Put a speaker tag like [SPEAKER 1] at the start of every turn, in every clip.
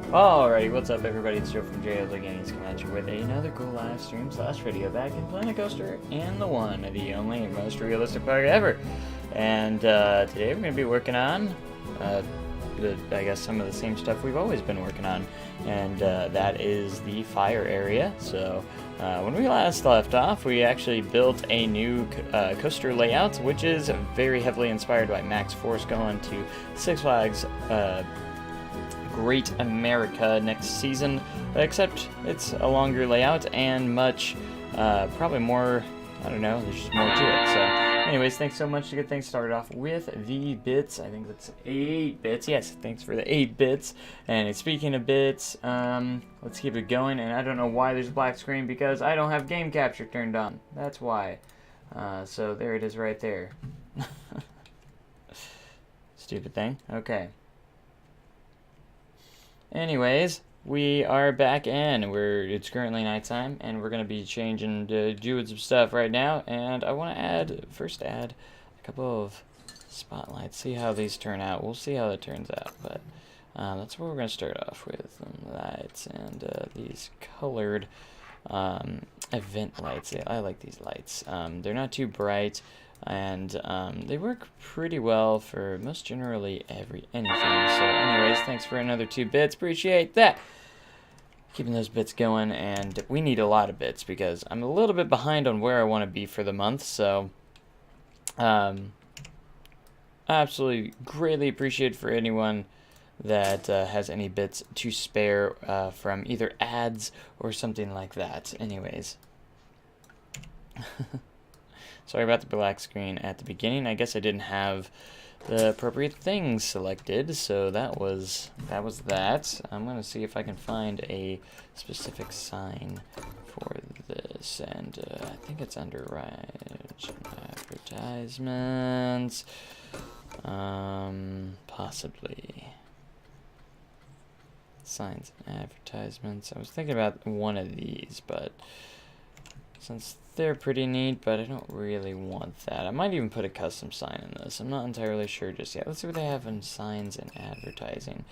[SPEAKER 1] Alrighty, what's up everybody? It's Joe from JO's Gaming's coming at you with another cool live stream / video back in Planet Coaster and the one, the only, most realistic park ever. And today we're going to be working on, I guess, some of the same stuff we've always been working on. And that is the fire area. So when we last left off, we actually built a new coaster layout, which is very heavily inspired by Max Force going to Six Flags Great America next season, except it's a longer layout and much, probably more, I don't know, there's just more to it. So anyways, thanks so much to get things started off with the bits. I think that's 8 bits. Yes, thanks for the 8 bits. And speaking of bits, let's keep it going. And I don't know why there's a black screen, because I don't have game capture turned on. That's why. So there it is right there. Stupid thing. Okay. Anyways, we are back in. It's currently nighttime, and we're gonna be changing to doing some stuff right now. And I want to first add a couple of spotlights. See how these turn out. We'll see how that turns out. But that's what we're gonna start off with. Some lights and these colored event lights. Yeah, I like these lights. They're not too bright. And they work pretty well for most generally anything. So anyways, thanks for another 2 bits. Appreciate that. Keeping those bits going, and we need a lot of bits because I'm a little bit behind on where I want to be for the month. So absolutely greatly appreciate for anyone that has any bits to spare from either ads or something like that. Anyways. Sorry about the black screen at the beginning. I guess I didn't have the appropriate things selected, so that was that. I'm gonna see if I can find a specific sign for this, and I think it's under advertisements, possibly signs and advertisements. I was thinking about one of these, but since they're pretty neat, but I don't really want that. I might even put a custom sign in this. I'm not entirely sure just yet. Let's see what they have in signs and advertising,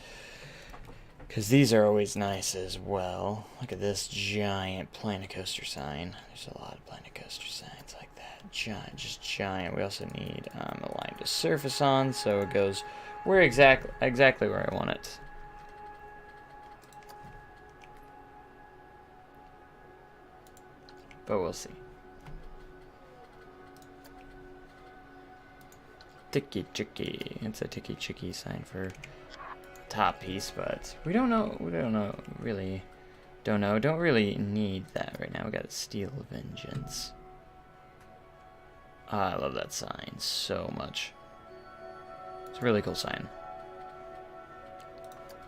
[SPEAKER 1] because these are always nice as well. Look at this giant Planet Coaster sign. There's a lot of Planet Coaster signs like that. Giant, just giant. We also need a line to surface on, so it goes where exactly where I want it. But we'll see. Tiki Chicky. It's a Tiki Chicky sign for top piece, but we don't know. Really don't know. Don't really need that right now. We got a Steel Vengeance. I love that sign so much. It's a really cool sign.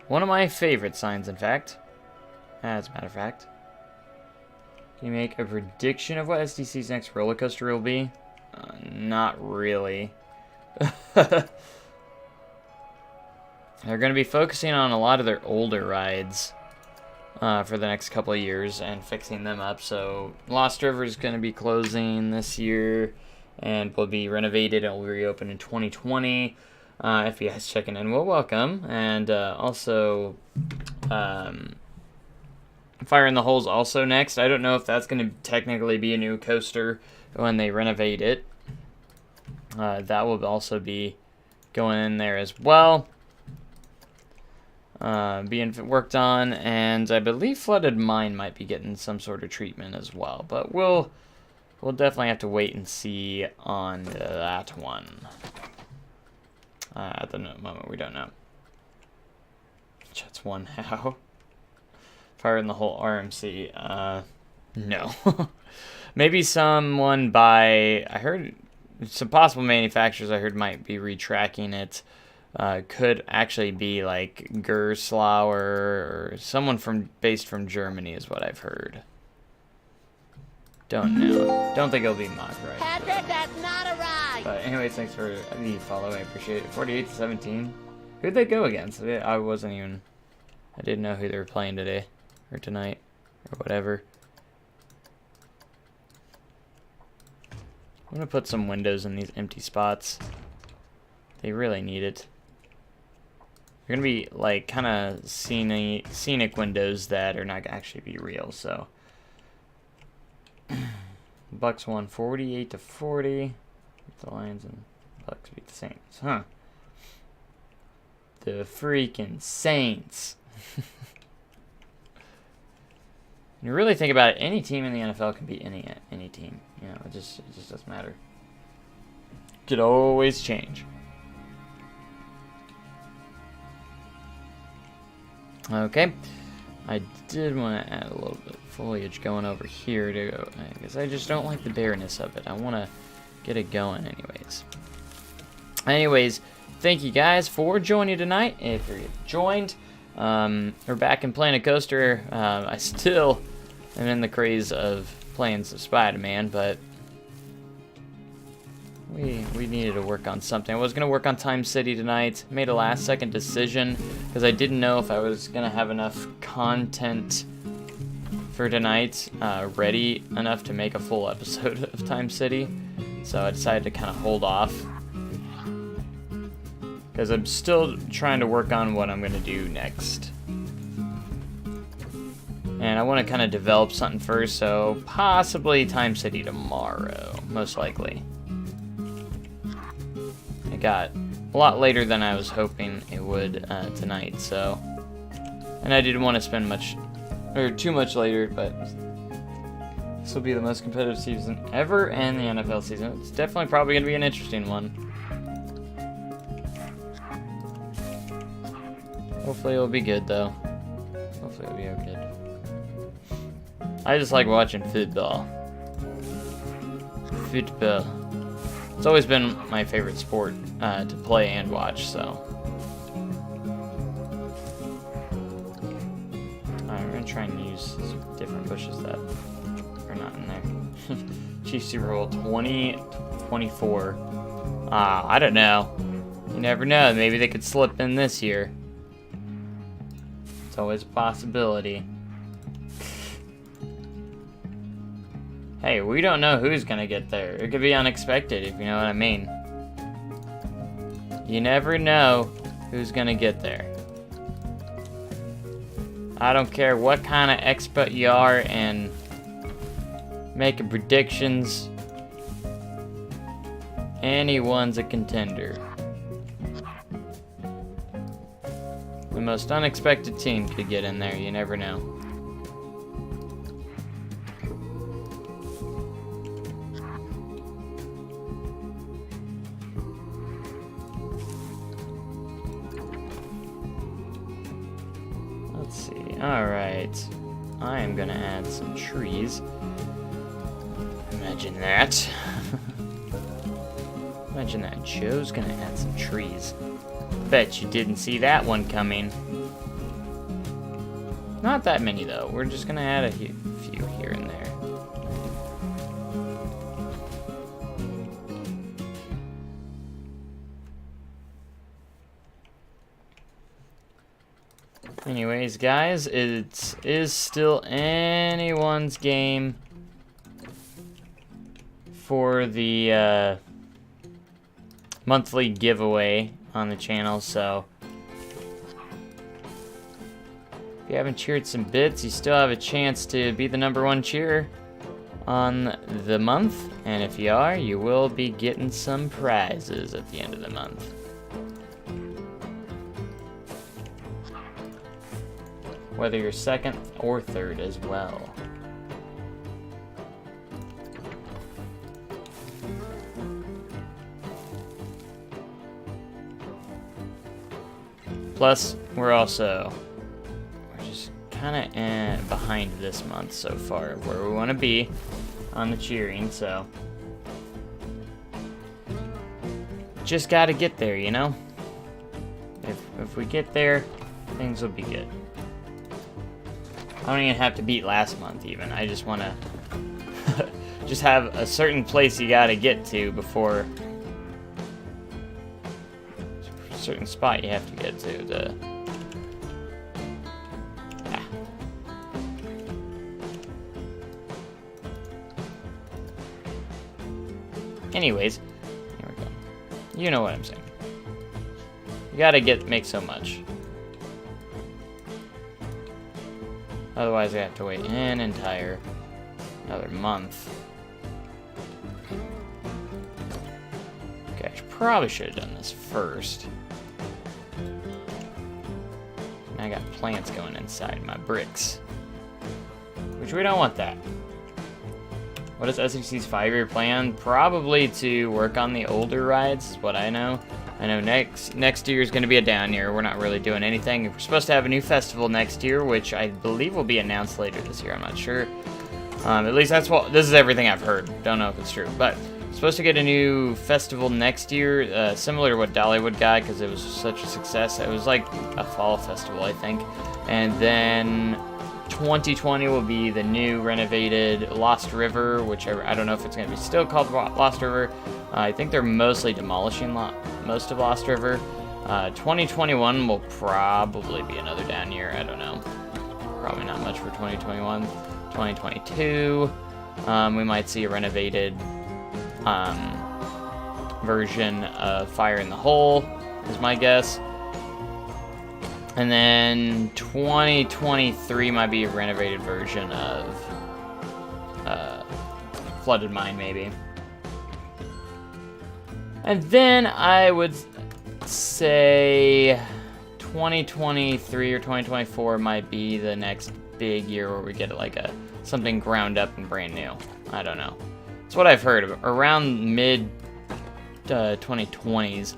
[SPEAKER 1] One of my favorite signs, in fact. As a matter of fact. Can you make a prediction of what SDC's next roller coaster will be? Not really. They're going to be focusing on a lot of their older rides for the next couple of years and fixing them up. So Lost River is going to be closing this year and will be renovated and will reopen in 2020. If you guys checking in, well, welcome. And also Fire in the Hole's also next. I don't know if that's going to technically be a new coaster when they renovate it. That will also be going in there as well. Being worked on, and I believe Flooded Mine might be getting some sort of treatment as well. But we'll definitely have to wait and see on that one. At the moment, we don't know. That's one how. Fire in the Hole RMC. No. Maybe someone I heard some possible manufacturers I heard might be retracking it. Could actually be like Gerstlauer or someone based from Germany is what I've heard. Don't know. Don't think it'll be Mach Ride.
[SPEAKER 2] Patrick, that's not a ride!
[SPEAKER 1] But anyways, thanks for the follow. I appreciate it. 48-17. Who'd they go against? I didn't know who they were playing today. Or tonight. Or whatever. I'm going to put some windows in these empty spots. They really need it. They're gonna be like kind of scenic windows that are not gonna actually be real. So Bucks won 48-40. The Lions and Bucks beat the Saints, huh? The freaking Saints. You really think about it, any team in the NFL can beat any team. You know, it just doesn't matter. Could always change. Okay, I did want to add a little bit of foliage going over here to go, because I just don't like the bareness of it. I want to get it going anyways. Thank you guys for joining tonight. If you're joined, we're back in Planet Coaster. I still am in the craze of playing some Spider-Man, but we needed to work on something. I was going to work on Time City tonight. Made a last-second decision because I didn't know if I was going to have enough content for tonight ready enough to make a full episode of Time City. So I decided to kind of hold off because I'm still trying to work on what I'm going to do next. And I want to kind of develop something first, so possibly Time City tomorrow, most likely. It got a lot later than I was hoping it would tonight, so. And I didn't want to spend too much later, but this will be the most competitive season ever in the NFL season. It's definitely probably going to be an interesting one. Hopefully it'll be good, though. Hopefully it'll be okay. I just like watching football. Football. It's always been my favorite sport to play and watch, so. I'm going to try and use some different bushes that are not in there. Chiefs Super Bowl 2024. I don't know. You never know. Maybe they could slip in this year. It's always a possibility. Hey, we don't know who's gonna get there. It could be unexpected, if you know what I mean. You never know who's gonna get there. I don't care what kind of expert you are and making predictions. Anyone's a contender. The most unexpected team could get in there. You never know. Alright, I am gonna add some trees. Imagine that. Imagine that. Joe's gonna add some trees. Bet you didn't see that one coming. Not that many, though. We're just gonna add a few here and there. Anyways, guys, it is still anyone's game for the monthly giveaway on the channel, so if you haven't cheered some bits, you still have a chance to be the #1 cheerer on the month, and if you are, you will be getting some prizes at the end of the month. Whether you're second or third as well. Plus, we're just kind of behind this month so far of where we want to be on the cheering, so just got to get there, you know? If we get there, things will be good. I don't even have to beat last month even. I just want to just have a certain place you got to get to before a certain spot you have to get to Anyways, here we go. You know what I'm saying. You got to make so much. Otherwise, I have to wait an entire another month. Okay, I probably should have done this first. And I got plants going inside my bricks. Which we don't want that. What is SEC's 5-year plan? Probably to work on the older rides, is what I know. I know next year is going to be a down year. We're not really doing anything. We're supposed to have a new festival next year, which I believe will be announced later this year. I'm not sure. At least that's what, this is everything I've heard. Don't know if it's true, but supposed to get a new festival next year, similar to what Dollywood got, because it was such a success. It was like a fall festival, I think. And then 2020 will be the new renovated Lost River, which I don't know if it's going to be still called Lost River. I think they're mostly demolishing most of Lost River. 2021 will probably be another down year. I don't know. Probably not much for 2021. 2022, we might see a renovated version of Fire in the Hole, is my guess. And then 2023 might be a renovated version of Flooded Mine, maybe. And then I would say 2023 or 2024 might be the next big year where we get like something ground up and brand new. I don't know. It's what I've heard. Around mid 2020s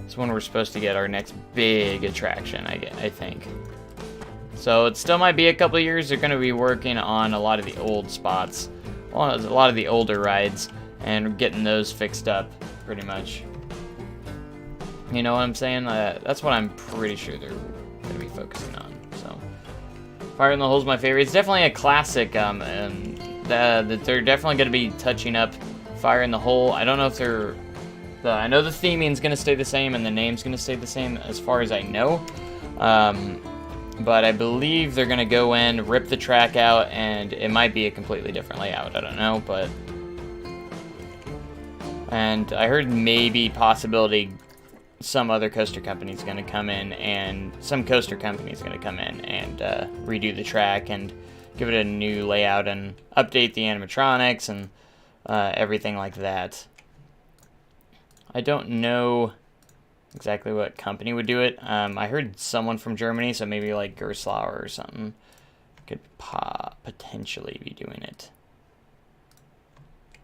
[SPEAKER 1] is when we're supposed to get our next big attraction, I think. So it still might be a couple of years. They're going to be working on a lot of the old spots, a lot of the older rides, and getting those fixed up pretty much. You know what I'm saying? That's what I'm pretty sure they're going to be focusing on. So Fire in the Hole is my favorite. It's definitely a classic, and they're definitely going to be touching up Fire in the Hole. I don't know if they're... I know the theming's going to stay the same, and the name's going to stay the same as far as I know. But I believe they're going to go in, rip the track out, and it might be a completely different layout. I don't know, but... And I heard maybe possibility some other coaster company's going to come in, and some coaster company's going to come in and redo the track and give it a new layout and update the animatronics and everything like that. I don't know exactly what company would do it. I heard someone from Germany, so maybe like Gerstlauer or something could potentially be doing it.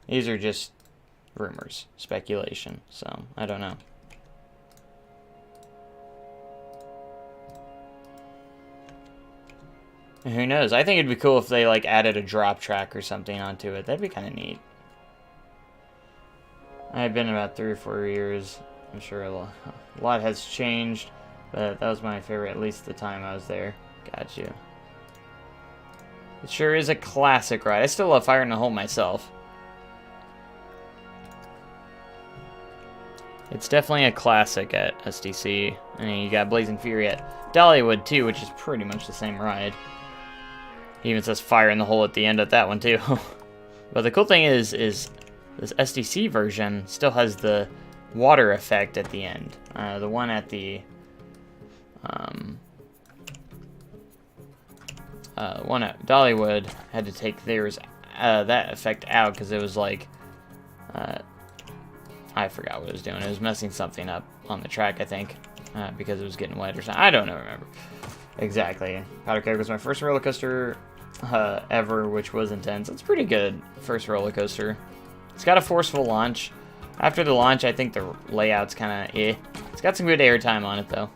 [SPEAKER 1] These are just rumors, speculation, so I don't know. Who knows? I think it'd be cool if they like added a drop track or something onto it. That'd be kind of neat. I've been about 3 or 4 years. I'm sure a lot has changed, but that was my favorite, at least the time I was there. Got you. It sure is a classic ride. I still love Fire in the Hole myself. It's definitely a classic at SDC. I mean, you got Blazing Fury at Dollywood too, which is pretty much the same ride. He even says Fire in the Hole at the end of that one too. But the cool thing is this SDC version still has the water effect at the end. The one at the one at Dollywood had to take theirs that effect out because it was like I forgot what it was doing. It was messing something up on the track, I think, because it was getting wet or something. I don't remember exactly. Powder Keg was my first roller coaster ever, which was intense. It's pretty good first roller coaster. It's got a forceful launch. After the launch, I think the layout's kind of It's got some good airtime on it, though.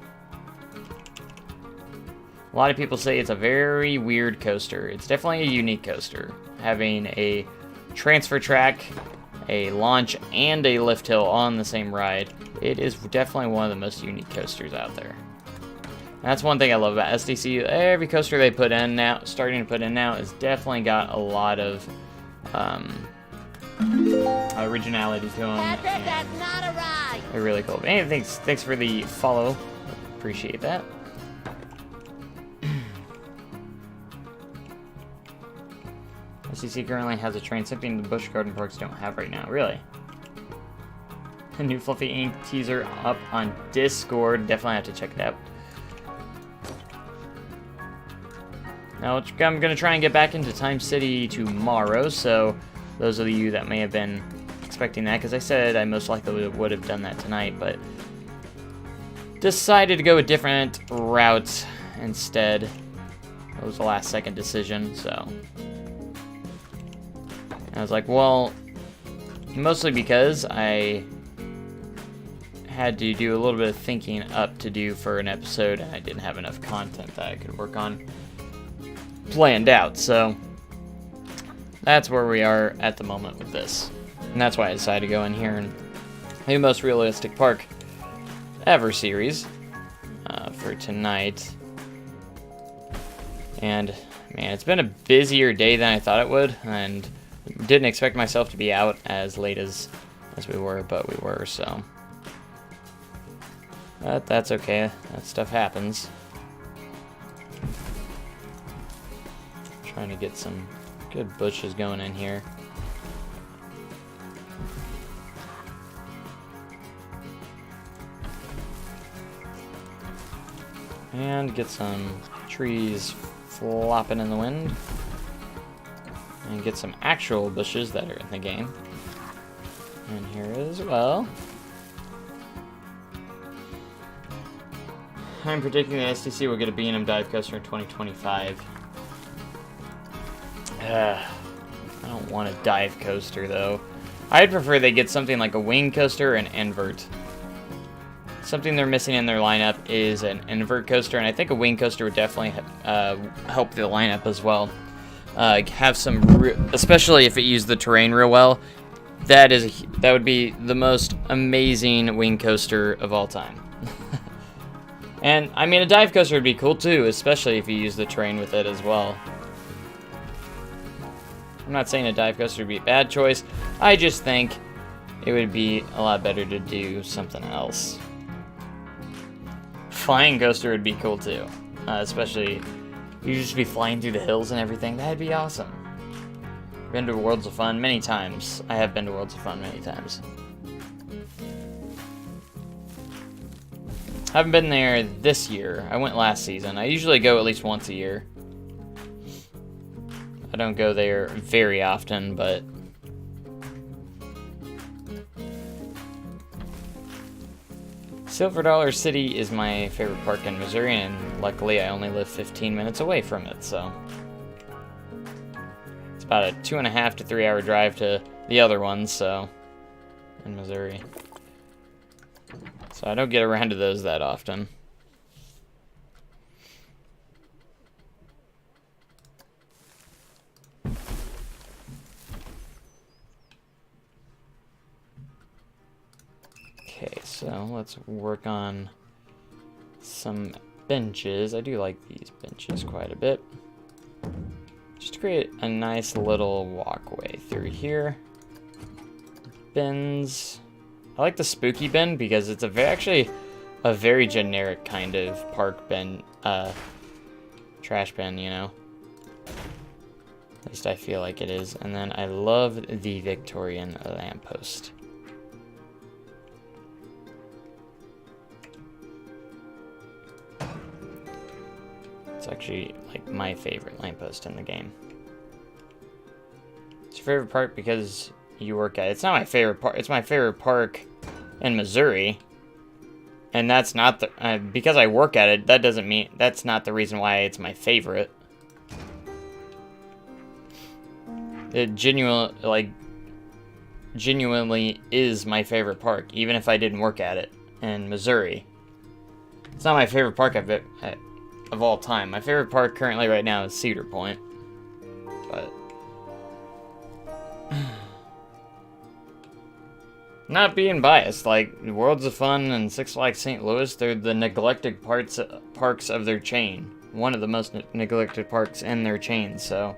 [SPEAKER 1] A lot of people say it's a very weird coaster. It's definitely a unique coaster. Having a transfer track, a launch, and a lift hill on the same ride. It is definitely one of the most unique coasters out there. That's one thing I love about SDC. Every coaster they put in now, starting to put in now, has definitely got a lot of originality to them.
[SPEAKER 2] That's not a ride.
[SPEAKER 1] They're really cool. Anyway, thanks for the follow. Appreciate that. SDC currently has a train, something the Busch Garden parks don't have right now. Really? A new Fluffy Ink teaser up on Discord. Definitely have to check it out. Now, I'm going to try and get back into Time City tomorrow, so those of you that may have been expecting that, because I said I most likely would have done that tonight, but decided to go a different route instead. It was a last-second decision, so I was like, well, mostly because I had to do a little bit of thinking up to do for an episode, and I didn't have enough content that I could work on planned out, so that's where we are at the moment with this. And that's why I decided to go in here and the most realistic park ever series for tonight. And man, it's been a busier day than I thought it would, and didn't expect myself to be out as late as we were, but we were, so that's okay. That stuff happens. Trying to get some good bushes going in here. And get some trees flopping in the wind. And get some actual bushes that are in the game in here as well. I'm predicting the STC will get a B&M dive coaster in 2025. I don't want a dive coaster though. I'd prefer they get something like a wing coaster or an invert. Something they're missing in their lineup is an invert coaster, and I think a wing coaster would definitely help the lineup as well. Have some, especially if it used the terrain real well. That would be the most amazing wing coaster of all time. And I mean, a dive coaster would be cool too, especially if you use the terrain with it as well. I'm not saying a dive coaster would be a bad choice. I just think it would be a lot better to do something else. Flying coaster would be cool too, especially you just be flying through the hills and everything. That'd be awesome. Been to Worlds of Fun many times. I have been to Worlds of Fun many times. Haven't been there this year. I went last season. I usually go at least once a year. I don't go there very often, but Silver Dollar City is my favorite park in Missouri, and luckily I only live 15 minutes away from it, so it's about a 2.5 to 3 hour drive to the other ones, so in Missouri. So I don't get around to those that often. Okay, so let's work on some benches. I do like these benches quite a bit. Just to create a nice little walkway through here. Bins. I like the spooky bin because it's actually a very generic kind of park bin, trash bin, you know. At least I feel like it is. And then I love the Victorian lamppost. It's actually like my favorite lamppost in the game. It's your favorite park because you work at it. It's not my favorite park. It's my favorite park in Missouri. And that's not the... because I work at it, that doesn't mean... That's not the reason why it's my favorite. It genuinely is my favorite park, even if I didn't work at it in Missouri. It's not my favorite park of all time. My favorite park currently right now is Cedar Point. But... not being biased, like Worlds of Fun and Six Flags St. Louis, they're the neglected parks of their chain. One of the most neglected parks in their chain, so...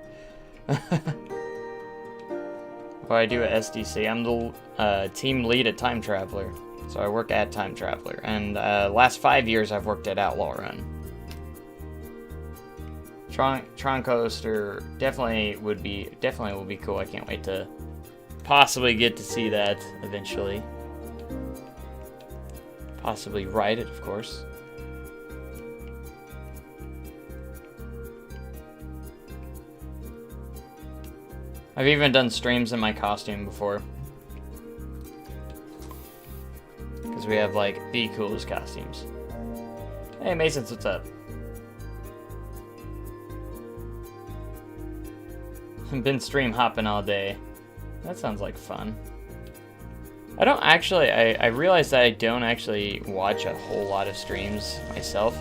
[SPEAKER 1] What I do at SDC, I'm the team lead at Time Traveler. So I work at Time Traveler, and last 5 years I've worked at Outlaw Run. Tron Coaster definitely will be cool. I can't wait to possibly get to see that eventually. Possibly ride it, of course. I've even done streams in my costume before. Because we have, like, the coolest costumes. Hey, Masons, what's up? Been stream hopping all day. That sounds like fun. I don't actually, I realize that I don't actually watch a whole lot of streams myself.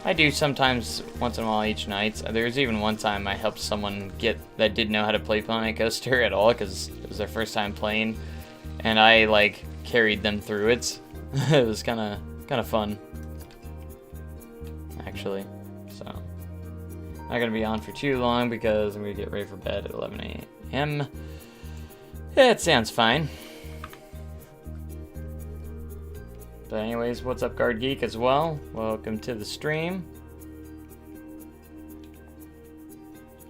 [SPEAKER 1] I do sometimes, once in a while, each night. There's even one time I helped someone that didn't know how to play Planet Coaster at all, because it was their first time playing, and I, like, carried them through it. It was kind of fun, actually. So, not gonna be on for too long because I'm gonna get ready for bed at 11 a.m. That sounds fine. But anyways, what's up, Guard Geek, as well? Welcome to the stream.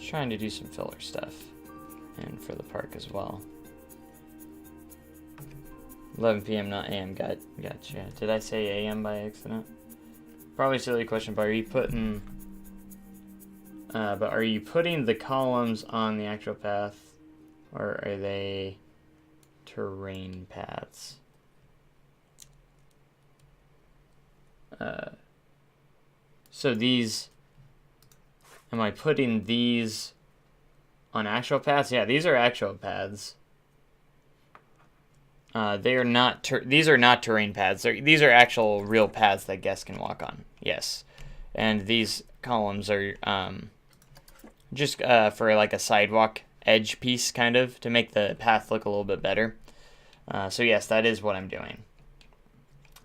[SPEAKER 1] Trying to do some filler stuff, and for the park as well. 11 p.m. not a.m. Gotcha. Did I say a.m. by accident? Probably silly question, but are you putting? But are you putting the columns on the actual path, or are they terrain paths? So these, am I putting these on actual paths? Yeah, these are actual paths. They are not. These are not terrain paths. These are actual real paths that guests can walk on. Yes, and these columns are just for like a sidewalk edge piece, kind of, to make the path look a little bit better. So yes, that is what I'm doing.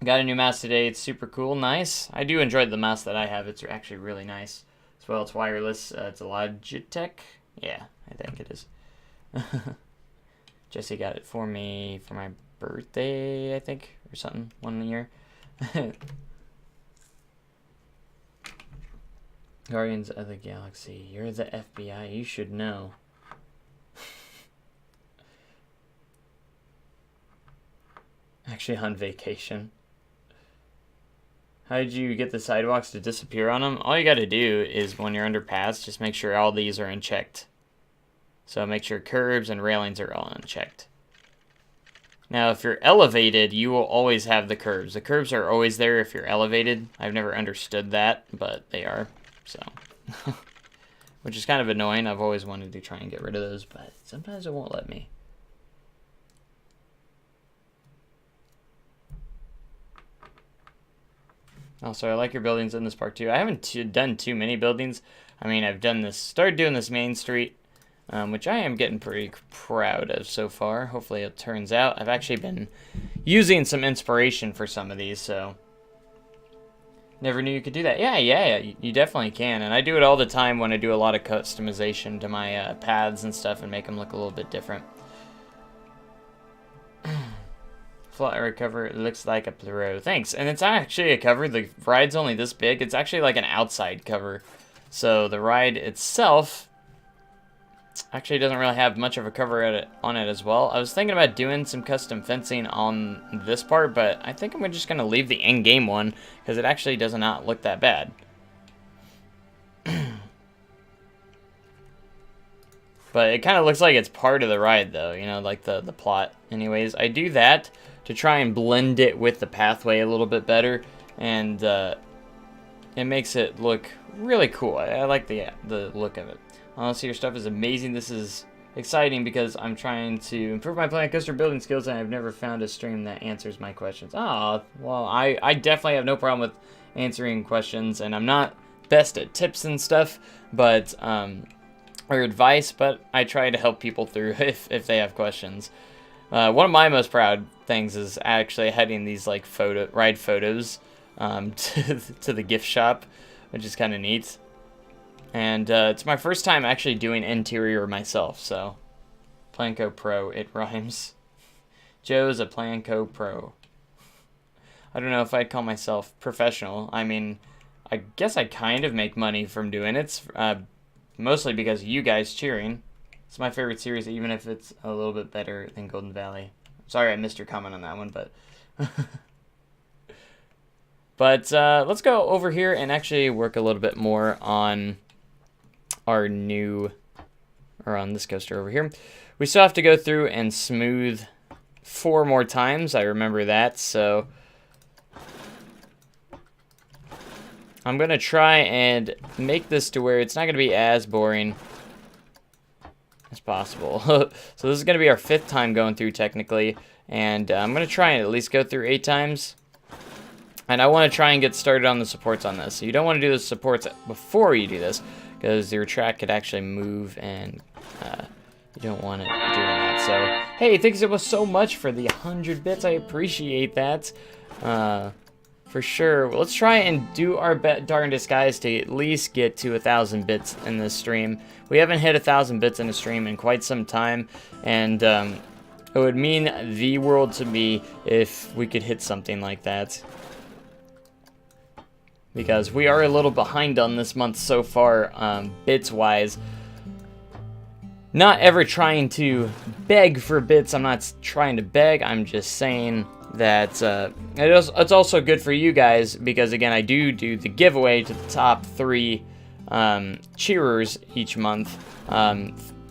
[SPEAKER 1] Got a new mouse today. It's super cool. Nice. I do enjoy the mouse that I have. It's actually really nice. As well, it's wireless. It's a Logitech. Yeah, I think it is. Jesse got it for me for my birthday, I think, or something, 1 year. Guardians of the Galaxy. You're the FBI. You should know. Actually on vacation. How did you get the sidewalks to disappear on them? All you got to do is, when you're under paths, just make sure all these are unchecked. So make sure curbs and railings are all unchecked. Now, if you're elevated, you will always have the curbs. The curbs are always there if you're elevated. I've never understood that, but they are. So, which is kind of annoying. I've always wanted to try and get rid of those, but sometimes it won't let me. Also, I like your buildings in this park too. I haven't done too many buildings. I mean, I've started doing this Main Street, which I am getting pretty proud of so far. Hopefully it turns out. I've actually been using some inspiration for some of these, so never knew you could do that. Yeah, you definitely can. And I do it all the time when I do a lot of customization to my paths and stuff and make them look a little bit different. Flat cover, it looks like a pro. Thanks. And it's actually a cover. The ride's only this big. It's actually like an outside cover. So the ride itself actually doesn't really have much of a cover on it as well. I was thinking about doing some custom fencing on this part, but I think I'm just going to leave the in-game one because it actually does not look that bad. But it kind of looks like it's part of the ride, though, you know, like the plot. Anyways, I do that to try and blend it with the pathway a little bit better, and it makes it look really cool. I like the look of it. Honestly, your stuff is amazing. This is exciting because I'm trying to improve my Planet Coaster building skills, and I've never found a stream that answers my questions. Oh, well, I definitely have no problem with answering questions, and I'm not best at tips and stuff, but or advice, but I try to help people through if they have questions. One of my most proud things is actually heading these like ride photos to the gift shop, which is kind of neat. And it's my first time actually doing interior myself, so Planco Pro, it rhymes. Joe's a Planco Pro. I don't know if I'd call myself professional. I mean, I guess I kind of make money from doing it, mostly because of you guys cheering. It's my favorite series, even if it's a little bit better than Golden Valley. Sorry I missed your comment on that one, but... But let's go over here and actually work a little bit more on our new or on this coaster over here. We still have to go through and smooth 4 more times. I remember that, so I'm going to try and make this to where it's not going to be as boring as possible. So this is going to be our 5th time going through technically, and I'm going to try and at least go through 8 times. And I want to try and get started on the supports on this. So you don't want to do the supports before you do this, because your track could actually move, and you don't want it doing that. So, hey, thanks so much for the 100 bits. I appreciate that. For sure. Well, let's try and do our darndest, guys, to at least get to 1,000 bits in this stream. We haven't hit 1,000 bits in a stream in quite some time, and it would mean the world to me if we could hit something like that. Because we are a little behind on this month so far, bits-wise. Not ever trying to beg for bits. I'm not trying to beg. I'm just saying that it's also good for you guys, because again, I do the giveaway to the top 3 cheerers each month.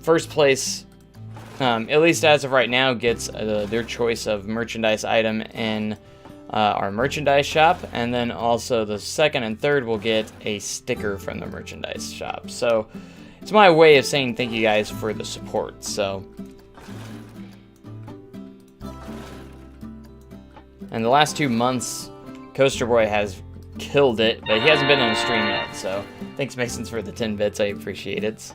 [SPEAKER 1] First place, at least as of right now, gets their choice of merchandise item in our merchandise shop, and then also the 2nd and 3rd will get a sticker from the merchandise shop. So it's my way of saying thank you guys for the support. So, and the last 2 months, Coaster Boy has killed it, but he hasn't been on a stream yet. So thanks, Masons, for the 10 bits. I appreciate it.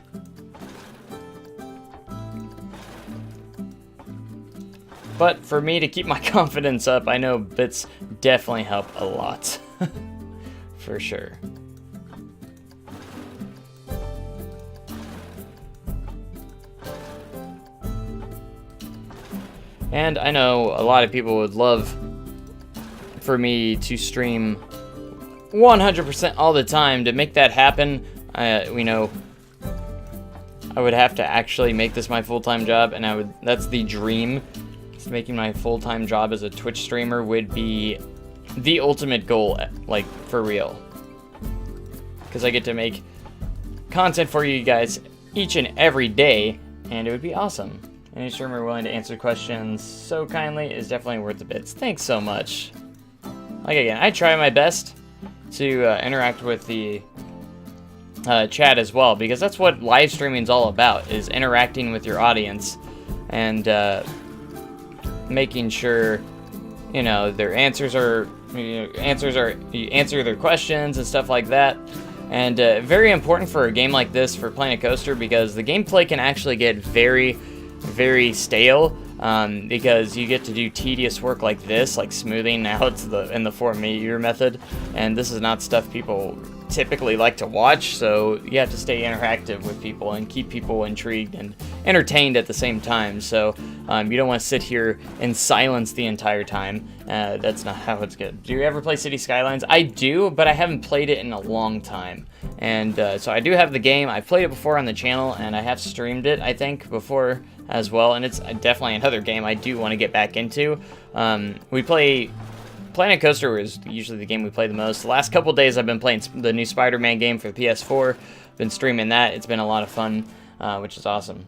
[SPEAKER 1] But for me to keep my confidence up, I know bits definitely help a lot. For sure. And I know a lot of people would love for me to stream 100% all the time. To make that happen, you know, I would have to actually make this my full-time job, and that's the dream. Making my full-time job as a Twitch streamer would be the ultimate goal, like, for real. Because I get to make content for you guys each and every day, and it would be awesome. Any streamer willing to answer questions so kindly is definitely worth the bits. Thanks so much. Like, again, I try my best to interact with the chat as well, because that's what live streaming is all about, is interacting with your audience, and making sure, you know, their answers are, you answer their questions and stuff like that. And very important for a game like this, for Planet Coaster, because the gameplay can actually get very, very stale, because you get to do tedious work like this, like smoothing out in the 4 meter method, and this is not stuff people typically like to watch, so you have to stay interactive with people and keep people intrigued and entertained at the same time. So you don't want to sit here in silence the entire time. That's not how it's good. Do you ever play City Skylines? I do, but I haven't played it in a long time. And so I do have the game. I've played it before on the channel, and I have streamed it, I think, before as well. And it's definitely another game I do want to get back into. We play Planet Coaster is usually the game we play the most. The last couple days I've been playing the new Spider-Man game for the PS4. Been streaming that. It's been a lot of fun, which is awesome.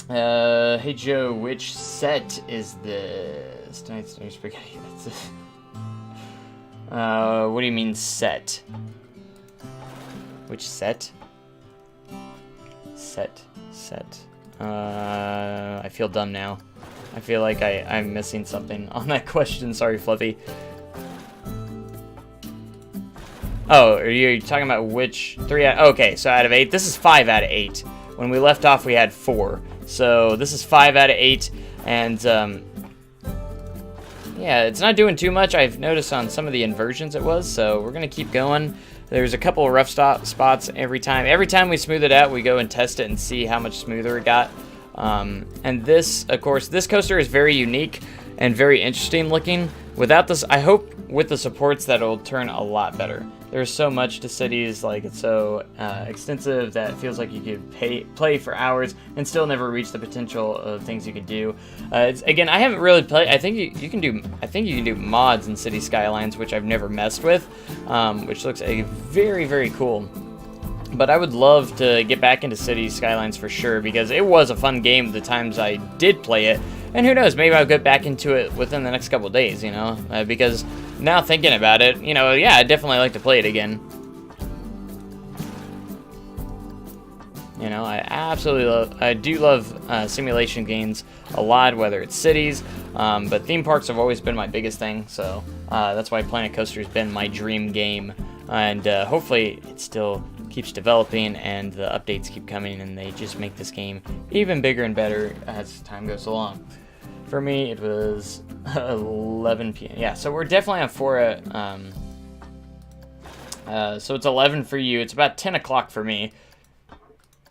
[SPEAKER 1] Hey Joe, which set is this? Tonight's new spaghetti. What do you mean set? Which set? Set. I feel dumb now. I feel like I'm missing something on that question. Sorry, Fluffy. Oh, are you talking about which 3 out? Okay, so out of 8. This is 5 out of 8. When we left off, we had 4. So this is 5 out of 8. And, yeah, it's not doing too much. I've noticed on some of the inversions it was. So we're going to keep going. There's a couple of rough spots every time. Every time we smooth it out, we go and test it and see how much smoother it got. And this, of course, this coaster is very unique and very interesting looking. Without this, I hope with the supports that it'll turn a lot better. There's so much to cities, like it's so extensive that it feels like you could play for hours and still never reach the potential of things you could do. Again, I haven't really played. I think you can do mods in City Skylines, which I've never messed with, which looks very, very cool. But I would love to get back into Cities Skylines for sure, because it was a fun game the times I did play it. And who knows, maybe I'll get back into it within the next couple of days, you know? Because now thinking about it, you know, yeah, I'd definitely like to play it again. You know, I do love simulation games a lot, whether it's cities, but theme parks have always been my biggest thing, so that's why Planet Coaster has been my dream game. And hopefully it still keeps developing and the updates keep coming and they just make this game even bigger and better as time goes along. For me, it was 11 p.m. Yeah, so we're definitely on 4. So it's 11 for you. It's about 10 o'clock for me.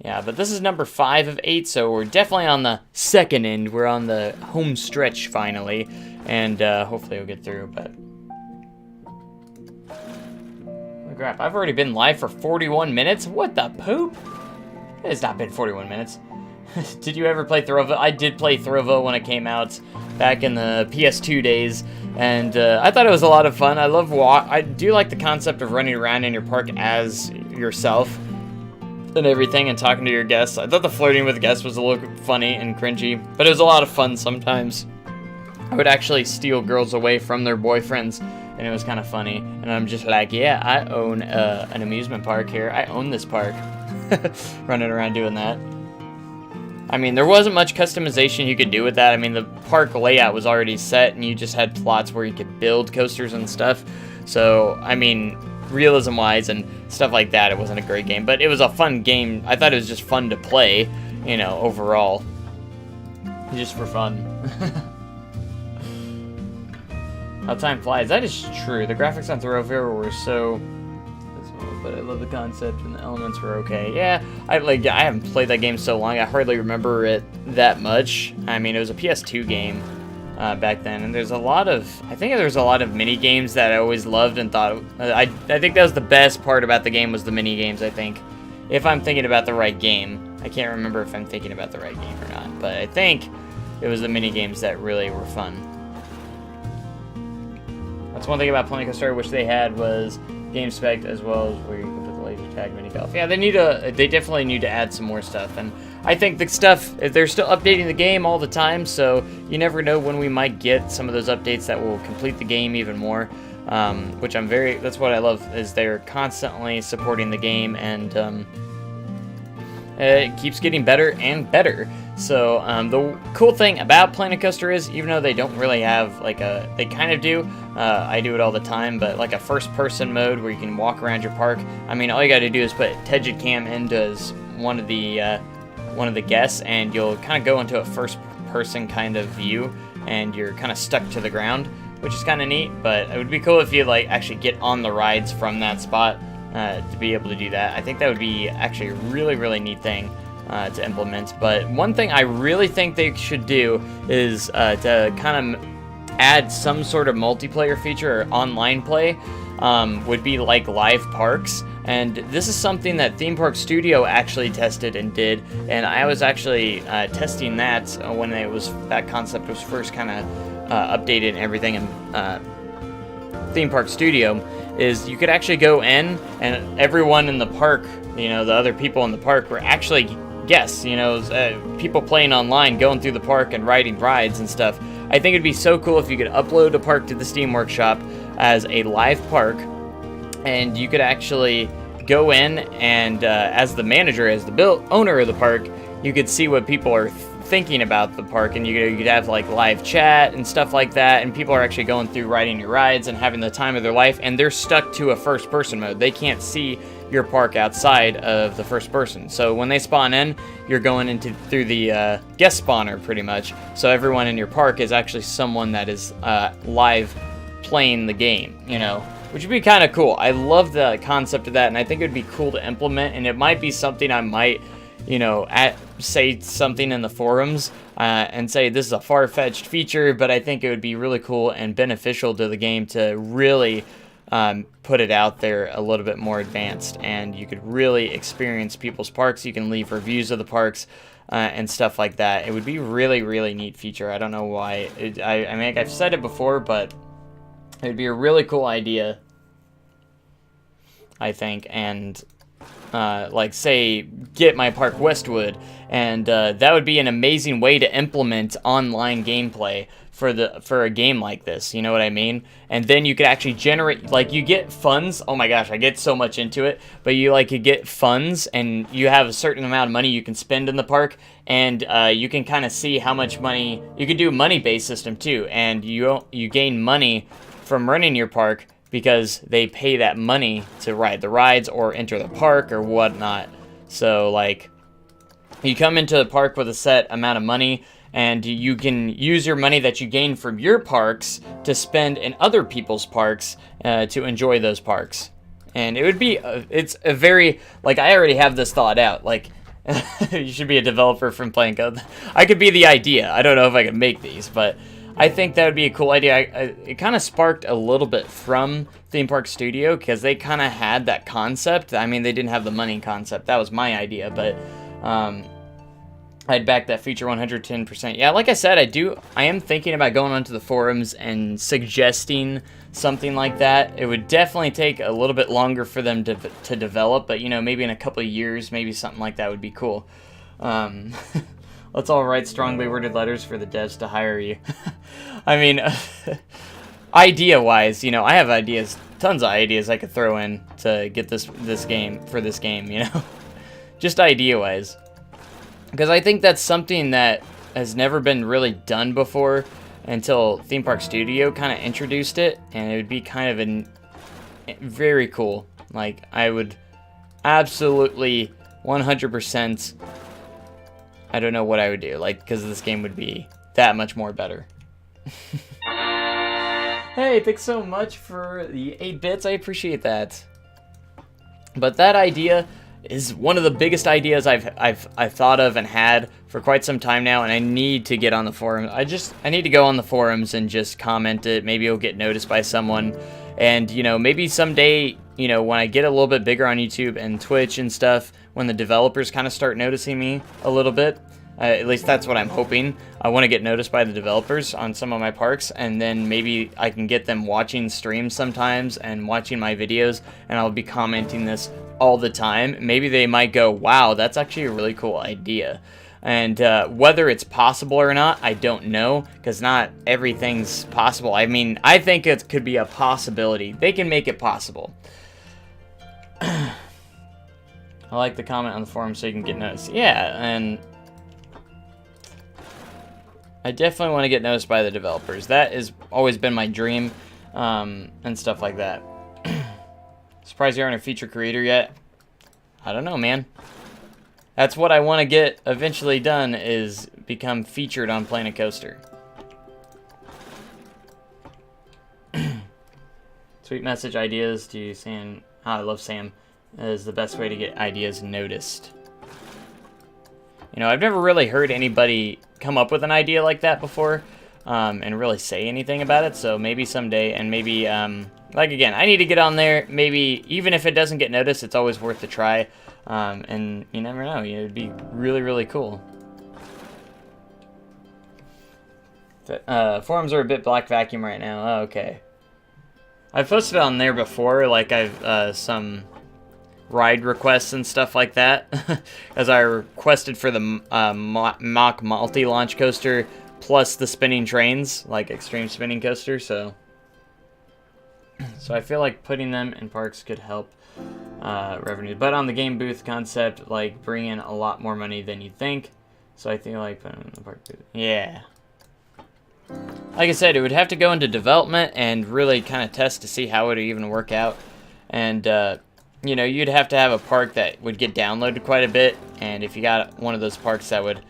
[SPEAKER 1] Yeah, but this is number 5 of 8, so we're definitely on the second end. We're on the home stretch finally, and hopefully we'll get through, but... Oh, crap, I've already been live for 41 minutes? What the poop? It has not been 41 minutes. Did you ever play Throva? I did play Throva when it came out back in the PS2 days, and I thought it was a lot of fun. I do like the concept of running around in your park as yourself and everything and talking to your guests. I thought the flirting with guests was a little funny and cringy, but it was a lot of fun sometimes. I would actually steal girls away from their boyfriends, and it was kind of funny. And I'm just like, yeah, I own an amusement park here. I own this park. Running around doing that. I mean, there wasn't much customization you could do with that. I mean, the park layout was already set, and you just had plots where you could build coasters and stuff. So, I mean, realism-wise and stuff like that, it wasn't a great game. But it was a fun game. I thought it was just fun to play, you know, overall. Just for fun. How time flies. That is true. The graphics on Thoroughfare were so... but I love the concept and the elements were okay. Yeah, I haven't played that game so long, I hardly remember it that much. I mean, it was a PS2 game back then, and there's a lot of, I think there's a lot of mini games that I always loved and thought, I think that was the best part about the game was the mini games, I think. If I'm thinking about the right game. I can't remember if I'm thinking about the right game or not, but I think it was the mini games that really were fun. That's one thing about Planet Coaster I wish they had was game spec as well as where you can put the laser tag mini golf. Yeah, they definitely need to add some more stuff, and I think the stuff, they're still updating the game all the time, so you never know when we might get some of those updates that will complete the game even more, which that's what I love, is they're constantly supporting the game, and it keeps getting better and better. So the cool thing about Planet Coaster is, even though they don't really have they kind of do, I do it all the time, but like a first-person mode where you can walk around your park. I mean, all you got to do is put Tejid Cam into as one of the guests, and you'll kind of go into a first-person kind of view, and you're kind of stuck to the ground, which is kind of neat. But it would be cool if you actually get on the rides from that spot to be able to do that. I think that would be actually a really, really neat thing to implement. But one thing I really think they should do is to kind of add some sort of multiplayer feature or online play, would be like live parks. And this is something that Theme Park Studio actually tested and did, and I was actually testing that when that concept was first kind of updated and everything in Theme Park Studio. Is you could actually go in, and everyone in the park, you know, the other people in the park were actually guests, you know, people playing online, going through the park and riding rides and stuff. I think it'd be so cool if you could upload a park to the Steam Workshop as a live park, and you could actually go in and as the manager, as the owner of the park, you could see what people are thinking about the park, and you could have like live chat and stuff like that, and people are actually going through riding your rides and having the time of their life, and they're stuck to a first person mode. They can't see your park outside of the first person. So when they spawn in, you're going through the guest spawner pretty much. So everyone in your park is actually someone that is live playing the game, you know, which would be kind of cool. I love the concept of that, and I think it would be cool to implement, and it might be something I might, you know, say something in the forums and say this is a far-fetched feature, but I think it would be really cool and beneficial to the game to really put it out there a little bit more advanced, and you could really experience people's parks. You can leave reviews of the parks and stuff like that. It would be really, really neat feature. I don't know why. I mean, I've said it before, but it would be a really cool idea, I think, and like say get my park Westwood, and that would be an amazing way to implement online gameplay for a game like this, you know what I mean? And then you could actually generate, like, you get funds. Oh my gosh, I get so much into it, but you like could get funds, and you have a certain amount of money you can spend in the park, and you can kind of see how much money you could do. A money-based system too, and you gain money from running your park because they pay that money to ride the rides or enter the park or whatnot. So like, you come into the park with a set amount of money, and you can use your money that you gain from your parks to spend in other people's parks to enjoy those parks. And it would be, it's a very, like, I already have this thought out. Like, you should be a developer from Playing Code. I could be the idea. I don't know if I could make these, but I think that would be a cool idea. It kind of sparked a little bit from Theme Park Studio, because they kind of had that concept. I mean, they didn't have the money concept. That was my idea, but I'd back that feature 110%. Yeah, like I said, I am thinking about going onto the forums and suggesting something like that. It would definitely take a little bit longer for them to develop, but, you know, maybe in a couple of years, maybe something like that would be cool. Let's all write strongly worded letters for the devs to hire you. I mean, idea-wise, you know, I have ideas, tons of ideas I could throw in to get this game, you know? Just idea-wise. Because I think that's something that has never been really done before until Theme Park Studio kind of introduced it, and it would be kind of very cool. Like, I would absolutely 100%, I don't know what I would do, like, because this game would be that much more better. Hey, thanks so much for the 8 bits, I appreciate that. But that idea is one of the biggest ideas I've thought of and had for quite some time now, and I need to get on the forum. I need to go on the forums and just comment it. Maybe it'll get noticed by someone, and, you know, maybe someday, you know, when I get a little bit bigger on YouTube and Twitch and stuff, when the developers kind of start noticing me a little bit, at least that's what I'm hoping. I want to get noticed by the developers on some of my parks, and then maybe I can get them watching streams sometimes and watching my videos, and I'll be commenting this all the time. Maybe they might go, wow, that's actually a really cool idea. And whether it's possible or not, I don't know, because not everything's possible. I mean, I think it could be a possibility. They can make it possible. I like the comment on the forum so you can get noticed. Yeah, and I definitely want to get noticed by the developers. That has always been my dream, and stuff like that. Surprised you aren't a feature creator yet. I don't know, man. That's what I want to get eventually done, is become featured on Planet Coaster. Sweet message ideas to you, Sam. Oh, I love Sam. Is the best way to get ideas noticed. You know, I've never really heard anybody come up with an idea like that before, and really say anything about it, so maybe someday, and maybe, like, again, I need to get on there. Maybe, even if it doesn't get noticed, it's always worth a try, and you never know, you know, it'd be really, really cool. Forums are a bit black vacuum right now. Oh, okay. I've posted on there before, like, I've, some ride requests and stuff like that, as I requested for the mock multi-launch coaster plus the spinning trains, like extreme spinning coaster. So I feel like putting them in parks could help revenue, but on the game booth concept, like, bring in a lot more money than you think. So I think, like, putting them in the park booth, yeah. Like I said, it would have to go into development and really kind of test to see how it would even work out, and you know, you'd have to have a park that would get downloaded quite a bit, and if you got one of those parks that would,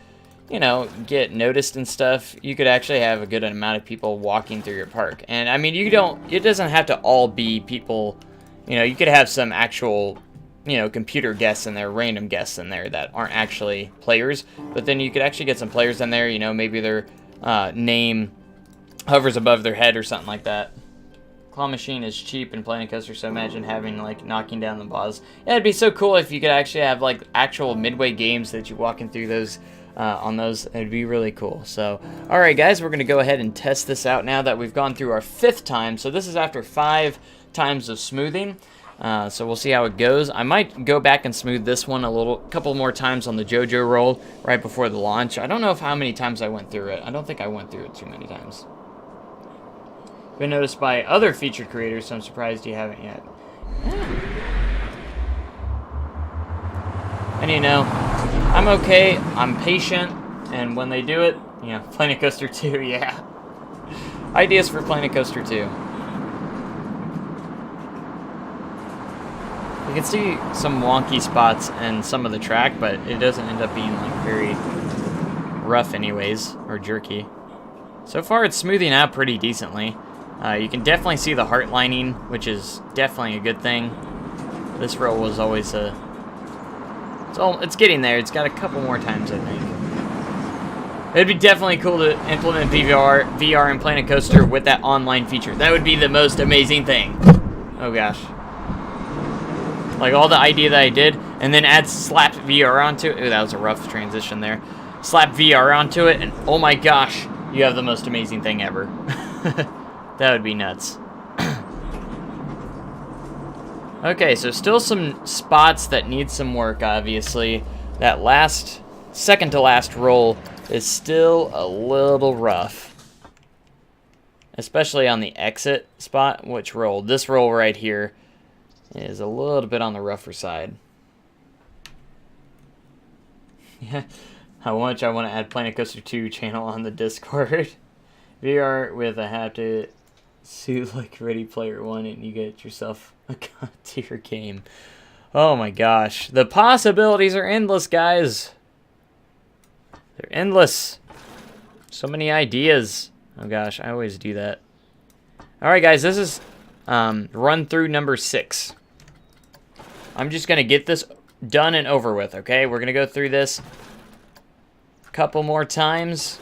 [SPEAKER 1] you know, get noticed and stuff, you could actually have a good amount of people walking through your park. And, I mean, it doesn't have to all be people, you know, you could have some actual, you know, computer guests in there, random guests in there that aren't actually players, but then you could actually get some players in there, you know, maybe their name hovers above their head or something like that. Claw Machine is cheap in Planet Coaster, so imagine having, like, knocking down the boss. Yeah, it'd be so cool if you could actually have, like, actual midway games that you walking through those, on those. It'd be really cool. So, alright guys, we're going to go ahead and test this out now that we've gone through our 5th time. So this is after 5 times of smoothing. So we'll see how it goes. I might go back and smooth this one couple more times on the JoJo roll right before the launch. I don't know how many times I went through it. I don't think I went through it too many times. Been noticed by other featured creators, so I'm surprised you haven't yet. And you know, I'm okay, I'm patient, and when they do it, you know, Planet Coaster 2, yeah. Ideas for Planet Coaster 2. You can see some wonky spots in some of the track, but it doesn't end up being like very rough anyways, or jerky. So far it's smoothing out pretty decently. You can definitely see the heart lining, which is definitely a good thing. This roll was always a... It's getting there. It's got a couple more times, I think. It'd be definitely cool to implement VR in Planet Coaster with that online feature. That would be the most amazing thing. Oh gosh. Like all the idea that I did, and then add slap VR onto it. Ooh, that was a rough transition there. Slap VR onto it, and oh my gosh, you have the most amazing thing ever. That would be nuts. Okay, so still some spots that need some work, obviously. That second to last roll is still a little rough. Especially on the exit spot, which roll? This roll right here is a little bit on the rougher side. Yeah, how much I want to add Planet Coaster 2 channel on the Discord. VR with a haptic suit like Ready Player One, and you get yourself a god-tier game. Oh my gosh. The possibilities are endless, guys. They're endless. So many ideas. Oh gosh, I always do that. Alright guys, this is run through number 6. I'm just going to get this done and over with, okay? We're going to go through this a couple more times.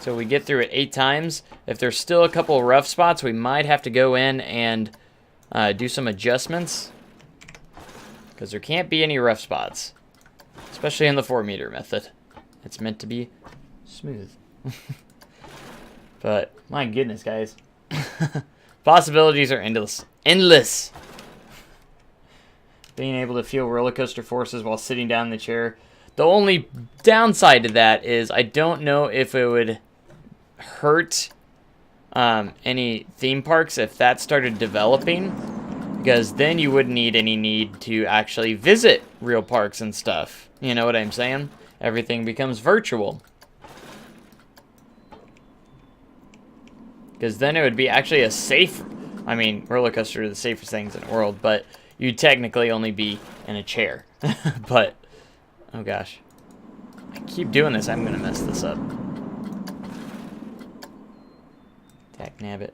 [SPEAKER 1] So we get through it 8 times. If there's still a couple of rough spots, we might have to go in and do some adjustments. Because there can't be any rough spots. Especially in the 4-meter method. It's meant to be smooth. But, my goodness, guys. Possibilities are endless. Endless! Being able to feel roller coaster forces while sitting down in the chair. The only downside to that is I don't know if it would hurt any theme parks if that started developing, because then you wouldn't need any need to actually visit real parks and stuff. You know what I'm saying? Everything becomes virtual. Because then it would be actually a safe... I mean, roller coaster are the safest things in the world, but you'd technically only be in a chair. But... oh gosh. I keep doing this. I'm going to mess this up. Dagnabbit.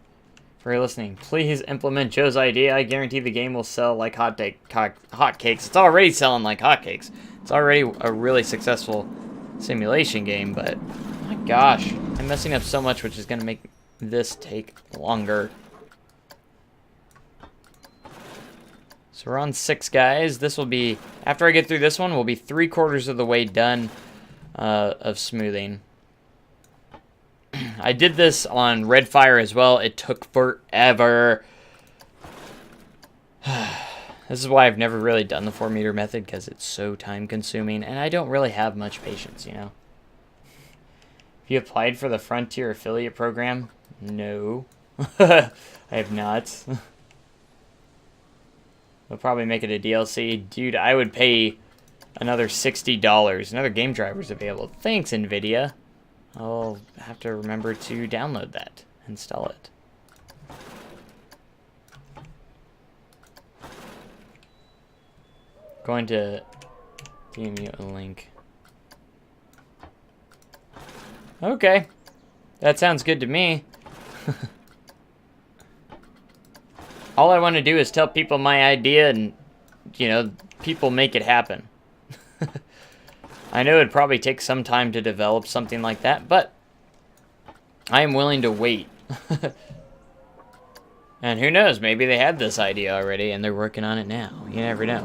[SPEAKER 1] For listening, please implement Joe's idea. I guarantee the game will sell like hotcakes. It's already selling like hotcakes. It's already a really successful simulation game, but my gosh. I'm messing up so much, which is going to make this take longer. So we're on 6, guys. This will be, after I get through this one, we'll be 3/4 of the way done of smoothing. I did this on Redfire as well. It took forever. This is why I've never really done the 4-meter method, because it's so time consuming, and I don't really have much patience, you know. Have you applied for the Frontier affiliate program? No. I have not. They'll probably make it a DLC. Dude, I would pay another $60. Another game driver's available. Thanks, NVIDIA. I'll have to remember to download that. Install it. Going to DM you a link. Okay. That sounds good to me. All I want to do is tell people my idea and, you know, people make it happen. I know it'd probably take some time to develop something like that, but I am willing to wait. And who knows, maybe they had this idea already and they're working on it now. You never know.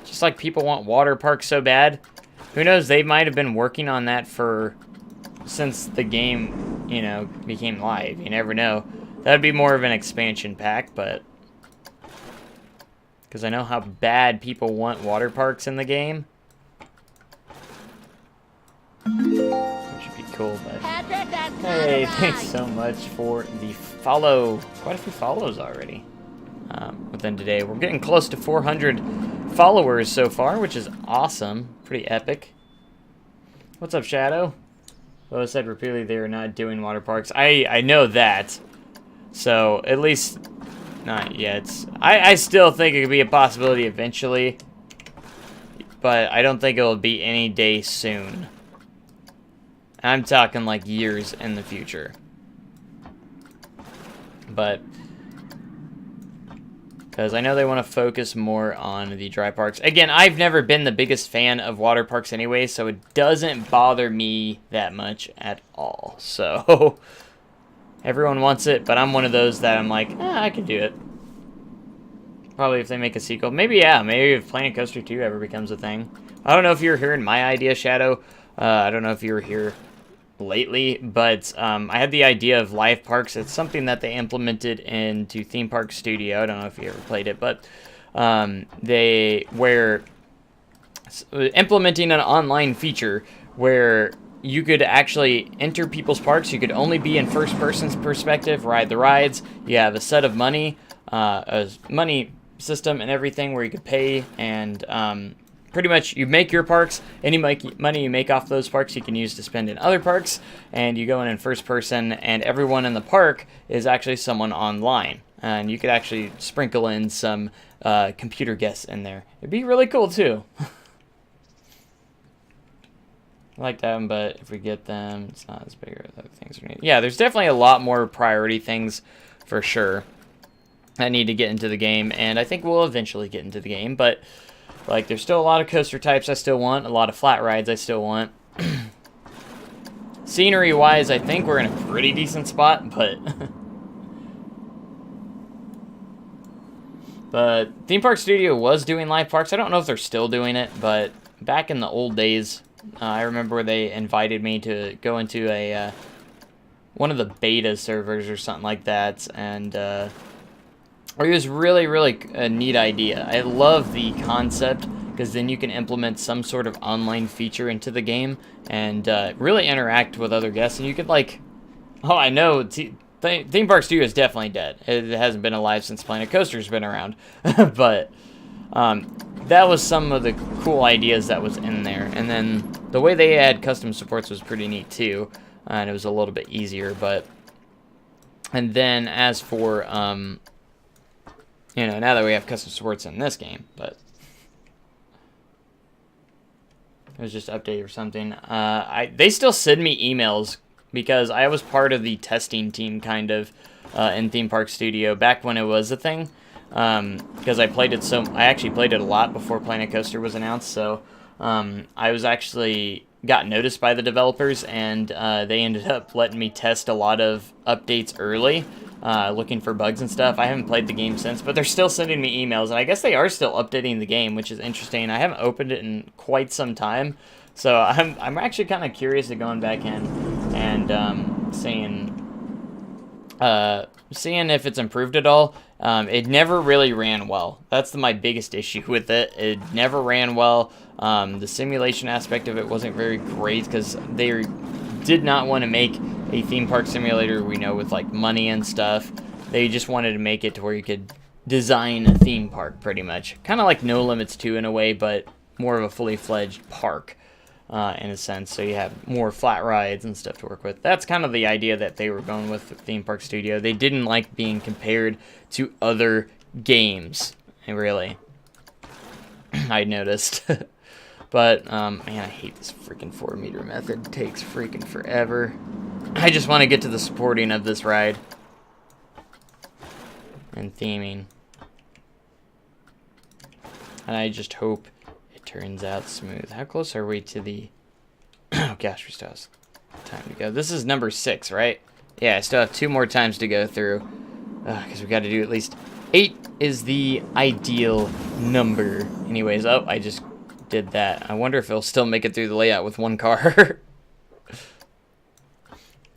[SPEAKER 1] Just like people want water parks so bad, who knows, they might have been working on that since the game, you know, became live. You never know. That'd be more of an expansion pack, but because I know how bad people want water parks in the game. Which would be cool, but...
[SPEAKER 2] Patrick, that's not
[SPEAKER 1] Hey,
[SPEAKER 2] a
[SPEAKER 1] thanks
[SPEAKER 2] ride.
[SPEAKER 1] so much for the follow. Quite a few follows already within today. We're getting close to 400 followers so far, which is awesome. Pretty epic. What's up, Shadow? Well, I said repeatedly they are not doing water parks. I know that. So, at least not yet. I still think it could be a possibility eventually. But I don't think it will be any day soon. I'm talking like years in the future. But because I know they want to focus more on the dry parks. Again, I've never been the biggest fan of water parks anyway, so it doesn't bother me that much at all. So everyone wants it, but I'm one of those that I'm like, I could do it. Probably if they make a sequel. Maybe, yeah. Maybe if Planet Coaster 2 ever becomes a thing. I don't know if you were hearing my idea, Shadow. I don't know if you were here lately, but I had the idea of live parks. It's something that they implemented into Theme Park Studio. I don't know if you ever played it, but they were implementing an online feature where you could actually enter people's parks. You could only be in first person's perspective, ride the rides. You have a set of money, a money system and everything where you could pay, and pretty much you make your parks. Any money you make off those parks you can use to spend in other parks, and you go in first person, and everyone in the park is actually someone online, and you could actually sprinkle in some computer guests in there. It'd be really cool too. I like them, but if we get them, it's not as big as other things we need. Yeah, there's definitely a lot more priority things for sure that need to get into the game, and I think we'll eventually get into the game, but like there's still a lot of coaster types I still want, a lot of flat rides I still want. Scenery wise, I think we're in a pretty decent spot, but but Theme Park Studio was doing live parks. I don't know if they're still doing it, but back in the old days, I remember they invited me to go into a one of the beta servers or something like that, and it was really, really a neat idea. I love the concept, because then you can implement some sort of online feature into the game and really interact with other guests. And you could, like, oh, I know, Theme Park Studio is definitely dead. It hasn't been alive since Planet Coaster's been around. But that was some of the cool ideas that was in there. And then the way they had custom supports was pretty neat too. And it was a little bit easier. But and then as for you know, now that we have custom supports in this game, but it was just updated or something. They still send me emails because I was part of the testing team kind of in Theme Park Studio back when it was a thing. Because I actually played it a lot before Planet Coaster was announced. So I was actually got noticed by the developers, and they ended up letting me test a lot of updates early. Looking for bugs and stuff. I haven't played the game since, but they're still sending me emails, and I guess they are still updating the game, which is interesting. I haven't opened it in quite some time, so I'm actually kind of curious to going back in and seeing if it's improved at all. It never really ran well. That's my biggest issue with it. It never ran well. The simulation aspect of it wasn't very great because they did not want to make a theme park simulator, we know, with like money and stuff. They just wanted to make it to where you could design a theme park pretty much. Kind of like No Limits 2 in a way, but more of a fully fledged park in a sense. So you have more flat rides and stuff to work with. That's kind of the idea that they were going with Theme Park Studio. They didn't like being compared to other games, really. I noticed. But, man, I hate this freaking 4-meter method. It takes freaking forever. I just want to get to the supporting of this ride. And theming. And I just hope it turns out smooth. How close are we to the... Oh, gosh, we still have time to go. This is number 6, right? Yeah, I still have 2 more times to go through. Because we got to do at least 8 is the ideal number. Anyways, oh, I just... did that. I wonder if it'll still make it through the layout with 1 car.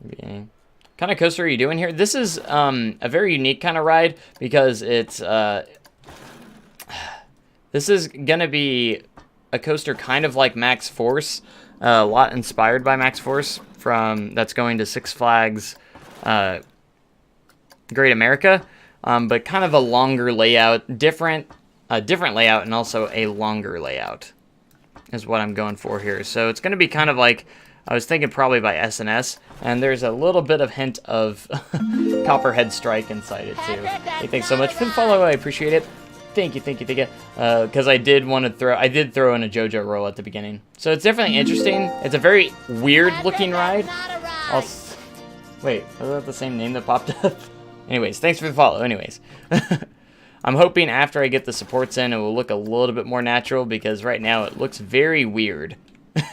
[SPEAKER 1] Okay. kind of coaster are you doing here? This is a very unique kind of ride because it's this is gonna be a coaster kind of like Max Force, a lot inspired by Max Force that's going to Six Flags Great America, but kind of a longer layout, a different layout, and also a longer layout is what I'm going for here. So it's going to be kind of like, I was thinking probably by SNS, and there's a little bit of hint of Copperhead Strike inside it too. Hey, thanks so much for the follow, I appreciate it. Thank you. Because I did throw in a JoJo roll at the beginning. So it's definitely interesting. It's a very weird looking ride. Wait, was that the same name that popped up? Anyways, thanks for the follow. Anyways, I'm hoping after I get the supports in, it will look a little bit more natural because right now it looks very weird.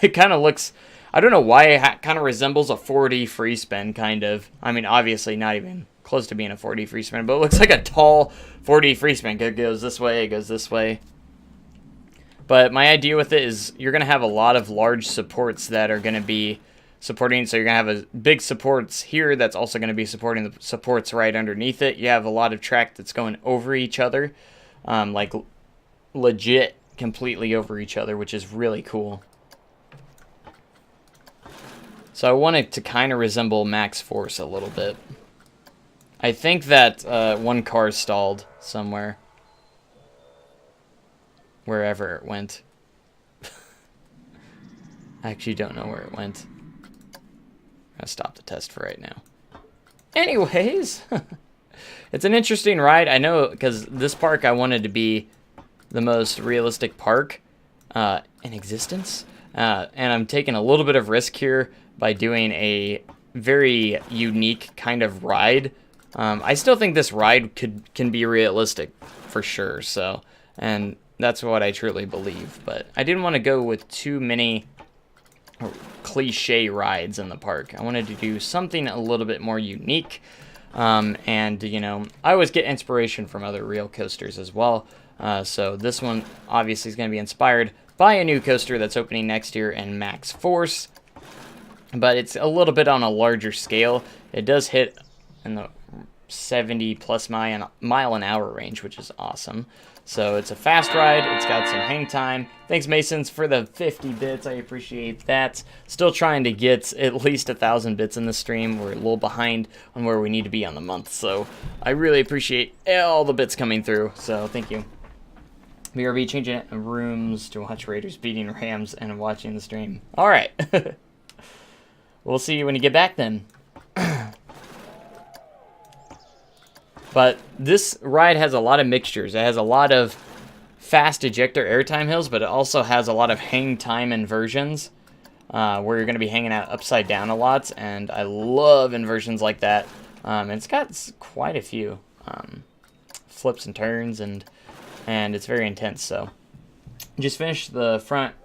[SPEAKER 1] It kind of looks, I don't know why it kind of resembles a 4D free spin, kind of. I mean, obviously not even close to being a 4D free spin, but it looks like a tall 4D free spin. It goes this way, it goes this way. But my idea with it is you're going to have a lot of large supports that are going to be supporting, so you're going to have a big supports here that's also going to be supporting the supports right underneath it. You have a lot of track that's going over each other, like legit completely over each other, which is really cool. So I want it to kind of resemble Max Force a little bit. I think that one car stalled somewhere. Wherever it went. I actually don't know where it went. I'm gonna stop the test for right now. Anyways, it's an interesting ride. I know, because this park I wanted to be the most realistic park in existence. And I'm taking a little bit of risk here by doing a very unique kind of ride. I still think this ride can be realistic for sure. So, and that's what I truly believe. But I didn't want to go with too many cliche rides in the park. I wanted to do something a little bit more unique. And, you know, I always get inspiration from other real coasters as well. So this one obviously is going to be inspired by a new coaster that's opening next year in Max Force. But it's a little bit on a larger scale. It does hit in the 70 plus mile an hour range, which is awesome. So it's a fast ride. It's got some hang time. Thanks, Masons, for the 50 bits. I appreciate that. Still trying to get at least 1,000 bits in the stream. We're a little behind on where we need to be on the month. So I really appreciate all the bits coming through. So thank you. BRB changing rooms to watch Raiders beating Rams and watching the stream. All right. We'll see you when you get back then. But this ride has a lot of mixtures. It has a lot of fast ejector airtime hills, but it also has a lot of hang time inversions where you're going to be hanging out upside down a lot. And I love inversions like that. It's got quite a few flips and turns, and it's very intense. So just finished the front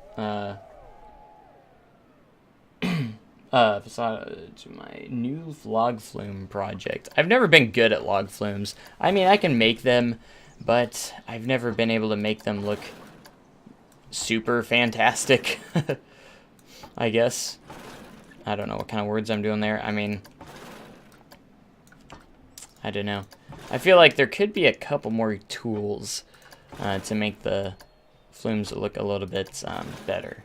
[SPEAKER 1] facade to my new log flume project. I've never been good at log flumes. I mean, I can make them, but I've never been able to make them look super fantastic. I guess. I don't know what kind of words I'm doing there. I mean, I don't know. I feel like there could be a couple more tools to make the flumes look a little bit better.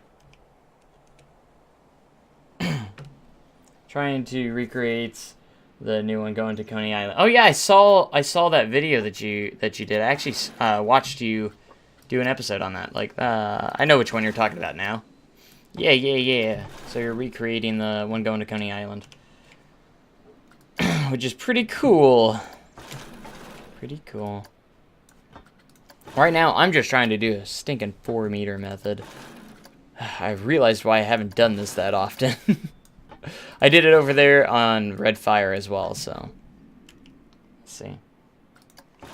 [SPEAKER 1] Trying to recreate the new one going to Coney Island. Oh yeah, I saw that video that you did. I actually watched you do an episode on that. Like, I know which one you're talking about now. Yeah. So you're recreating the one going to Coney Island, which is pretty cool. Pretty cool. Right now, I'm just trying to do a stinking 4-meter method. I realized why I haven't done this that often. I did it over there on Red Fire as well, so let's see. It'd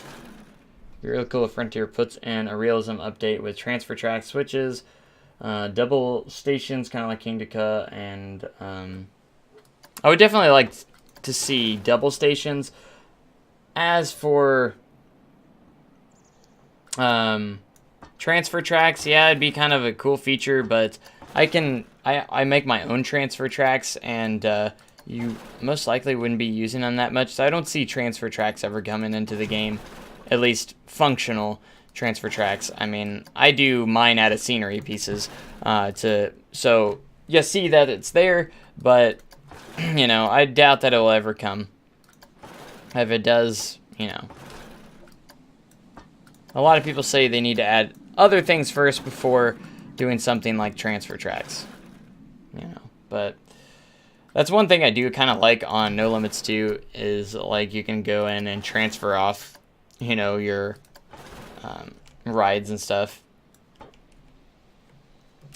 [SPEAKER 1] be really cool if Frontier puts in a realism update with transfer track switches, double stations, kind of like King Deca, and I would definitely like to see double stations. As for transfer tracks, yeah, it'd be kind of a cool feature, but I make my own transfer tracks, and you most likely wouldn't be using them that much. So I don't see transfer tracks ever coming into the game, at least functional transfer tracks. I mean, I do mine out of scenery pieces, so you see that it's there, but you know, I doubt that it'll ever come. If it does, you know, a lot of people say they need to add other things first before doing something like transfer tracks, you know, but that's one thing I do kind of like on No Limits 2 is like you can go in and transfer off, you know, your rides and stuff.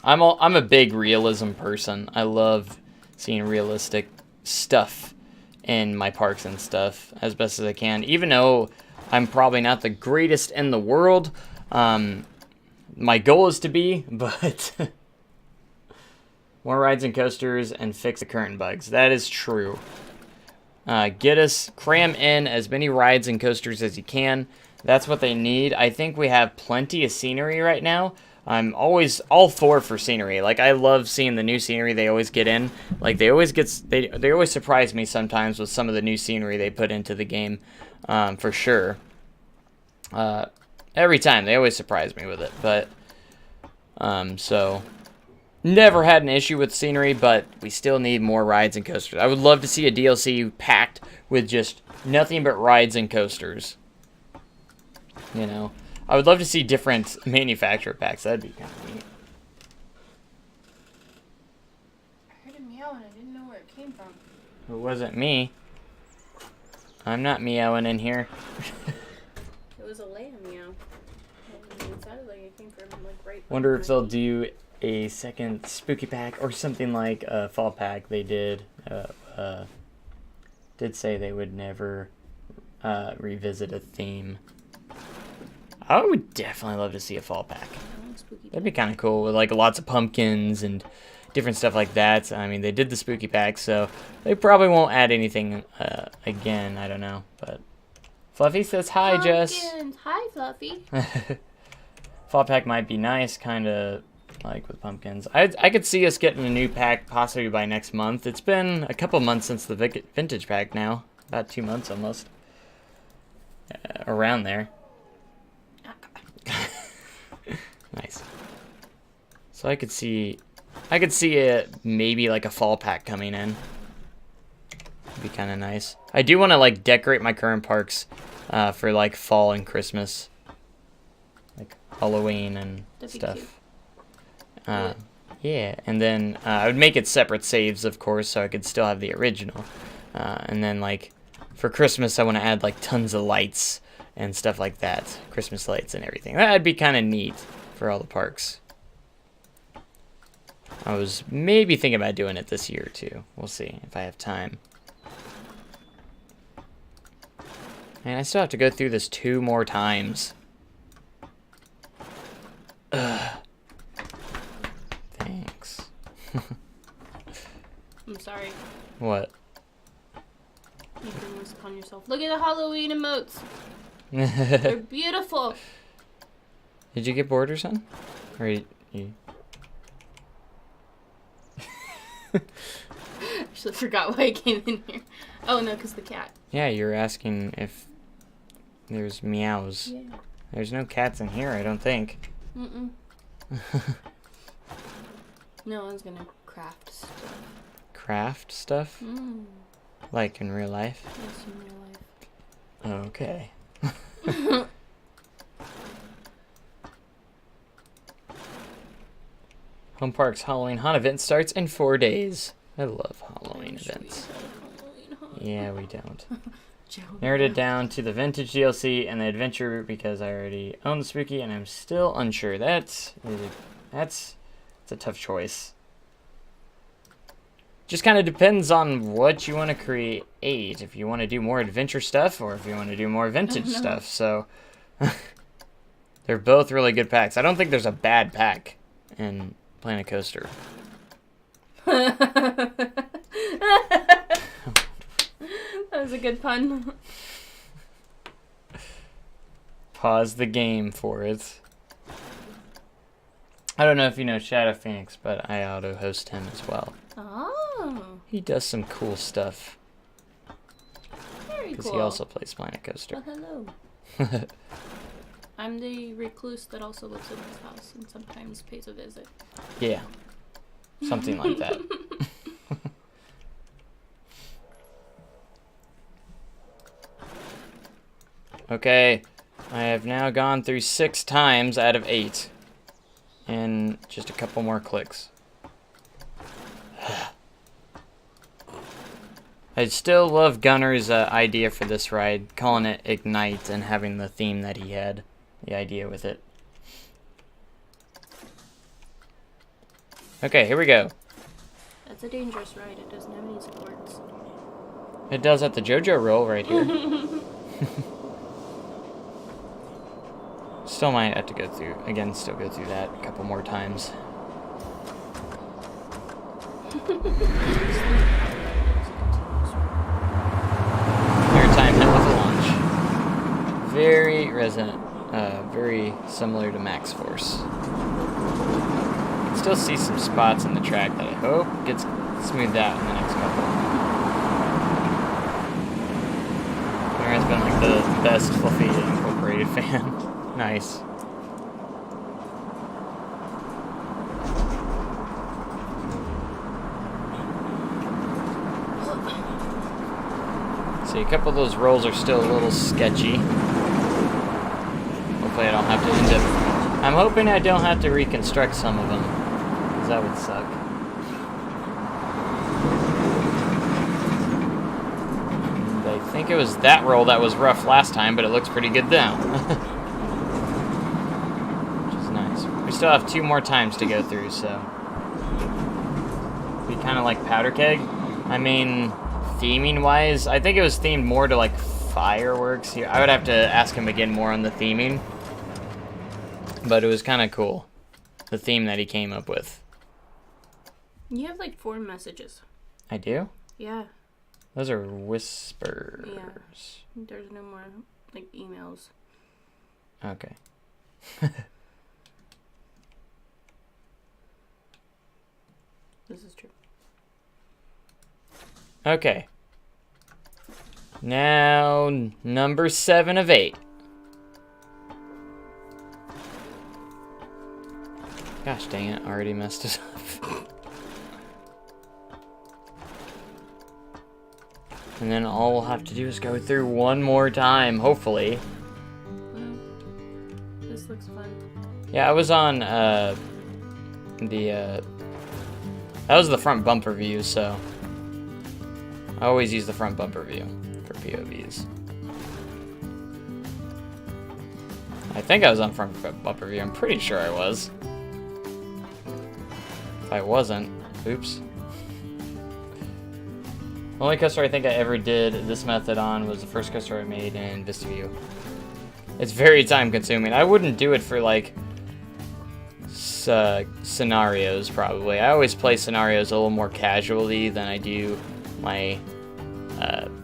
[SPEAKER 1] I'm a big realism person. I love seeing realistic stuff in my parks and stuff as best as I can. Even though I'm probably not the greatest in the world, my goal is to be, but more rides and coasters and fix the current bugs. That is true. Cram in as many rides and coasters as you can. That's what they need. I think we have plenty of scenery right now. I'm always all for scenery. Like, I love seeing the new scenery they always get in. Like, they always surprise me sometimes with some of the new scenery they put into the game, for sure. Every time they always surprise me with it. But so never had an issue with scenery, but we still need more rides and coasters. I would love to see a DLC packed with just nothing but rides and coasters. You know, I would love to see different manufacturer packs. That'd be kind of neat.
[SPEAKER 3] I heard a meow and I didn't know where it came from.
[SPEAKER 1] It wasn't me. I'm not meowing in here.
[SPEAKER 3] It was a Leia meow. And it sounded like it came from like right.
[SPEAKER 1] Wonder if they'll do a second spooky pack or something like a fall pack. They did say they would never revisit a theme. I would definitely love to see a fall pack. That'd be kind of cool with like lots of pumpkins and different stuff like that. I mean, they did the spooky pack, so they probably won't add anything again. I don't know, but Fluffy says hi, Jess.
[SPEAKER 3] Hi, Fluffy.
[SPEAKER 1] Fall pack might be nice, kind of like with pumpkins. I could see us getting a new pack possibly by next month. It's been a couple months since the vintage pack now. About 2 months almost. Around there. Nice. So I could see it maybe like a fall pack coming in. It'd be kind of nice. I do want to like decorate my current parks for like fall and Christmas, like Halloween and stuff. Yeah, and then I would make it separate saves, of course, so I could still have the original. And then like for Christmas, I want to add like tons of lights and stuff like that, Christmas lights and everything. That'd be kind of neat for all the parks. I was maybe thinking about doing it this year too. We'll see if I have time. And I still have to go through this 2 more times. Ugh. Thanks.
[SPEAKER 3] I'm sorry.
[SPEAKER 1] What?
[SPEAKER 3] You can list on yourself. Look at the Halloween emotes. They're beautiful.
[SPEAKER 1] Did you get bored or something? Or you...
[SPEAKER 3] Actually forgot why I came in here. Oh no, because the cat.
[SPEAKER 1] Yeah, you're asking if there's meows.
[SPEAKER 3] Yeah.
[SPEAKER 1] There's no cats in here, I don't think.
[SPEAKER 3] Mm-mm. No one's gonna craft stuff.
[SPEAKER 1] Craft stuff?
[SPEAKER 3] Mm.
[SPEAKER 1] Like in real life?
[SPEAKER 3] Yes, in real life.
[SPEAKER 1] Okay. Home Park's Halloween Haunt event starts in 4 days. I love Halloween events. Yeah, we don't. Narrowed it down to the vintage DLC and the adventure route because I already own the spooky and I'm still unsure. That's a tough choice. Just kind of depends on what you want to create. If you want to do more adventure stuff or if you want to do more vintage stuff. So they're both really good packs. I don't think there's a bad pack in Planet Coaster.
[SPEAKER 3] That was a good pun.
[SPEAKER 1] Pause the game for it. I don't know if you know Shadow Phoenix, but I auto-host him as well.
[SPEAKER 3] Oh.
[SPEAKER 1] He does some cool stuff.
[SPEAKER 3] Very
[SPEAKER 1] Because
[SPEAKER 3] cool.
[SPEAKER 1] he also plays Planet Coaster.
[SPEAKER 3] Well, hello. I'm the recluse that also lives in this house and sometimes pays a visit.
[SPEAKER 1] Yeah. Something like that. Okay. I have now gone through 6 times out of 8. And just a couple more clicks. I still love Gunner's idea for this ride, calling it Ignite and having the theme that he had, the idea with it. Okay, here we go.
[SPEAKER 3] That's a dangerous ride. It doesn't have any supports.
[SPEAKER 1] It does at the JoJo roll right here. Still might have to go through, again, still go through that a couple more times. Maritime hit with a launch. Very very similar to Max Force. You can still see some spots in the track that I hope gets smoothed out in the next couple. There has been like the best Fluffy Incorporated fan. Nice. See, a couple of those rolls are still a little sketchy. Hopefully I don't have to end up... I'm hoping I don't have to reconstruct some of them, because that would suck. And I think it was that roll that was rough last time, but it looks pretty good now. Which is nice. We still have 2 more times to go through, so... Be kind of like Powder Keg. I mean... Theming wise, I think it was themed more to like fireworks here. I would have to ask him again more on the theming, but it was kind of cool, the theme that he came up with.
[SPEAKER 3] You have like 4 messages.
[SPEAKER 1] I do?
[SPEAKER 3] Yeah.
[SPEAKER 1] Those are whispers.
[SPEAKER 3] Yeah. There's no more like emails.
[SPEAKER 1] Okay.
[SPEAKER 3] This is true.
[SPEAKER 1] Okay. Now, number 7 of 8. Gosh dang it, I already messed it up. And then all we'll have to do is go through one more time, hopefully.
[SPEAKER 3] Well, this looks fun.
[SPEAKER 1] Yeah, I was on, that was the front bumper view, so... I always use the front bumper view for POVs. I think I was on front bumper view. I'm pretty sure I was. If I wasn't, oops. The only coaster I think I ever did this method on was the first coaster I made in VistaView. It's very time consuming. I wouldn't do it for like scenarios probably. I always play scenarios a little more casually than I do my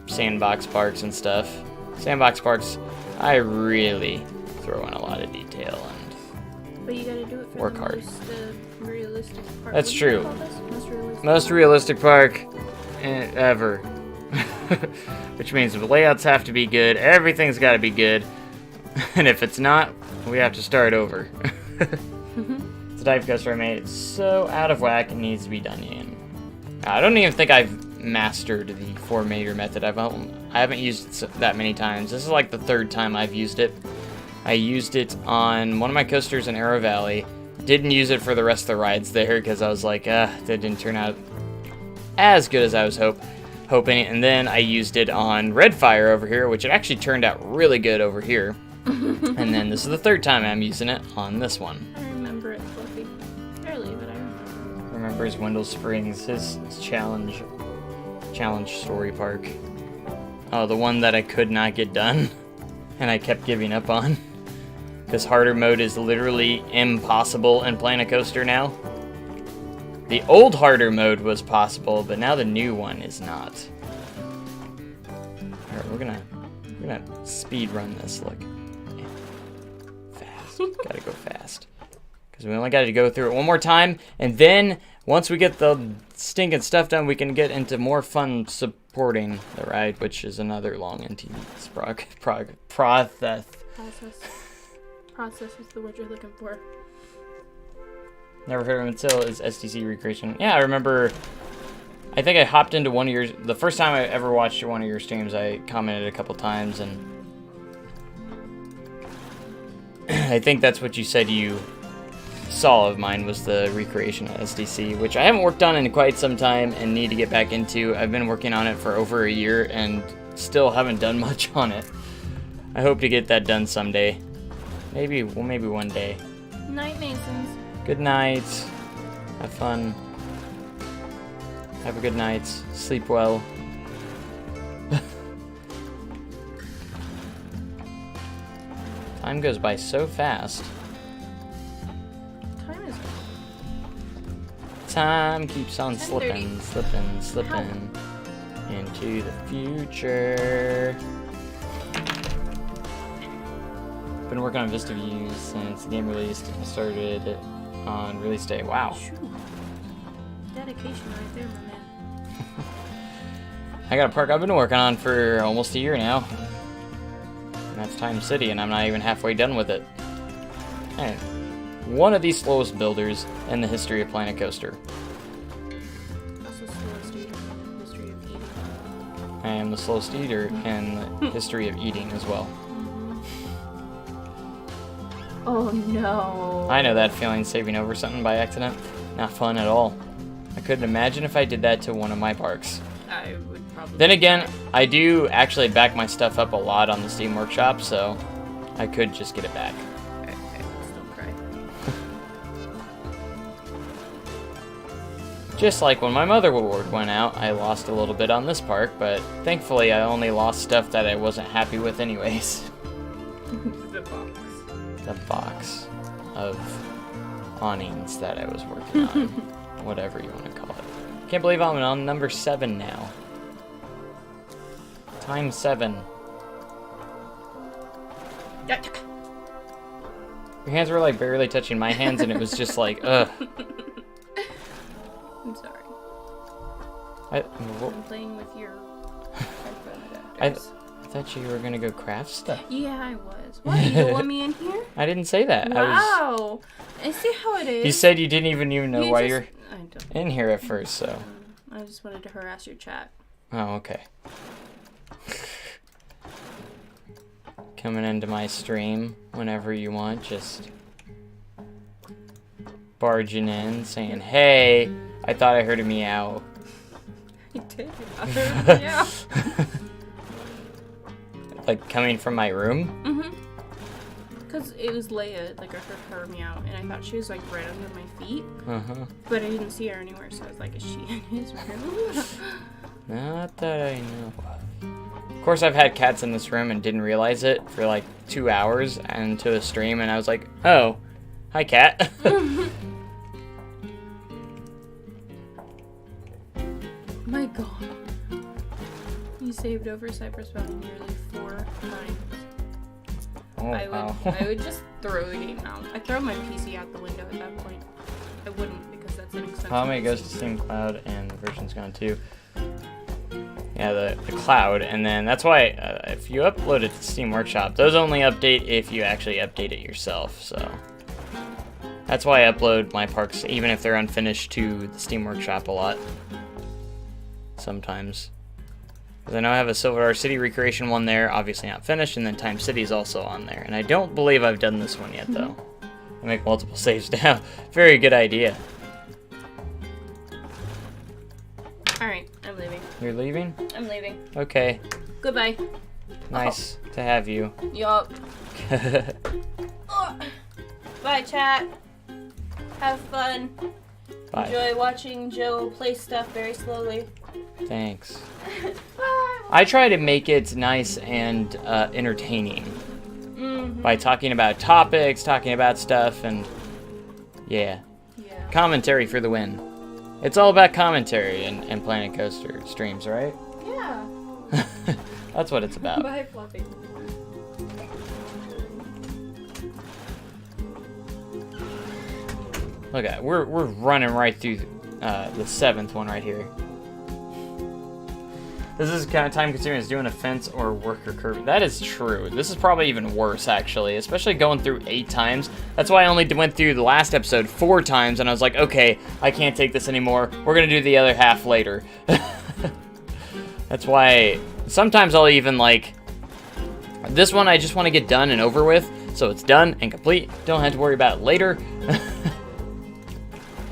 [SPEAKER 1] sandbox parks and stuff. Sandbox parks, I really throw in a lot of detail and
[SPEAKER 3] But you gotta do it for
[SPEAKER 1] work
[SPEAKER 3] the
[SPEAKER 1] hard.
[SPEAKER 3] most realistic part.
[SPEAKER 1] That's
[SPEAKER 3] What do you
[SPEAKER 1] true.
[SPEAKER 3] call this?
[SPEAKER 1] Most realistic park ever. Which means the layouts have to be good, everything's got to be good, and if it's not, we have to start over. The dive coaster I made, it's so out of whack, it needs to be done in. I don't even think I've mastered the 4-meter method. I haven't used it that many times. This is like the 3rd time I've used it. I used it on one of my coasters in Arrow Valley. Didn't use it for the rest of the rides there because I was like, that didn't turn out as good as I was hoping. And then I used it on Redfire over here, which it actually turned out really good over here. And then this is the 3rd time I'm using it on this one.
[SPEAKER 3] I remember it, Fluffy. Barely, but I remember.
[SPEAKER 1] Remembers Wendell Springs, his challenge story park. Oh, the one that I could not get done, and I kept giving up on. This harder mode is literally impossible in Planet Coaster now. The old harder mode was possible, but now the new one is not. Alright, we're gonna speed run this. Look, yeah. Fast. Gotta go fast. Because we only got to go through it one more time, and then once we get the stinking stuff done, we can get into more fun supporting the ride, which is another long and tedious process.
[SPEAKER 3] Process is the word you're looking for.
[SPEAKER 1] Never heard of him until is STC Recreation. Yeah, I remember. I think I hopped into one of your. The first time I ever watched one of your streams, I commented a couple times, and I think that's what you said you saw of mine was the recreation at SDC, which I haven't worked on in quite some time and need to get back into. I've been working on it for over a year and still haven't done much on it. I hope to get that done someday. Maybe one day.
[SPEAKER 3] Night, Masons.
[SPEAKER 1] Good night. Have fun. Have a good night. Sleep well. Time goes by so fast. Time keeps on slipping into the future. Been working on Vista Views since the game released. Started it on release day. Wow.
[SPEAKER 3] Dedication right there, my man.
[SPEAKER 1] I got a park I've been working on for almost a year now. And that's Time City, and I'm not even halfway done with it. Hey, one of the slowest builders in the history of Planet Coaster.
[SPEAKER 3] Also slowest eater in the history of eating.
[SPEAKER 1] I am the slowest eater in the history of eating as well.
[SPEAKER 3] Oh no.
[SPEAKER 1] I know that feeling, saving over something by accident. Not fun at all. I couldn't imagine if I did that to one of my parks.
[SPEAKER 3] I would probably.
[SPEAKER 1] Then again, I do actually back my stuff up a lot on the Steam Workshop, so I could just get it back.
[SPEAKER 3] Okay, still cry.
[SPEAKER 1] Just like when my motherboard went out, I lost a little bit on this park, but thankfully I only lost stuff that I wasn't happy with anyways.
[SPEAKER 3] The box.
[SPEAKER 1] The box of awnings that I was working on. Whatever you want to call it. Can't believe I'm on number 7 now. Time 7. Your hands were like barely touching my hands and it was just like, ugh.
[SPEAKER 3] I'm sorry. I'm playing with your headphone adapters.
[SPEAKER 1] I thought you were gonna go craft stuff.
[SPEAKER 3] Yeah, I was. What? You don't want me in here?
[SPEAKER 1] I didn't say that.
[SPEAKER 3] Wow. I see how it is.
[SPEAKER 1] You said you didn't even know why you're
[SPEAKER 3] I don't.
[SPEAKER 1] in here at first, so.
[SPEAKER 3] I just wanted to harass your chat.
[SPEAKER 1] Oh, okay. Coming into my stream whenever you want, just barging in, saying, "Hey, I thought I heard a meow."
[SPEAKER 3] I did. I heard a meow.
[SPEAKER 1] Like coming from my room?
[SPEAKER 3] Mm-hmm. Because it was Leia, like I heard her meow, and I thought she was like right under my feet.
[SPEAKER 1] Uh-huh.
[SPEAKER 3] But I didn't see her anywhere, so I was like, is she in his room?
[SPEAKER 1] Not that I know of. Of course, I've had cats in this room and didn't realize it for like 2 hours into a stream, and I was like, oh, hi, cat.
[SPEAKER 3] My god. You saved over Cypress Valley nearly 4 times.
[SPEAKER 1] Oh, wow.
[SPEAKER 3] I would just throw the game out. I'd throw my PC out the window at that point. I wouldn't, because that's an expensive
[SPEAKER 1] How goes to Steam Cloud, and the version's gone too. Yeah, the cloud, and then that's why if you upload it to Steam Workshop, those only update if you actually update it yourself, so. That's why I upload my parks, even if they're unfinished, to the Steam Workshop a lot. Sometimes. Because I know I have a Silver City Recreation one there, obviously not finished, and then Time City is also on there. And I don't believe I've done this one yet, though. I make multiple saves now. Very good idea.
[SPEAKER 3] Alright, I'm leaving.
[SPEAKER 1] You're leaving?
[SPEAKER 3] I'm leaving.
[SPEAKER 1] Okay.
[SPEAKER 3] Goodbye.
[SPEAKER 1] Nice to have you.
[SPEAKER 3] Yup. Bye, chat. Have fun.
[SPEAKER 1] Bye.
[SPEAKER 3] Enjoy watching Joe play stuff very slowly.
[SPEAKER 1] Thanks.
[SPEAKER 3] Bye.
[SPEAKER 1] I try to make it nice and entertaining by talking about topics, talking about stuff, and yeah. Commentary for the win. It's all about commentary and Planet Coaster streams, right?
[SPEAKER 3] Yeah.
[SPEAKER 1] That's what it's about.
[SPEAKER 3] Bye, Fluffy.
[SPEAKER 1] Look at it. We're running right through the 7th one right here. This is kind of time consuming as doing a fence or worker curving. That is true. This is probably even worse, actually, especially going through 8 times. That's why I only went through the last episode 4 times, and I was like, okay, I can't take this anymore. We're going to do the other half later. That's why sometimes I'll even, like, this one I just want to get done and over with, so it's done and complete. Don't have to worry about it later.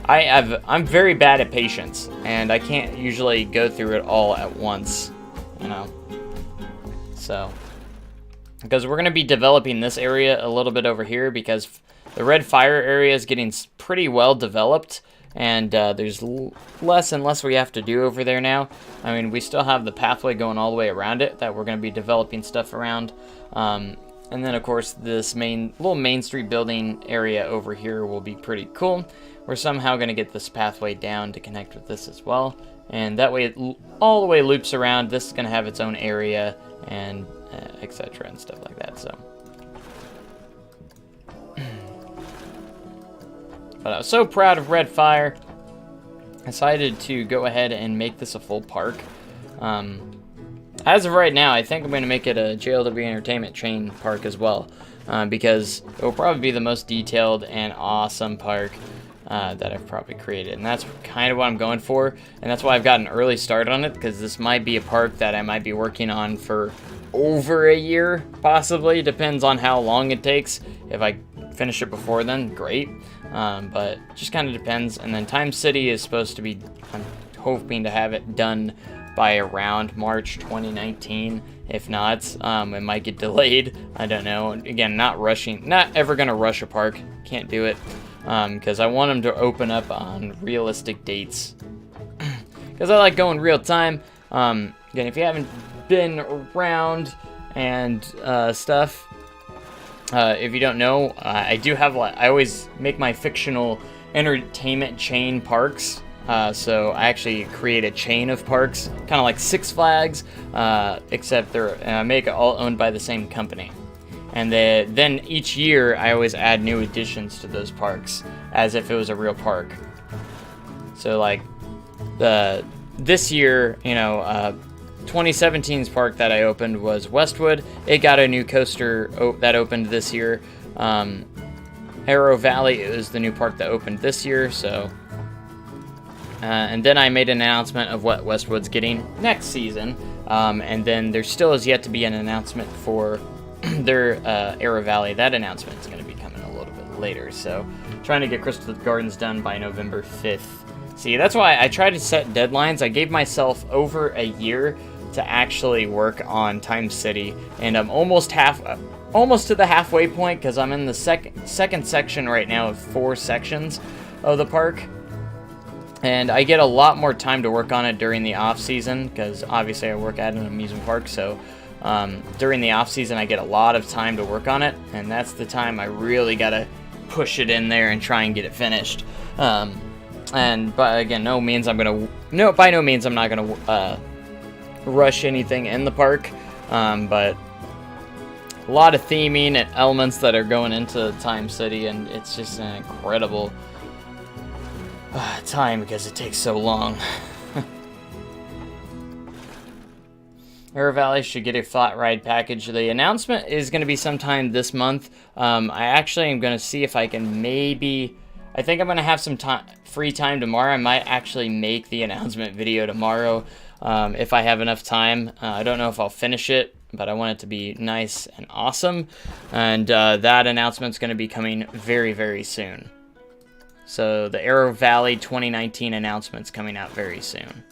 [SPEAKER 1] I'm very bad at patience, and I can't usually go through it all at once, you know. So, because we're going to be developing this area a little bit over here, because the red fire area is getting pretty well developed, and there's less and less we have to do over there now. I mean, we still have the pathway going all the way around it that we're going to be developing stuff around. And then, of course, this little Main Street building area over here will be pretty cool. We're somehow going to get this pathway down to connect with this as well. And that way it all the way loops around. This is going to have its own area and etc. and stuff like that. So, but I was so proud of Red Fire. I decided to go ahead and make this a full park. As of right now, I think I'm going to make it a JLW Entertainment chain park as well. Because it will probably be the most detailed and awesome park that I've probably created, and that's kind of what I'm going for, and that's why I've got an early start on it, because this might be a park that I might be working on for over a year, possibly. Depends on how long it takes. If I finish it before then, great, but just kind of depends. And then Time City is supposed to be, I'm hoping to have it done by around March 2019. If not, it might get delayed. I don't know. Again, not rushing, not ever gonna rush a park, can't do it. Because I want them to open up on realistic dates. Because I like going real time. Again, if you haven't been around and stuff, if you don't know, I do have, I always make my fictional entertainment chain parks. So I actually create a chain of parks, kind of like Six Flags, except they're make it all owned by the same company. And then each year, I always add new additions to those parks, as if it was a real park. So, like, this year, you know, 2017's park that I opened was Westwood. It got a new coaster that opened this year. Arrow Valley is the new park that opened this year, so... and then I made an announcement of what Westwood's getting next season. And then there still is yet to be an announcement for... their Arrow Valley. That announcement is going to be coming a little bit later, so trying to get Crystal Gardens done by November 5th. See, that's why I try to set deadlines. I gave myself over a year to actually work on Time City, and I'm almost to the halfway point, because I'm in the second section right now of 4 sections of the park, and I get a lot more time to work on it during the off season, because obviously I work at an amusement park, so during the off season I get a lot of time to work on it, and that's the time I really gotta push it in there and try and get it finished. And but again, by no means I'm not gonna rush anything in the park, but a lot of theming and elements that are going into Time City, and it's just an incredible time because it takes so long. Arrow Valley should get a flat ride package. The announcement is going to be sometime this month. I actually am going to see if I can I think I'm going to have some free time tomorrow. I might actually make the announcement video tomorrow if I have enough time. I don't know if I'll finish it, but I want it to be nice and awesome. And that announcement's going to be coming very, very soon. So the Arrow Valley 2019 announcement's coming out very soon.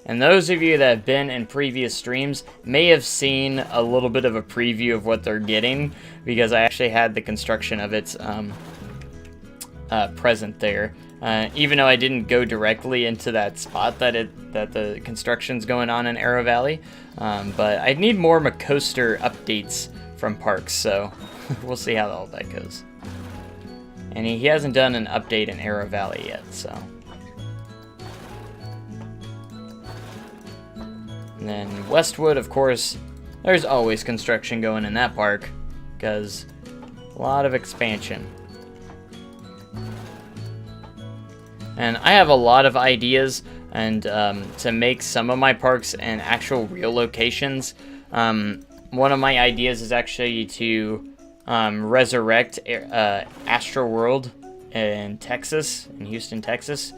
[SPEAKER 1] And those of you that have been in previous streams may have seen a little bit of a preview of what they're getting, because I actually had the construction of it present there. Even though I didn't go directly into that spot that the construction's going on in Arrow Valley, but I need more Macoaster updates from Parks, so we'll see how all that goes. And he hasn't done an update in Arrow Valley yet, so. And then Westwood, of course, there's always construction going in that park, because a lot of expansion. And I have a lot of ideas and to make some of my parks in actual real locations. One of my ideas is actually to resurrect Astro World in Texas, in Houston, Texas,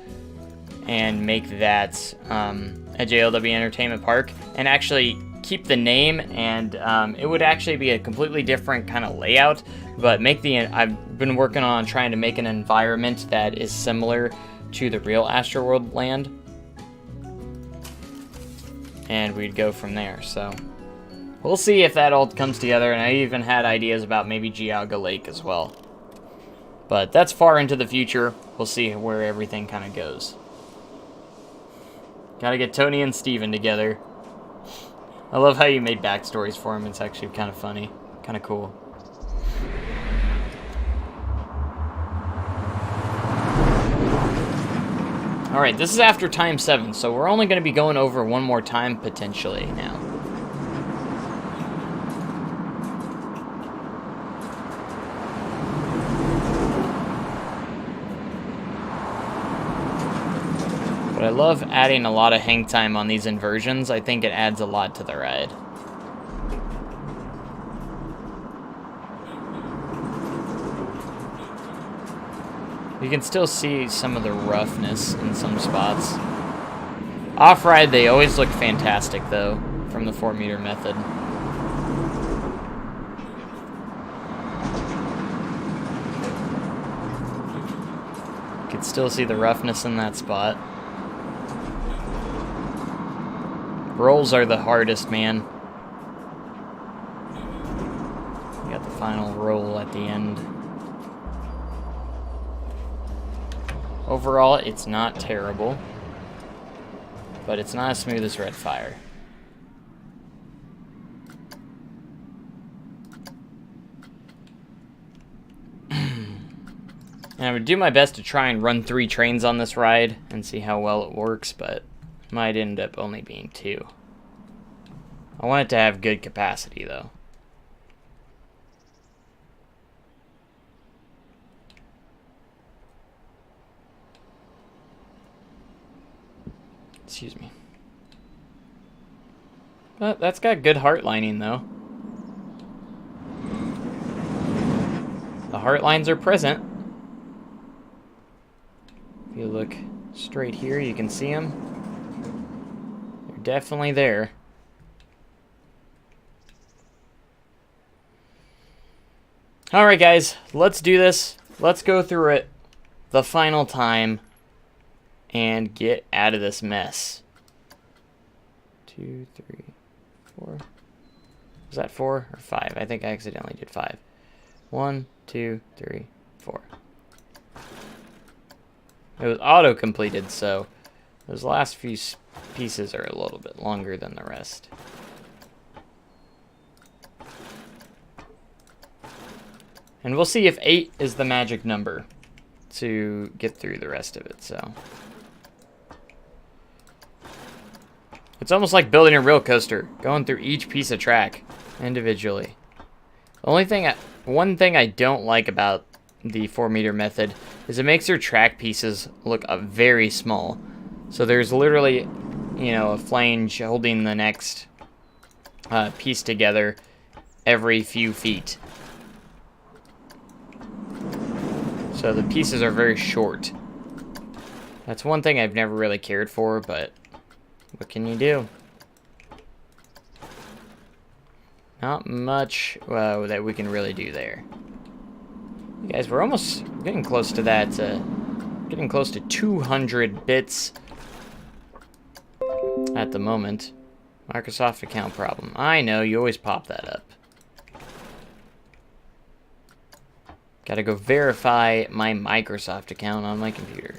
[SPEAKER 1] and make that a JLW Entertainment Park, and actually keep the name, and it would actually be a completely different kind of layout, but I've been working on trying to make an environment that is similar to the real Astro World land, and we'd go from there. So we'll see if that all comes together, and I even had ideas about maybe Geauga Lake as well. But that's far into the future. We'll see where everything kind of goes. Gotta get Tony and Steven together. I love how you made backstories for him. It's actually kind of funny. Kind of cool. Alright, this is after time 7, so we're only going to be going over one more time potentially now. But I love adding a lot of hang time on these inversions. I think it adds a lot to the ride. You can still see some of the roughness in some spots. Off-ride, they always look fantastic, though, from the 4-meter method. You can still see the roughness in that spot. Rolls are the hardest, man. You got the final roll at the end. Overall, it's not terrible, but it's not as smooth as Red Fire. And I would do my best to try and run 3 trains on this ride and see how well it works, but it might end up only being 2. I want it to have good capacity, though. Excuse me. But that's got good heart lining, though. The heart lines are present. If you look straight here, you can see them. They're definitely there. Alright, guys, let's do this. Let's go through it the final time and get out of this mess. 2, 3, 4. Was that 4 or 5? I think I accidentally did 5. 1, 2, 3, 4. It was auto-completed, so those last few pieces are a little bit longer than the rest. And we'll see if 8 is the magic number to get through the rest of it, so. It's almost like building a real coaster, going through each piece of track individually. The only thing, one thing I don't like about the 4-meter method is it makes your track pieces look very small. So there's literally, you know, a flange holding the next piece together every few feet. So the pieces are very short. That's one thing I've never really cared for, but what can you do? Not much that we can really do there. Guys, we're almost getting close to that, getting close to 200 bits at the moment. Microsoft account problem. I know, you always pop that up. Gotta go verify my Microsoft account on my computer.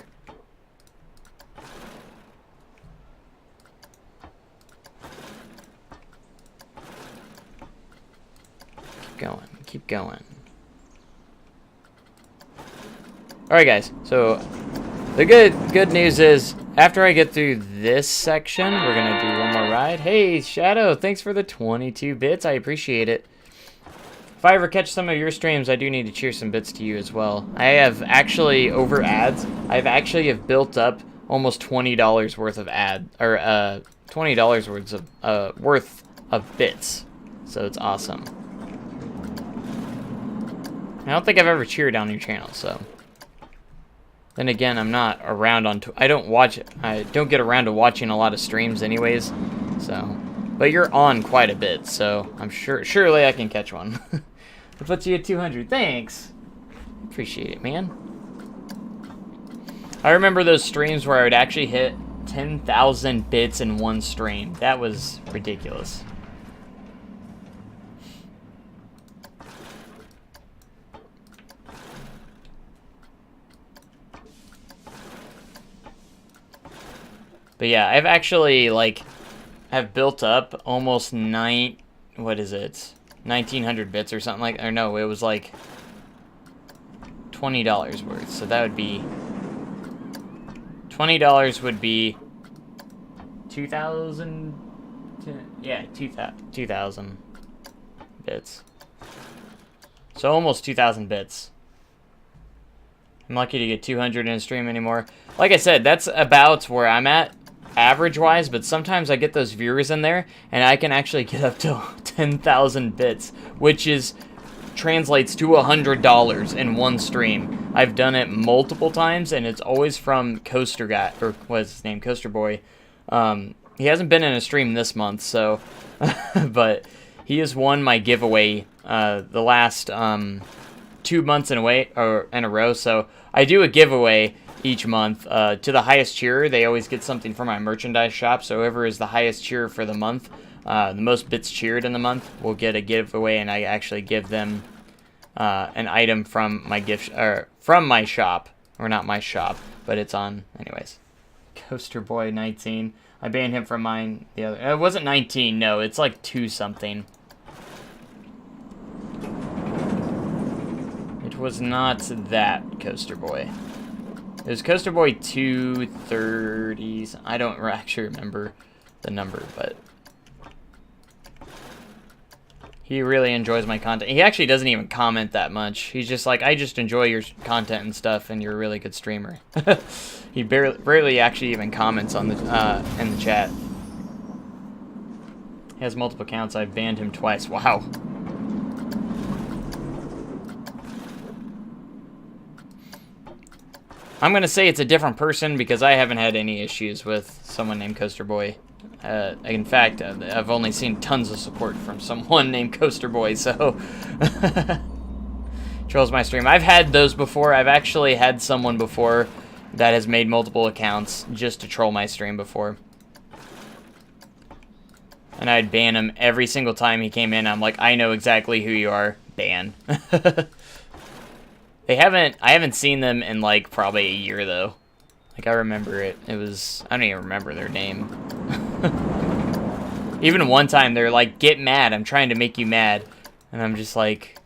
[SPEAKER 1] Keep going, keep going. Alright guys, so the good news is, after I get through this section, we're gonna do one more ride. Hey, Shadow, thanks for the 22 bits, I appreciate it. if I ever catch some of your streams, I do need to cheer some bits to you as well. I have actually, over ads, I've actually have built up almost $20 worth of $20 worth of bits. So it's awesome. I don't think I've ever cheered on your channel, so. Then again, I'm not around on. I don't get around to watching a lot of streams, anyways. So, but you're on quite a bit, so I'm surely I can catch one. That puts you at 200. Thanks. Appreciate it, man. I remember those streams where I would actually hit 10,000 bits in one stream. That was ridiculous. But yeah, I've actually, like, have built up almost 1900 bits or something like, or no, it was like $20 worth. So that would be, $20 would be 2,000, yeah, 2,000 bits. So almost 2,000 bits. I'm lucky to get 200 in a stream anymore. Like I said, that's about where I'm at, average-wise, but sometimes I get those viewers in there, and I can actually get up to 10,000 bits, which translates to $100 in one stream. I've done it multiple times, and it's always from Coaster Guy, or what's his name, Coaster Boy. He hasn't been in a stream this month, so, but he has won my giveaway the last 2 months in a row. So I do a giveaway each month to the highest cheerer. They always get something from my merchandise shop. So whoever is the highest cheerer for the month, the most bits cheered in the month, will get a giveaway, and I actually give them an item from my from my shop, or not my shop, but it's on anyways. Coaster Boy 19. I banned him from mine. The other, it wasn't 19. No, it's like 2 something. It was not that Coaster Boy. It was Coaster Boy 230s. I don't actually remember the number, but he really enjoys my content. He actually doesn't even comment that much. He's just like, I just enjoy your content and stuff, and you're a really good streamer. He barely actually even comments on the in the chat. He has multiple accounts. I've banned him twice. Wow. I'm going to say it's a different person because I haven't had any issues with someone named Coaster Boy. In fact, I've only seen tons of support from someone named Coaster Boy, so trolls my stream. I've had those before. I've actually had someone before that has made multiple accounts just to troll my stream before. And I'd ban him every single time he came in. I'm like, I know exactly who you are. Ban. I haven't seen them in like probably a year though. Like I remember it. I don't even remember their name. Even one time they're like, get mad, I'm trying to make you mad. And I'm just like,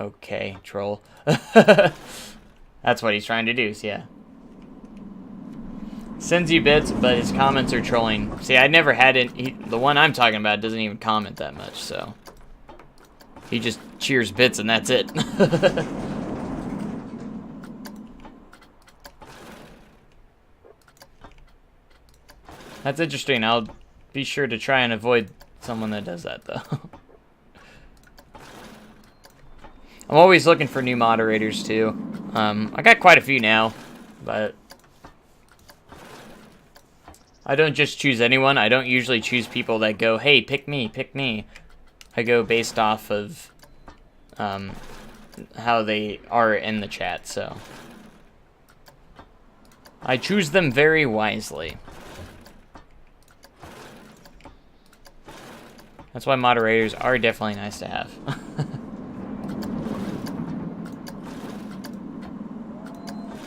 [SPEAKER 1] okay, troll. That's what he's trying to do, so yeah. Sends you bits, but his comments are trolling. See, I never had it. The one I'm talking about doesn't even comment that much, so. He just cheers bits and that's it. That's interesting. I'll be sure to try and avoid someone that does that, though. I'm always looking for new moderators, too. I got quite a few now, but I don't just choose anyone. I don't usually choose people that go, hey, pick me, pick me. I go based off of how they are in the chat, so I choose them very wisely. That's why moderators are definitely nice to have.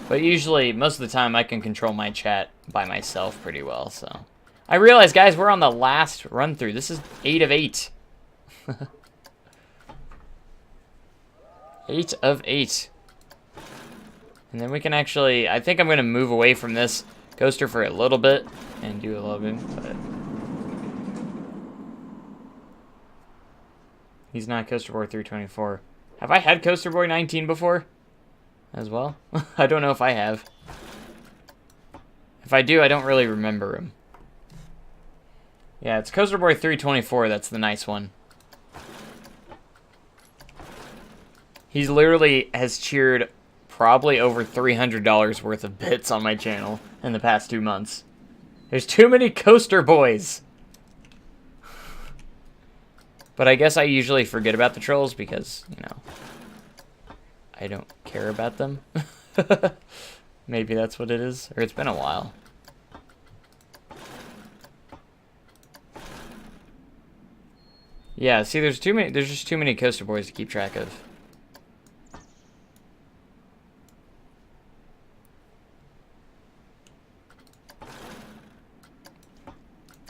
[SPEAKER 1] But usually, most of the time, I can control my chat by myself pretty well, so. I realize, guys, we're on the last run-through. This is 8 of 8. 8 of 8. And then we can actually, I think I'm going to move away from this coaster for a little bit and do a little bit, but He's not Coaster Boy 324. Have I had Coaster Boy 19 before? As well? I don't know if I have. If I do, I don't really remember him. Yeah, it's Coaster Boy 324. That's the nice one. He's literally has cheered probably over $300 worth of bits on my channel in the past 2 months. There's too many Coaster Boys. But I guess I usually forget about the trolls because, you know, I don't care about them. Maybe that's what it is. Or it's been a while. Yeah, see, there's just too many Coaster Boys to keep track of.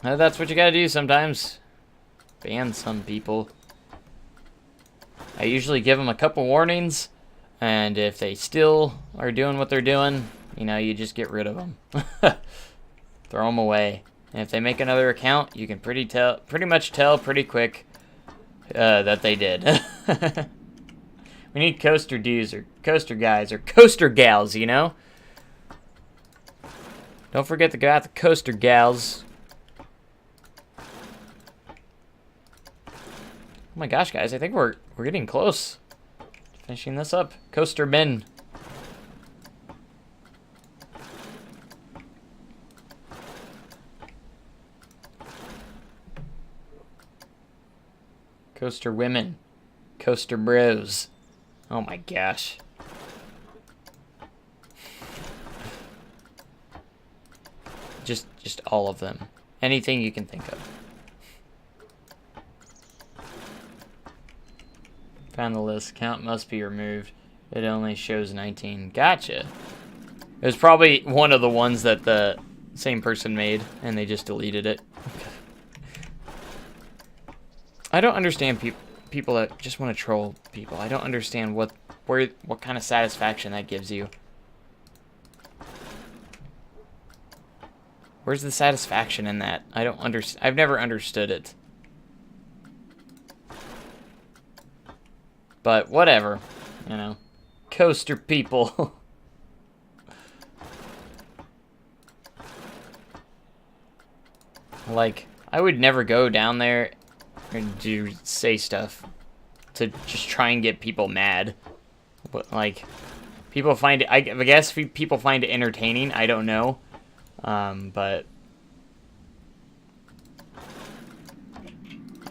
[SPEAKER 1] That's what you gotta do sometimes. Ban some people. I usually give them a couple warnings, and if they still are doing what they're doing, you know, you just get rid of them. Throw them away. And if they make another account, you can pretty much tell pretty quick that they did. We need coaster dudes or coaster guys or coaster gals, you know? Don't forget to go out the coaster gals. Oh my gosh, guys, I think we're getting close to finishing this up. Coaster men. Coaster women. Coaster bros. Oh my gosh. Just all of them. Anything you can think of. Found the list. Count must be removed. It only shows 19. Gotcha. It was probably one of the ones that the same person made, and they just deleted it. I don't understand people that just want to troll people. I don't understand what kind of satisfaction that gives you. Where's the satisfaction in that? I don't understand. I've never understood it. But whatever, you know. Coaster people. Like, I would never go down there and say stuff to just try and get people mad. But, like, people find it, I guess people find it entertaining, I don't know. But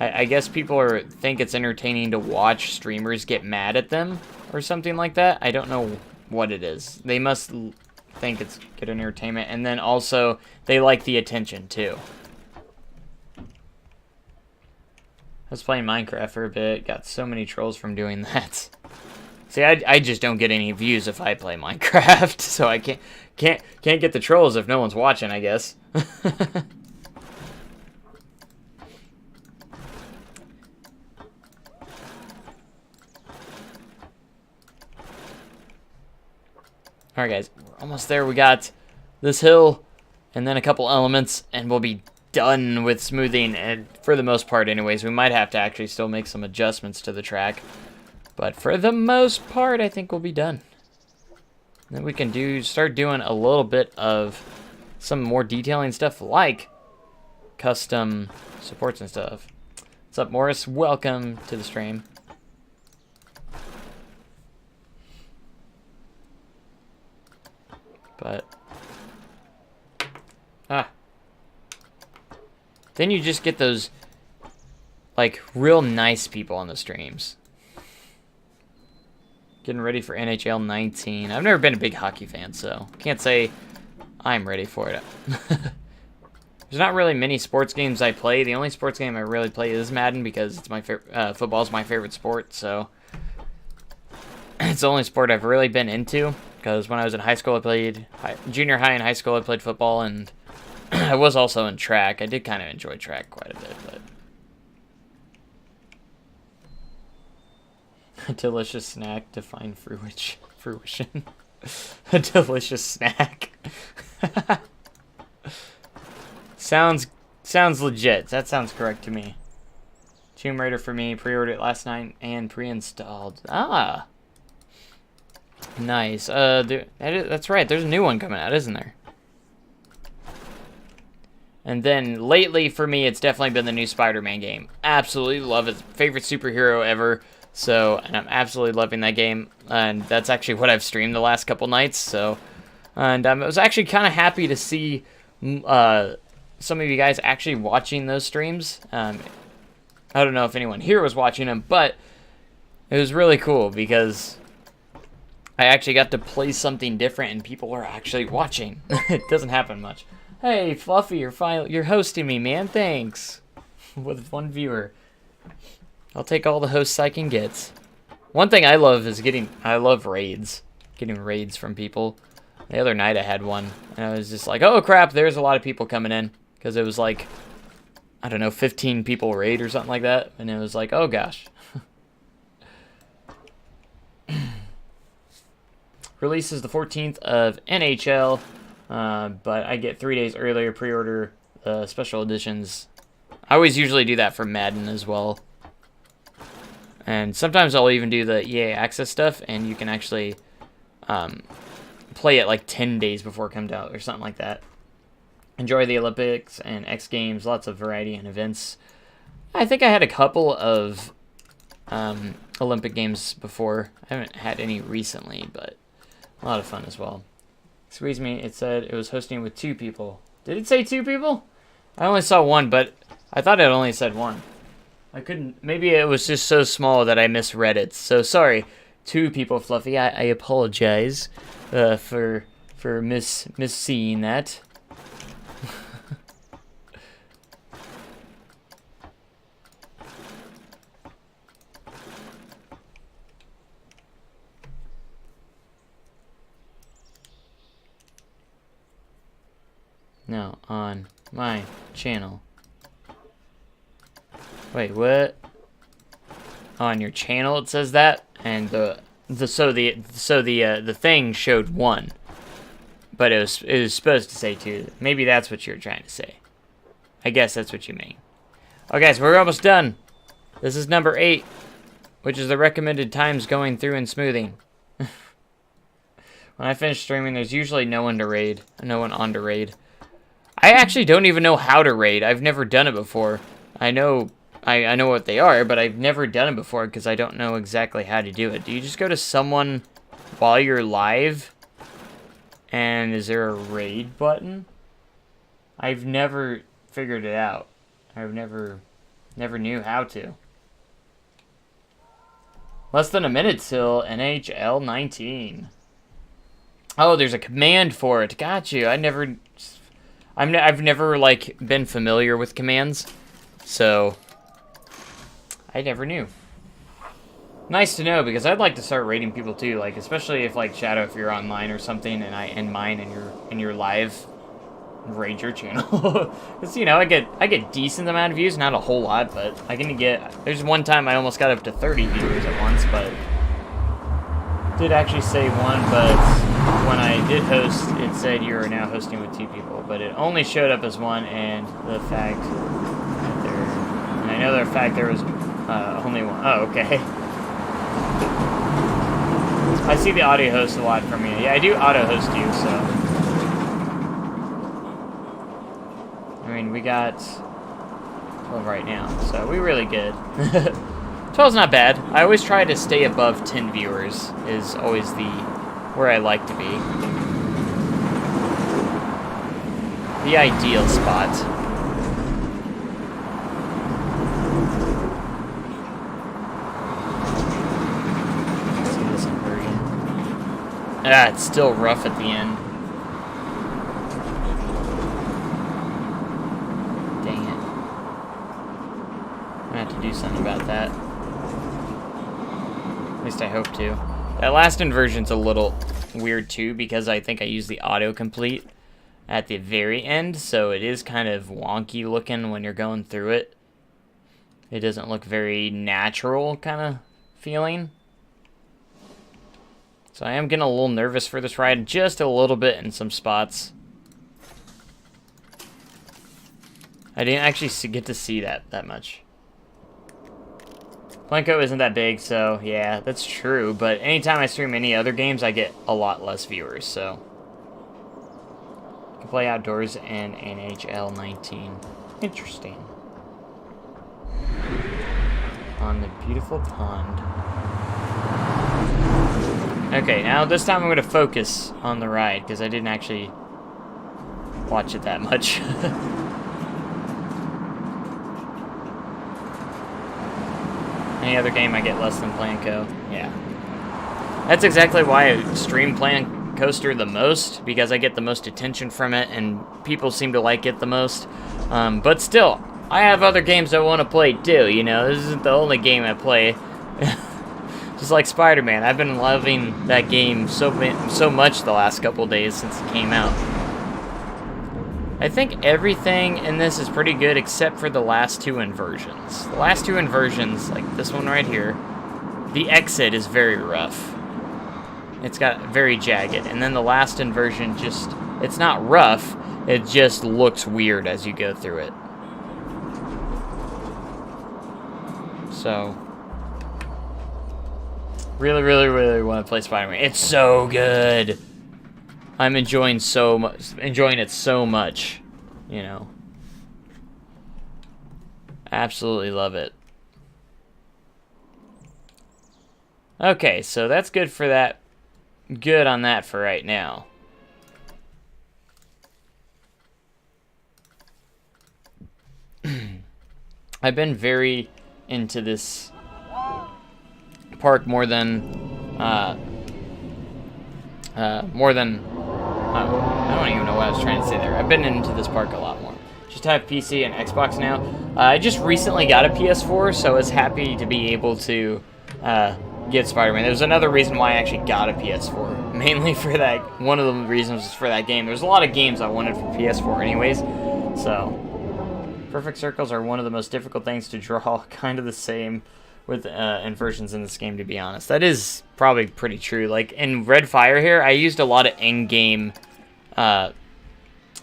[SPEAKER 1] I guess people think it's entertaining to watch streamers get mad at them or something like that. I don't know what it is. They must think it's good entertainment, and then also they like the attention too. I was playing Minecraft for a bit, got so many trolls from doing that. See, I just don't get any views if I play Minecraft, so I can't get the trolls if no one's watching, I guess. Alright guys, we're almost there. We got this hill and then a couple elements and we'll be done with smoothing, and for the most part anyways. We might have to actually still make some adjustments to the track, but for the most part I think we'll be done. Then we can start doing a little bit of some more detailing stuff like custom supports and stuff. What's up, Morris? Welcome to the stream. But then you just get those like real nice people on the streams. Getting ready for NHL 19. I've never been a big hockey fan, so can't say I'm ready for it. There's not really many sports games I play. The only sports game I really play is Madden because it's my football's my favorite sport, so it's the only sport I've really been into. Because when I was in high school, I played junior high and high school. I played football, and I was also in track. I did kind of enjoy track quite a bit, but a delicious snack to find fruition. A delicious snack. Sounds legit. That sounds correct to me. Tomb Raider for me. Pre-ordered it last night and pre-installed. Ah. Nice. That's right. There's a new one coming out, isn't there? And then lately for me, it's definitely been the new Spider-Man game. Absolutely love it. Favorite superhero ever. So, and I'm absolutely loving that game. And that's actually what I've streamed the last couple nights. So, and I was actually kind of happy to see some of you guys actually watching those streams. I don't know if anyone here was watching them, but it was really cool because I actually got to play something different and people were actually watching. It doesn't happen much. Hey, Fluffy, you're hosting me, man. Thanks. With one viewer. I'll take all the hosts I can get. One thing I love is I love raids. Getting raids from people. The other night I had one, and I was just like, oh crap, there's a lot of people coming in. Because it was like, I don't know, 15 people raid or something like that. And it was like, oh gosh. Release is the 14th of NHL. But I get 3 days earlier pre-order special editions. I always usually do that for Madden as well. And sometimes I'll even do the EA Access stuff, and you can actually play it like 10 days before it comes out or something like that. Enjoy the Olympics and X Games, lots of variety and events. I think I had a couple of Olympic Games before. I haven't had any recently, but a lot of fun as well. Squeeze me, it said it was hosting with 2 people. Did it say 2 people? I only saw 1, but I thought it only said 1. I couldn't, maybe it was just so small that I misread it. So sorry, 2 people, Fluffy. I apologize for misseeing that. No, on my channel. Wait, what? On your channel it says that, and the thing showed 1, but it was supposed to say 2. Maybe that's what you're trying to say. I guess that's what you mean. Okay, so we're almost done. This is number 8, which is the recommended times going through and smoothing. When I finish streaming, there's usually no one to raid, no one on to raid. I actually don't even know how to raid. I've never done it before. I know what they are, but I've never done it before because I don't know exactly how to do it. Do you just go to someone while you're live? And is there a raid button? I've never figured it out. I've never knew how to. Less than a minute till NHL 19. Oh, there's a command for it. Got you. I've never like been familiar with commands, so I never knew. Nice to know because I'd like to start rating people too, like especially if like Shadow, if you're online or something, and I end mine and you're live, raid your channel. Cause you know I get decent amount of views, not a whole lot, but I can get. There's one time I almost got up to 30 viewers at once, but did actually say 1, but when I did host, it said you are now hosting with 2 people, but it only showed up as 1, and the fact that and I know the fact there was only 1. Oh, okay. I see the audio host a lot from you. Yeah, I do auto host you, so. I mean, we got 12 right now, so we're really good. 12's not bad. I always try to stay above 10 viewers is always where I like to be. The ideal spot. Let's see this inversion. Ah, it's still rough at the end. Dang it. I'm gonna have to do something about that. At least I hope to. That last inversion's a little weird too because I think I use the autocomplete at the very end, so it is kind of wonky looking when you're going through it. It doesn't look very natural kind of feeling. So I am getting a little nervous for this ride, just a little bit in some spots. I didn't actually get to see that much. Planko isn't that big, so yeah, that's true. But anytime I stream any other games, I get a lot less viewers, so. I can play outdoors in NHL 19. Interesting. On the beautiful pond. Okay, now this time I'm going to focus on the ride, because I didn't actually watch it that much. Any other game I get less than Planko. Yeah. That's exactly why I stream Plan Coaster the most, because I get the most attention from it, and people seem to like it the most. But still, I have other games I want to play too, you know? This isn't the only game I play. Just like Spider-Man, I've been loving that game so much the last couple days since it came out. I think everything in this is pretty good except for the last two inversions. The last two inversions, like this one right here, the exit is very rough. It's got very jagged. And then the last inversion just, it's not rough, it just looks weird as you go through it. So, really, really, really want to play Spider-Man. It's so good. I'm enjoying it so much, you know. Absolutely love it. Okay, so that's good for that. Good on that for right now. I've been very into this park more than I don't even know what I was trying to say there. I've been into this park a lot more. Just have PC and Xbox now. I just recently got a PS4, so I was happy to be able to get Spider-Man. There's another reason why I actually got a PS4. Mainly for that, one of the reasons was for that game. There's a lot of games I wanted for PS4 anyways, so. Perfect circles are one of the most difficult things to draw, kind of the same with inversions in this game, to be honest. That is probably pretty true. Like, in Red Fire here, I used a lot of in-game, a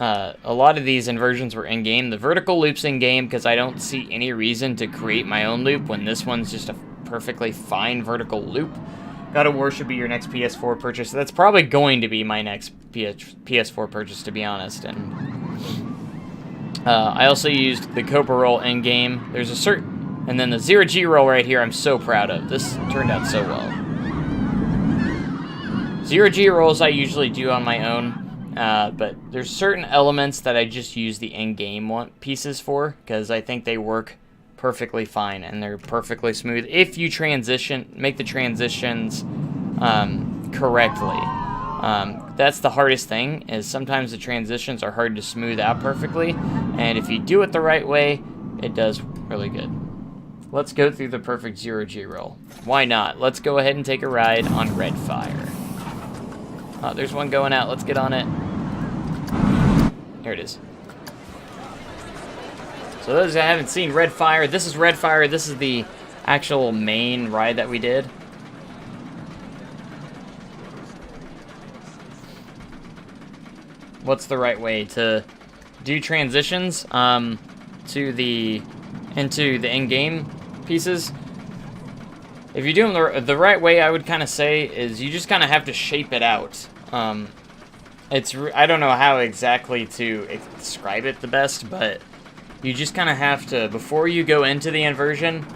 [SPEAKER 1] lot of these inversions were in-game. The vertical loop's in-game because I don't see any reason to create my own loop when this one's just a perfectly fine vertical loop. God of War should be your next PS4 purchase. That's probably going to be my next PS4 purchase, to be honest. And I also used the Cobra Roll in-game. There's a certain... And then the Zero G roll right here, I'm so proud of. This turned out so well. Zero G rolls I usually do on my own, but there's certain elements that I just use the in-game pieces for, because I think they work perfectly fine and they're perfectly smooth if you make the transitions correctly. That's the hardest thing, is sometimes the transitions are hard to smooth out perfectly, and if you do it the right way, it does really good. Let's go through the perfect Zero G roll. Why not? Let's go ahead and take a ride on Red Fire. Oh, there's one going out. Let's get on it. Here it is. So those that haven't seen Red Fire, this is Red Fire. This is the actual main ride that we did. What's the right way to do transitions into the in-game pieces? If you do them the right way, I would kind of say, is you just kind of have to shape it out. I don't know how exactly to describe it the best, but you just kind of have to, before you go into the inversion,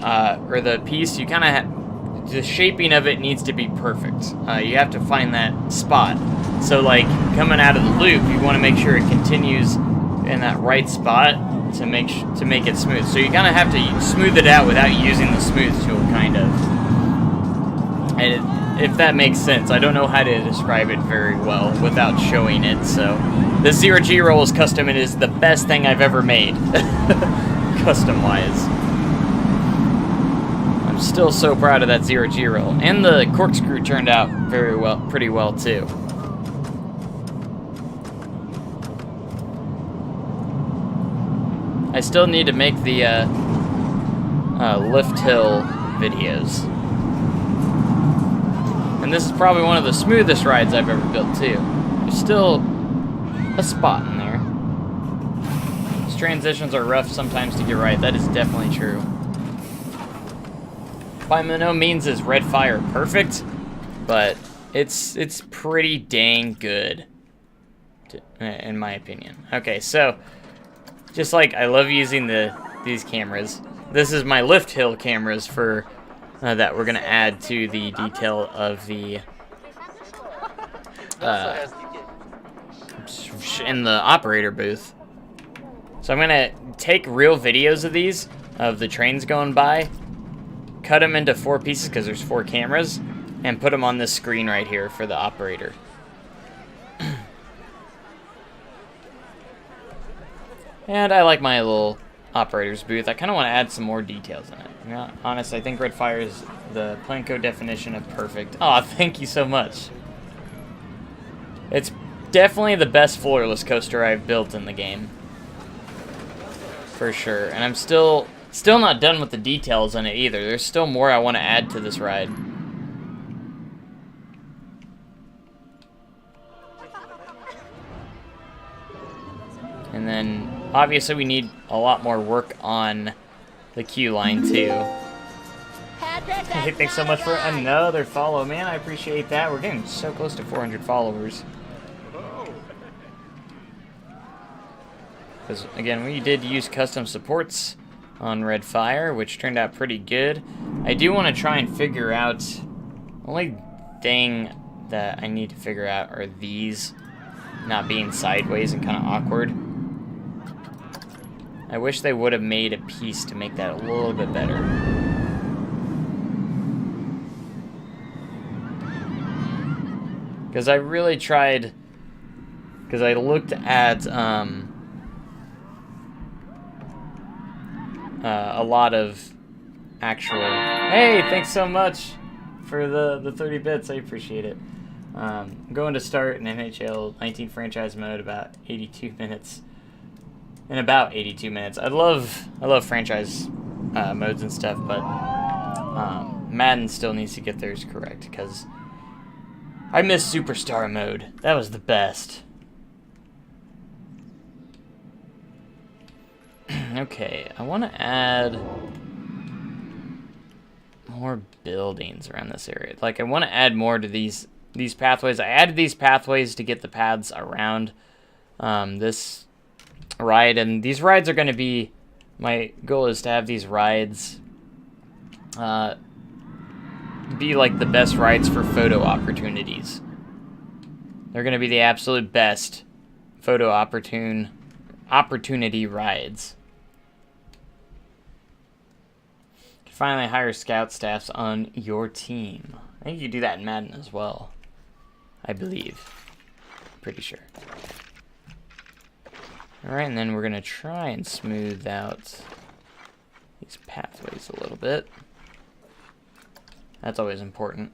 [SPEAKER 1] or the piece, you kind of have, the shaping of it needs to be perfect. You have to find that spot. So like, coming out of the loop, you want to make sure it continues in that right spot to make it smooth. So you kind of have to smooth it out without using the smooth tool, kind of. And if that makes sense, I don't know how to describe it very well without showing it. So the Zero G roll is custom. It is the best thing I've ever made, custom-wise. I'm still so proud of that Zero G roll, and the corkscrew turned out pretty well too. I still need to make the lift hill videos. And this is probably one of the smoothest rides I've ever built too. There's still a spot in there. These transitions are rough sometimes to get right. That is definitely true. By no means is Red Fire perfect, but it's pretty dang good, in my opinion. Okay, so just like I love using these cameras, this is my lift hill cameras for that we're gonna add to the detail of the in the operator booth. So I'm gonna take real videos of these, of the trains going by, cut them into 4 pieces because there's 4 cameras, and put them on this screen right here for the operator. And I like my little operator's booth. I kind of want to add some more details in it. You know, honest, I think Red Fire is the Planco definition of perfect. Oh, thank you so much. It's definitely the best floorless coaster I've built in the game. For sure. And I'm still not done with the details on it either. There's still more I want to add to this ride. And then obviously we need a lot more work on the queue line too. Hey, thanks so much for another follow, man. I appreciate that. We're getting so close to 400 followers. Because again, we did use custom supports on Red Fire, which turned out pretty good. I do want to try and figure out. The only thing that I need to figure out are these not being sideways and kind of awkward. I wish they would have made a piece to make that a little bit better. Because I really tried, because I looked at a lot of actual... Hey, thanks so much for the 30 bits. I appreciate it. I'm going to start an NHL 19 franchise mode about 82 minutes. In about 82 minutes. I love franchise modes and stuff, but Madden still needs to get theirs correct, because I miss Superstar mode. That was the best. Okay, I want to add more buildings around this area. Like, I want to add more to these pathways. I added these pathways to get the paths around this ride, and these rides are going to be, my goal is to have these rides be like the best rides for photo opportunities. They're going to be the absolute best photo opportunity rides. You can finally hire scout staffs on your team. I think you can do that in Madden as well, I believe. Pretty sure. Alright, and then we're going to try and smooth out these pathways a little bit. That's always important.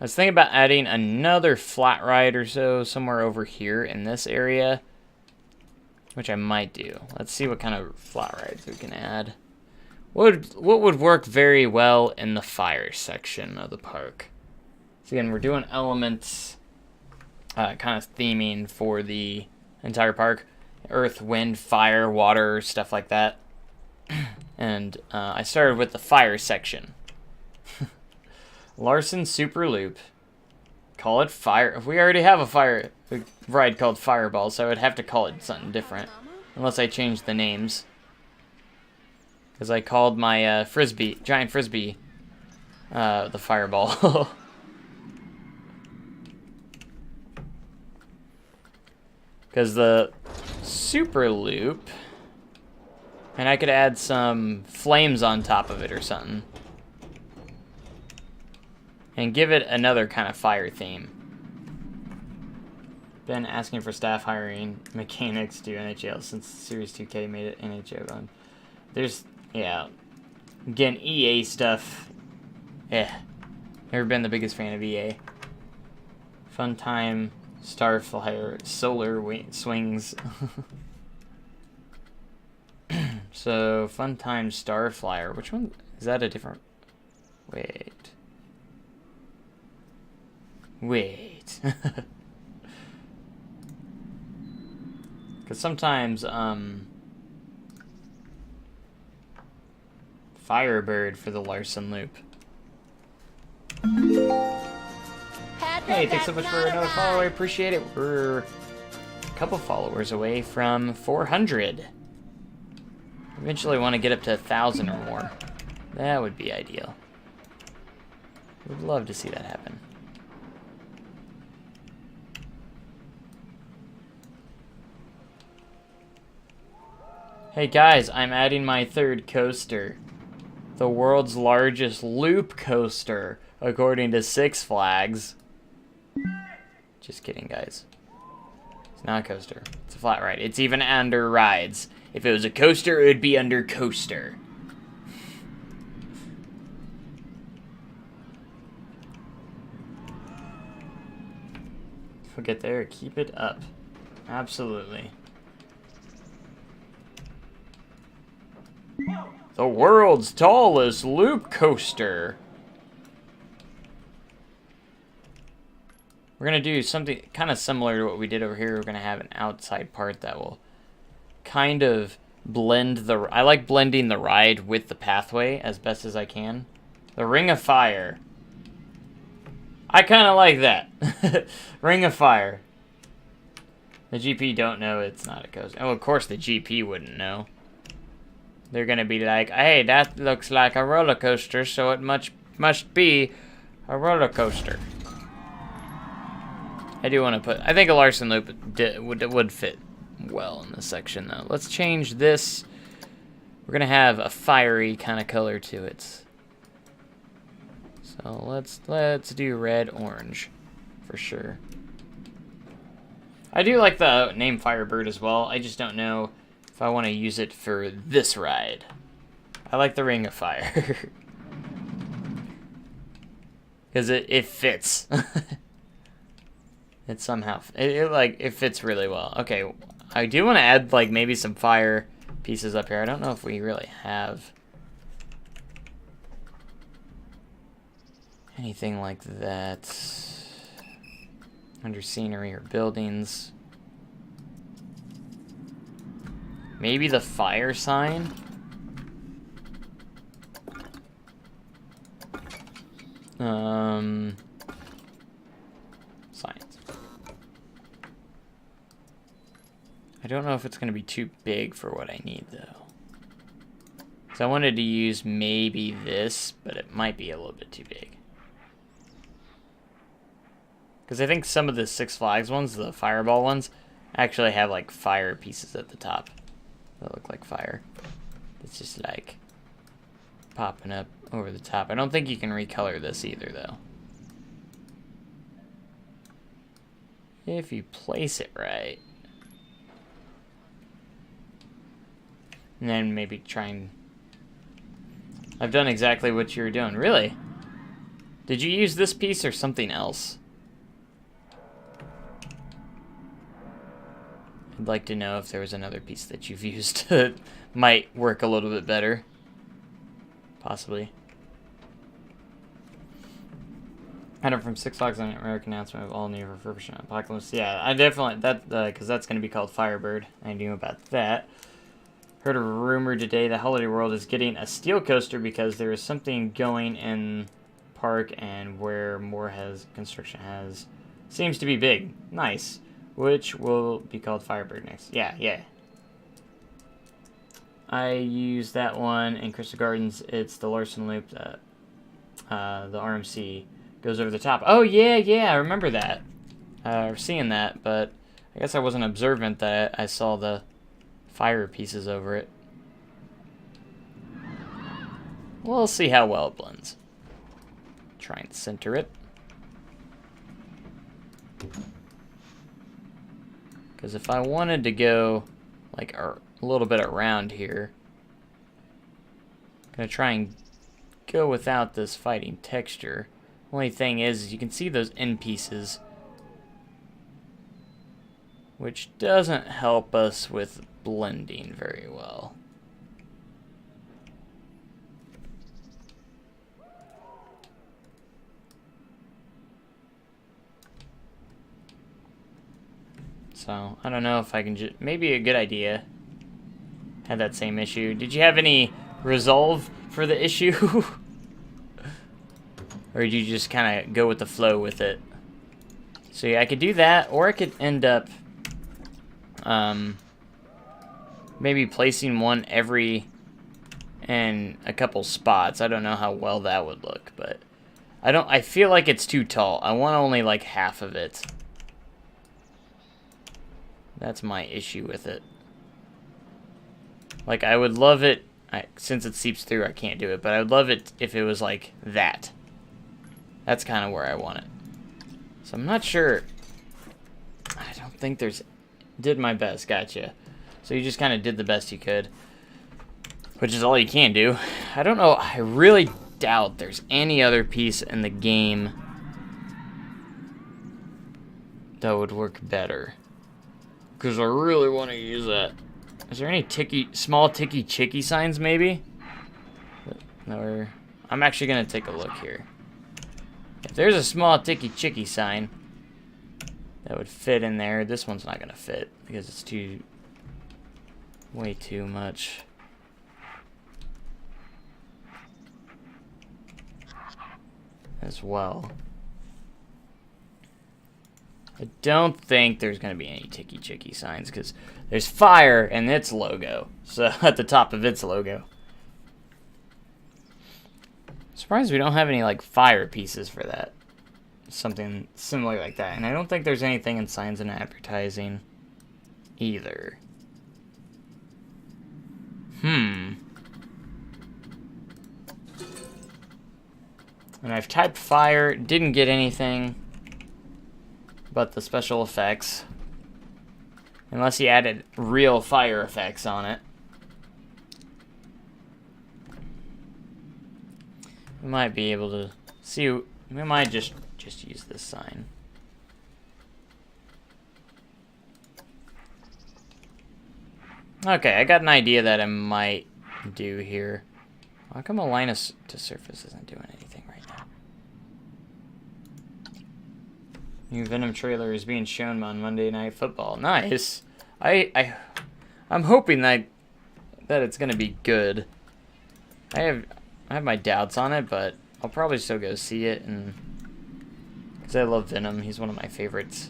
[SPEAKER 1] I was thinking about adding another flat ride or so somewhere over here in this area, which I might do. Let's see what kind of flat rides we can add. What would work very well in the fire section of the park? So again, we're doing elements... kind of theming for the entire park. Earth, wind, fire, water, stuff like that. And I started with the fire section. Larson Super Loop. Call it fire. We already have a ride called Fireball, so I would have to call it something different. Unless I change the names. Because I called my giant frisbee, the Fireball. Because the Super Loop, and I could add some flames on top of it or something. And give it another kind of fire theme. Been asking for staff hiring mechanics to NHL since Series 2K made it NHL run. There's, yeah. Again, EA stuff. Never been the biggest fan of EA. Fun time. Starflyer, solar swings. So, Fun Time Starflyer. Which one? Is that a different... Wait. Because sometimes, Firebird for the Larson loop.
[SPEAKER 2] Patrick
[SPEAKER 1] Hey, thanks
[SPEAKER 2] has
[SPEAKER 1] so much
[SPEAKER 2] not
[SPEAKER 1] for another follow. I
[SPEAKER 2] arrived.
[SPEAKER 1] appreciate it. We're a couple followers away from 400. Eventually want to get up to 1,000 or more. That would be ideal. Would love to see that happen. Hey guys, I'm adding my third coaster. The world's largest loop coaster, according to Six Flags. Just kidding, guys. It's not a coaster. It's a flat ride. It's even under rides. If it was a coaster, it would be under coaster. We'll get there. Keep it up. Absolutely. The world's tallest loop coaster. We're going to do something kind of similar to what we did over here. We're going to have an outside part that will kind of blend the... I like blending the ride with the pathway as best as I can. The Ring of Fire. I kind of like that. Ring of Fire. The GP don't know it's not a coaster. Oh, of course the GP wouldn't know. They're going to be like, hey, that looks like a roller coaster, so it must be a roller coaster. I do want to put... I think a Larson loop would fit well in this section, though. Let's change this. We're going to have a fiery kind of color to it. So let's do red, orange, for sure. I do like the name Firebird as well. I just don't know if I want to use it for this ride. I like the Ring of Fire. Because it fits. It somehow, it fits really well. Okay, I do want to add, like, maybe some fire pieces up here. I don't know if we really have anything like that under scenery or buildings. Maybe the fire sign? Signs. I don't know if it's going to be too big for what I need, though. So I wanted to use maybe this, but it might be a little bit too big. Because I think some of the Six Flags ones, the fireball ones, actually have, like, fire pieces at the top that look like fire. It's just, like, popping up over the top. I don't think you can recolor this either, though. If you place it right. And then maybe try and... I've done exactly what you were doing. Really? Did you use this piece or something else? I'd like to know if there was another piece that you've used that might work a little bit better. Possibly. Item from Six Flags on an American announcement of all new refurbishment apocalypse. Yeah, I definitely, because that's going to be called Firebird. I knew about that. Heard a rumor today that Holiday World is getting a steel coaster because there is something going in park and where more construction seems to be big. Nice. Which will be called Firebird next. Yeah. I use that one in Crystal Gardens. It's the Larson Loop, the RMC goes over the top. Oh, yeah, I remember that. Seeing that, but I guess I wasn't observant that I saw the fire pieces over it. We'll see how well it blends. Try and center it. Because if I wanted to go like a little bit around here, I'm going to try and go without this fighting texture. Only thing is you can see those end pieces, which doesn't help us with blending very well. So, I don't know if I can maybe a good idea. Had that same issue. Did you have any resolve for the issue? Or do you just kind of go with the flow with it? So yeah, I could do that, or I could end up maybe placing one every in a couple spots. I don't know how well that would look, but I feel like it's too tall. I want only like half of it. That's my issue with it. Like, I would love it, since it seeps through, I can't do it, but I would love it if it was like that. That's kind of where I want it. So I'm not sure. I don't think there's... Did my best, gotcha. So you just kind of did the best you could, which is all you can do. I don't know, I really doubt there's any other piece in the game that would work better. Because I really want to use that. Is there any small ticky chicky signs maybe? No, I'm actually going to take a look here. If there's a small ticky chicky sign that would fit in there, this one's not going to fit because it's way too much. As well. I don't think there's going to be any ticky chicky signs because there's fire in its logo. So at the top of its logo. Surprised we don't have any like fire pieces for that. Something similar like that. And I don't think there's anything in signs and advertising either. And I've typed fire, didn't get anything but the special effects. Unless he added real fire effects on it. We might be able to see, we might just use this sign. Okay, I got an idea that I might do here. How come align us to surface isn't doing anything right now? New Venom trailer is being shown on Monday Night Football. Nice. I'm hoping that it's gonna be good. I have my doubts on it, but I'll probably still go see it, and because I love Venom, he's one of my favorite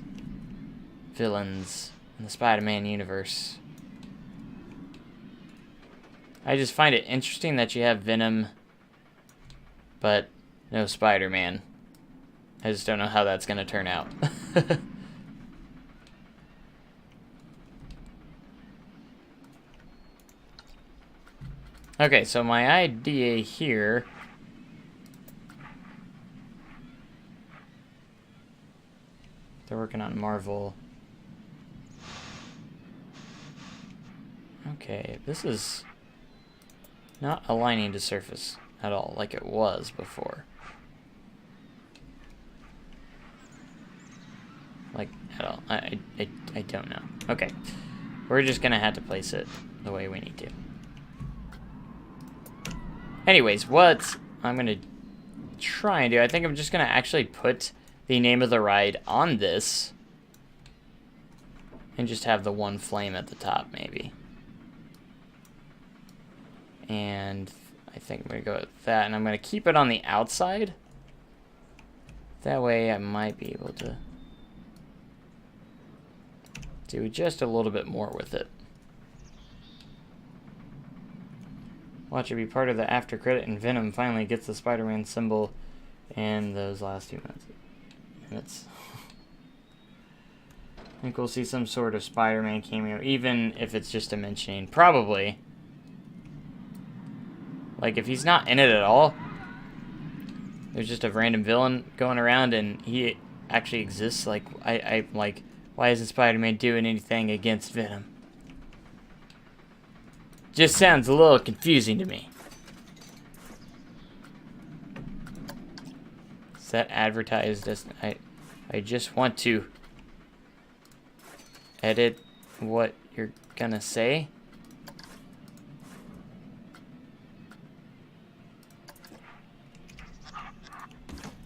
[SPEAKER 1] villains in the Spider-Man universe. I just find it interesting that you have Venom, but no Spider-Man. I just don't know how that's going to turn out. Okay, so my idea here... They're working on Marvel. Okay, this is not aligning to surface at all like it was before. Like, at all. I don't know. Okay. We're just gonna have to place it the way we need to. Anyways, what I'm gonna try and do, I think I'm just gonna actually put the name of the ride on this and just have the one flame at the top, maybe. And I think I'm gonna go with that, and I'm gonna keep it on the outside. That way I might be able to do just a little bit more with it. Watch it be part of the after credit, and Venom finally gets the Spider-Man symbol in those last 2 minutes. I think we'll see some sort of Spider-Man cameo, even if it's just a mentioning. Probably. Like, if he's not in it at all, there's just a random villain going around and he actually exists, like, I'm like, why isn't Spider-Man doing anything against Venom? Just sounds a little confusing to me. Is that advertised as... I just want to edit what you're gonna say.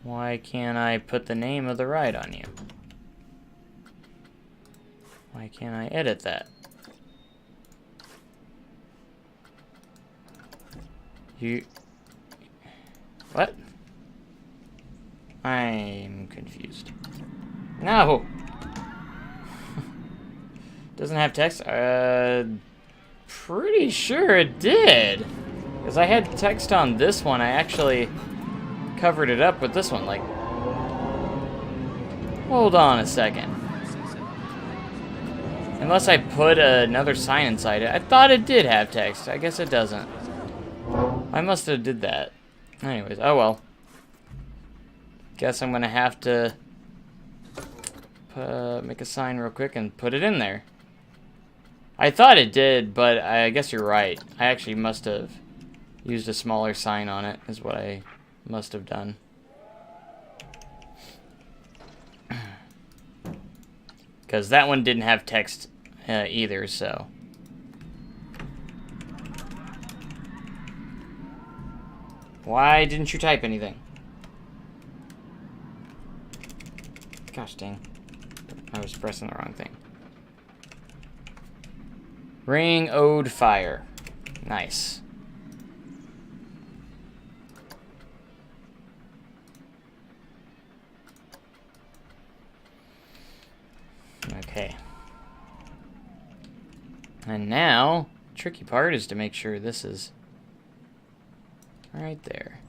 [SPEAKER 1] Why can't I put the name of the ride on you? Why can't I edit that? What? I'm confused. No! Doesn't have text? Pretty sure it did. Because I had text on this one. I actually covered it up with this one. Like, hold on a second. Unless I put another sign inside it. I thought it did have text. I guess it doesn't. I must have did that. Anyways, oh well. Guess I'm gonna have to make a sign real quick and put it in there. I thought it did, but I guess you're right. I actually must have used a smaller sign on it, is what I must have done. Because that one didn't have text either, so. Why didn't you type anything? Gosh dang. I was pressing the wrong thing. Ring Ode Fire. Nice. Okay. And now, tricky part is to make sure this is right there.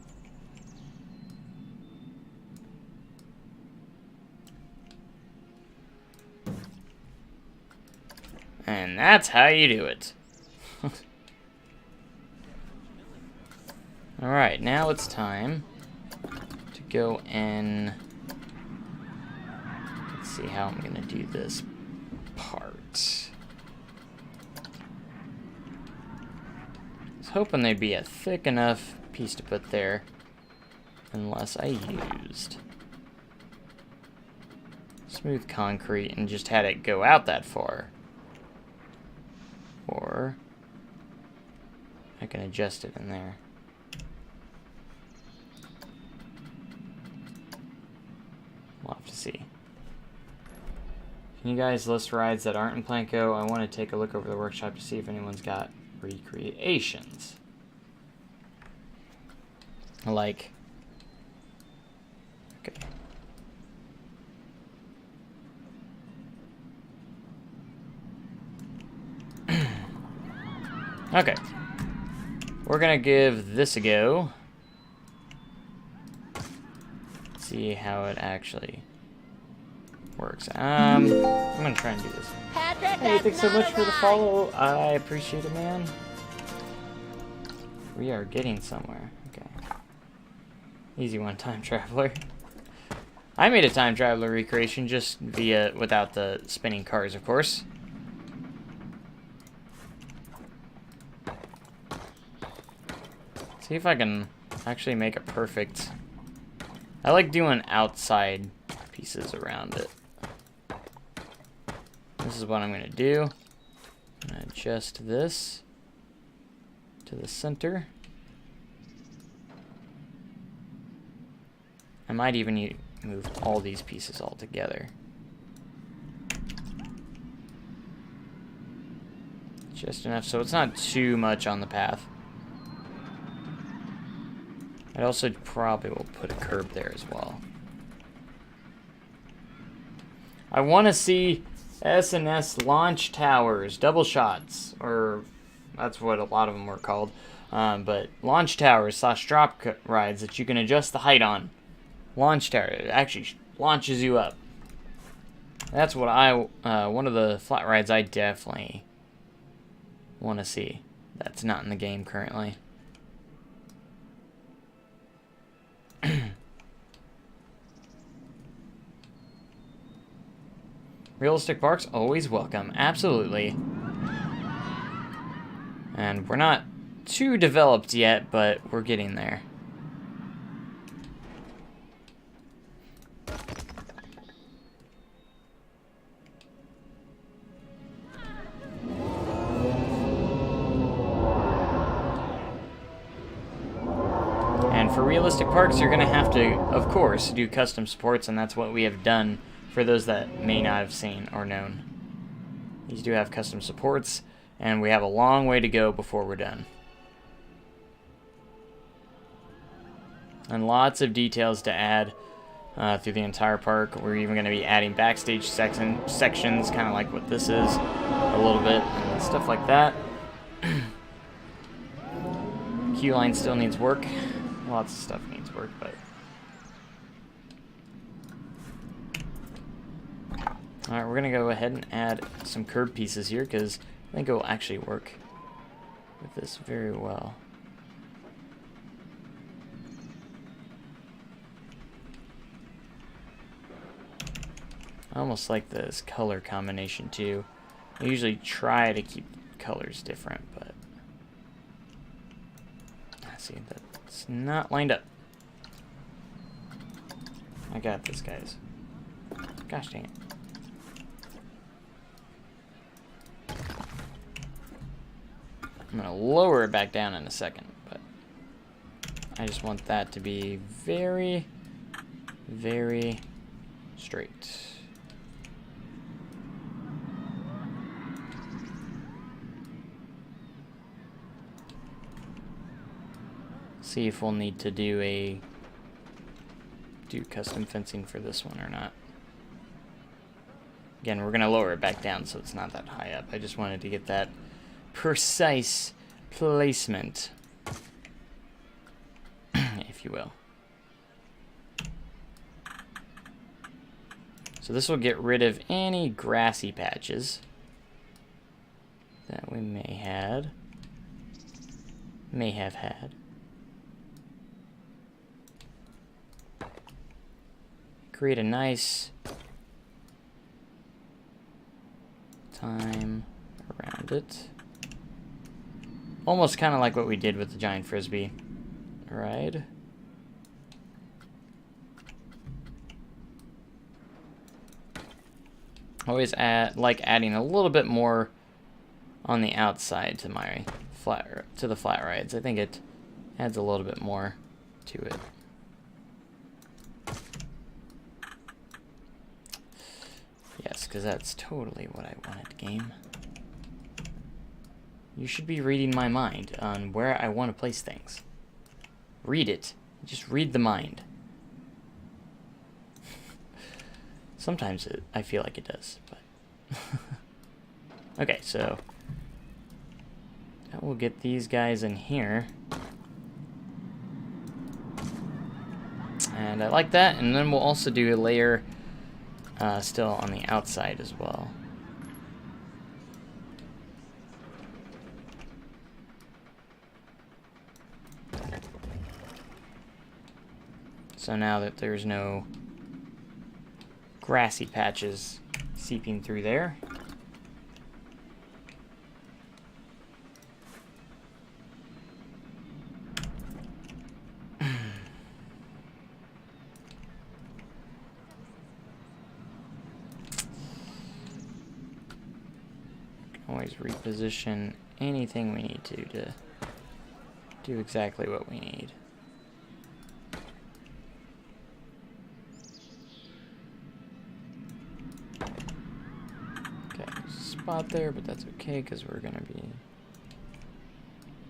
[SPEAKER 1] And that's how you do it. Alright, now it's time to go and let's see how I'm gonna do this part. I was hoping they'd be a thick enough piece to put there, unless I used smooth concrete and just had it go out that far. Or I can adjust it in there. We'll have to see. Can you guys list rides that aren't in Planko? I want to take a look over the workshop to see if anyone's got recreations. Like, okay. Okay. We're gonna give this a go. See how it actually works. I'm gonna try and do this.
[SPEAKER 2] Patrick,
[SPEAKER 1] Hey, thanks so
[SPEAKER 2] that's
[SPEAKER 1] much
[SPEAKER 2] not
[SPEAKER 1] for the
[SPEAKER 2] a ride.
[SPEAKER 1] follow. I appreciate it, man. We are getting somewhere. Okay. Easy one, time traveler. I made a time traveler recreation just without the spinning cars, of course. See if I can actually make a perfect. I like doing outside pieces around it. This is what I'm going to do. I'm going to adjust this to the center. I might even move all these pieces all together. Just enough so it's not too much on the path. I also probably will put a curb there as well. I want to see S&S launch towers, double shots, or that's what a lot of them were called. But launch towers / drop rides that you can adjust the height on. Launch tower, it actually launches you up. That's what one of the flat rides I definitely want to see. That's not in the game currently. Realistic parks, always welcome. Absolutely. And we're not too developed yet, but we're getting there. And for realistic parks, you're going to have to, of course, do custom supports, and that's what we have done for those that may not have seen or known. These do have custom supports, and we have a long way to go before we're done. And lots of details to add through the entire park. We're even going to be adding backstage sections, kind of like what this is, a little bit, and stuff like that. Queue line still needs work. Lots of stuff needs work, but... Alright, we're going to go ahead and add some curb pieces here, because I think it will actually work with this very well. I almost like this color combination too. I usually try to keep colors different, but see, that's not lined up. I got this, guys. Gosh dang it. I'm gonna lower it back down in a second, but I just want that to be very, very straight. See if we'll need to do custom fencing for this one or not. Again, we're gonna lower it back down so it's not that high up. I just wanted to get that precise placement, if you will. So this will get rid of any grassy patches that we may have had. Create a nice time around it. Almost kind of like what we did with the giant frisbee, right? Always like adding a little bit more on the outside to my the flat rides. I think it adds a little bit more to it. Yes, because that's totally what I wanted, game. You should be reading my mind on where I want to place things. Read it. Just read the mind. Sometimes I feel like it does, but... Okay, so... we'll get these guys in here. And I like that, and then we'll also do a layer still on the outside as well. So now that there's no grassy patches seeping through there, always reposition anything we need to do exactly what we need. Spot there, but that's okay because we're gonna be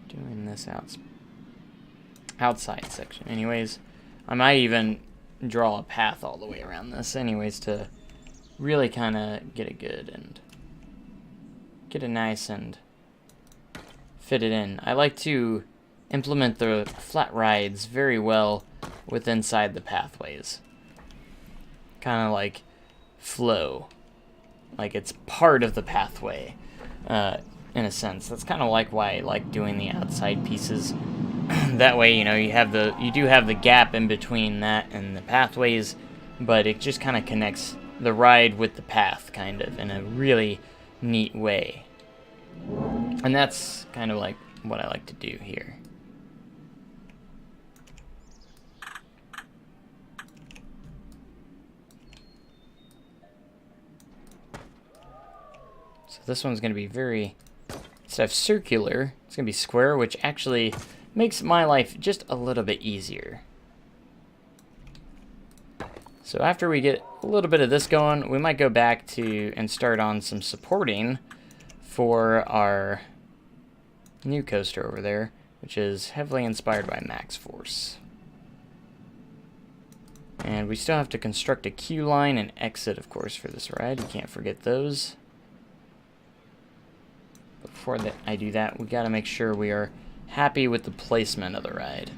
[SPEAKER 1] doing this outside section anyways. I might even draw a path all the way around this anyways to really kind of get it good and get it nice and fit it in. I like to implement the flat rides very well with inside the pathways, kind of like flow. Like it's part of the pathway, in a sense. That's kind of like why I like doing the outside pieces. That way, you know, you do have the gap in between that and the pathways, but it just kind of connects the ride with the path, kind of, in a really neat way. And that's kind of like what I like to do here. So this one's going to be very, instead of circular, it's going to be square, which actually makes my life just a little bit easier. So after we get a little bit of this going, we might go back to and start on some supporting for our new coaster over there, which is heavily inspired by Max Force. And we still have to construct a queue line and exit, of course, for this ride. You can't forget those. Before I do that, we gotta make sure we are happy with the placement of the ride.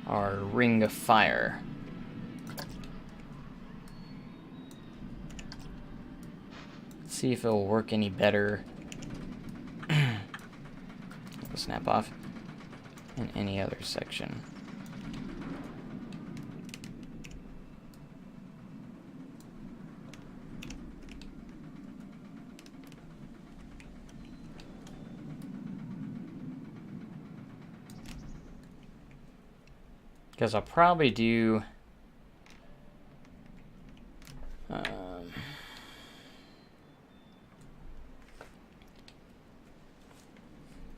[SPEAKER 1] Our ring of fire. Let's see if it'll work any better. It'll snap off in any other section. Because I'll probably do...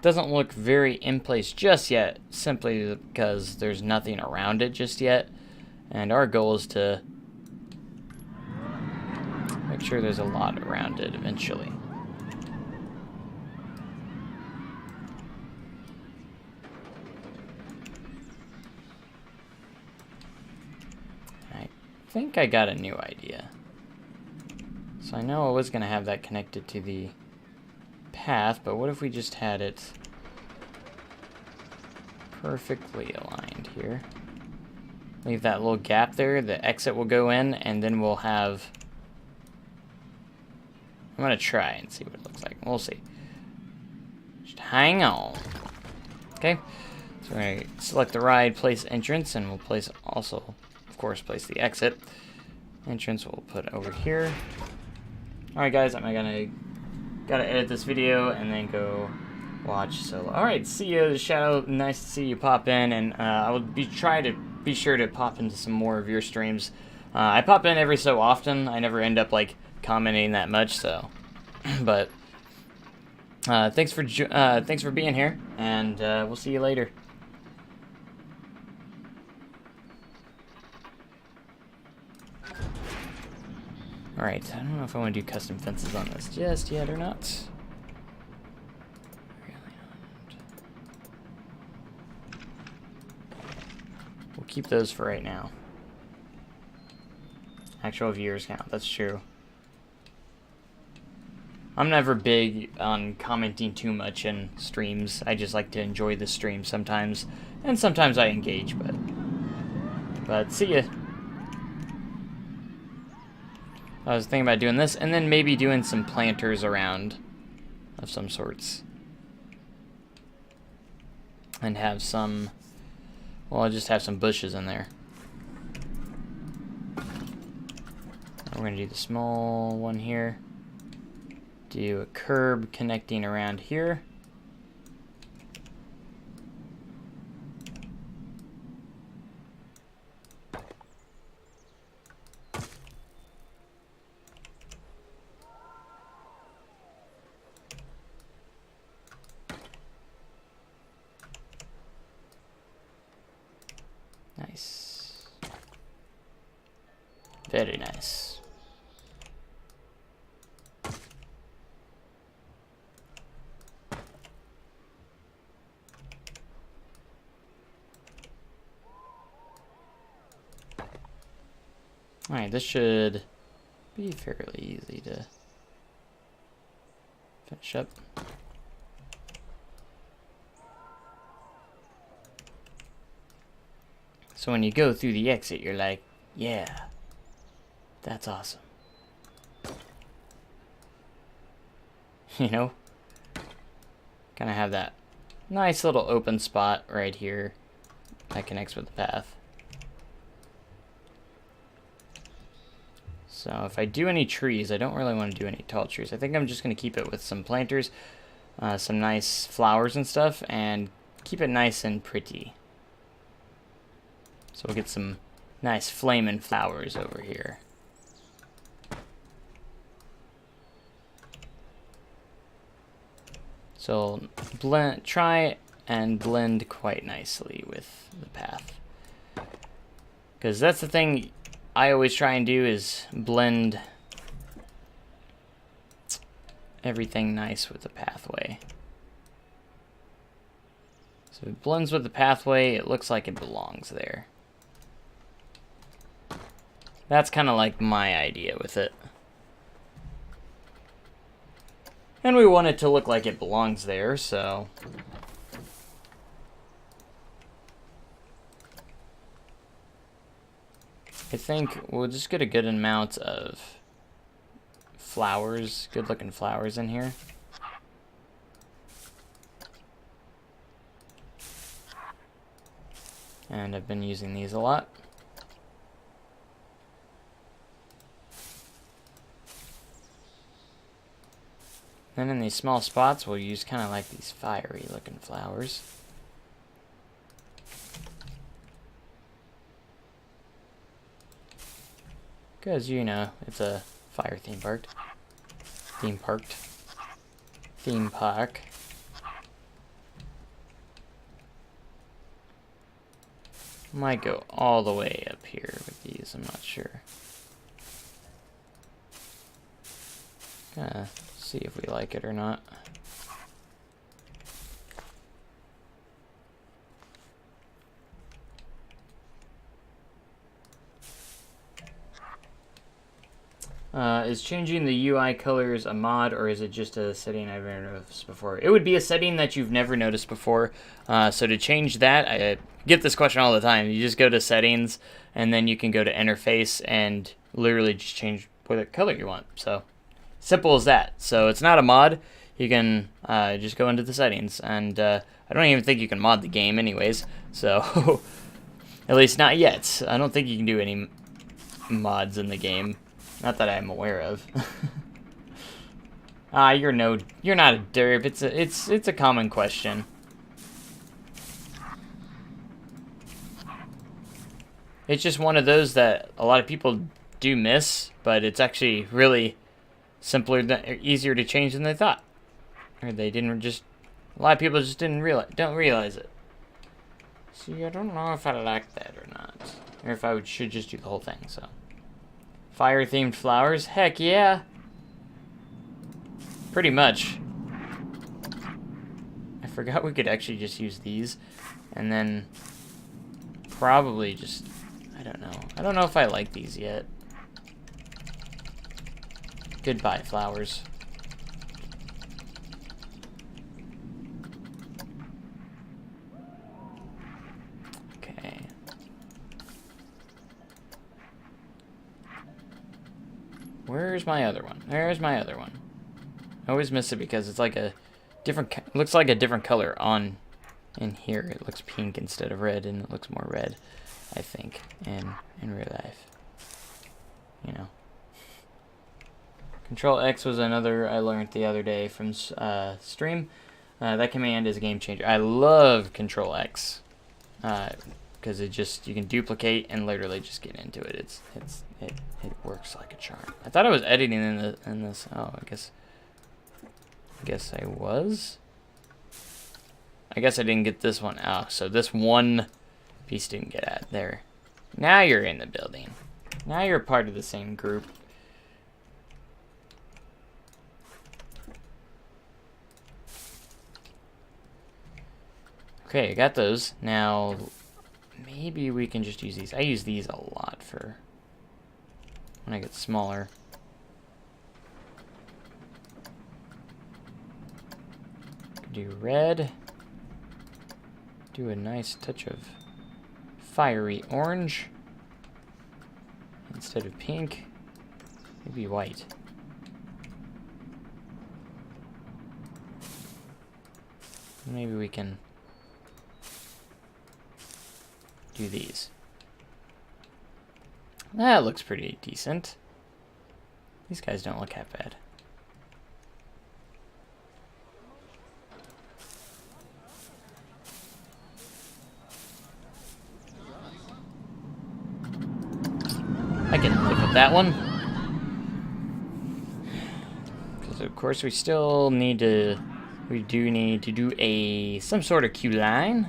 [SPEAKER 1] doesn't look very in place just yet, simply because there's nothing around it just yet. And our goal is to make sure there's a lot around it eventually. I think I got a new idea. So I know I was going to have that connected to the path, but what if we just had it perfectly aligned here? Leave that little gap there, the exit will go in, and then we'll have... I'm gonna try and see what it looks like. We'll see. Just hang on. Okay, so we're gonna select the ride, place entrance, and we'll place also, of course, place the exit. Entrance we'll put over here. Alright guys, gotta edit this video and then go watch Solo. Alright, see you, Shadow. Nice to see you pop in, and I will try to be sure to pop into some more of your streams. I pop in every so often. I never end up like commenting that much, so. But thanks for being here, and we'll see you later. Alright, I don't know if I want to do custom fences on this just yet or not. Really not. We'll keep those for right now. Actual viewers count, that's true. I'm never big on commenting too much in streams. I just like to enjoy the stream sometimes. And sometimes I engage, but see ya. I was thinking about doing this, and then maybe doing some planters around of some sorts. And have some, well, I'll just have some bushes in there. We're going to do the small one here. Do a curb connecting around here. Nice. Very nice. Alright, this should be fairly easy to finish up. So when you go through the exit, you're like, yeah, that's awesome. You know? Kind of have that nice little open spot right here that connects with the path. So if I do any trees, I don't really want to do any tall trees. I think I'm just going to keep it with some planters, some nice flowers and stuff, and keep it nice and pretty. So we'll get some nice flaming flowers over here. So try and blend quite nicely with the path. Because that's the thing I always try and do, is blend everything nice with the pathway. So it blends with the pathway. It looks like it belongs there. That's kind of like my idea with it. And we want it to look like it belongs there, so... I think we'll just get a good amount of flowers, good looking flowers in here. And I've been using these a lot. Then in these small spots, we'll use kind of like these fiery looking flowers. Because, you know, it's a fire theme park. Theme park. Might go all the way up here with these, I'm not sure. Gonna see if we like it or not. Is changing the UI colors a mod, or is it just a setting I've never noticed before? It would be a setting that you've never noticed before. So to change that, I get this question all the time. You just go to settings, and then you can go to interface and literally just change what color you want. So simple as that. So it's not a mod. You can just go into the settings, and I don't even think you can mod the game anyways. So at least not yet. I don't think you can do any mods in the game. Not that I'm aware of. You're not a derp. It's a common question. It's just one of those that a lot of people do miss, but it's actually really simpler, easier to change than they thought. Or they didn't just. A lot of people just don't realize it. See, I don't know if I like that or not, or if I should just do the whole thing. So. Fire-themed flowers? Heck yeah! Pretty much. I forgot we could actually just use these. And then... probably just... I don't know. I don't know if I like these yet. Goodbye, flowers. Okay. Where's my other one? There's my other one. I always miss it because it's like a different, looks like a different color on in here. It looks pink instead of red, and it looks more red, I think, in real life. You know. Control X was another I learned the other day from stream. That command is a game changer. I love Control X because it just, you can duplicate and literally just get into it. It works like a charm. I thought I was editing in this. Oh, I guess I was. I guess I didn't get this one out. So this one piece didn't get at there. Now you're in the building. Now you're part of the same group. Okay, I got those. Now, maybe we can just use these. I use these a lot for when I get smaller. Do red. Do a nice touch of fiery orange. Instead of pink, maybe white. Maybe we can do these. That looks pretty decent. These guys don't look that bad. I can live with that one. Because of course we still need to, we do need to do some sort of queue line.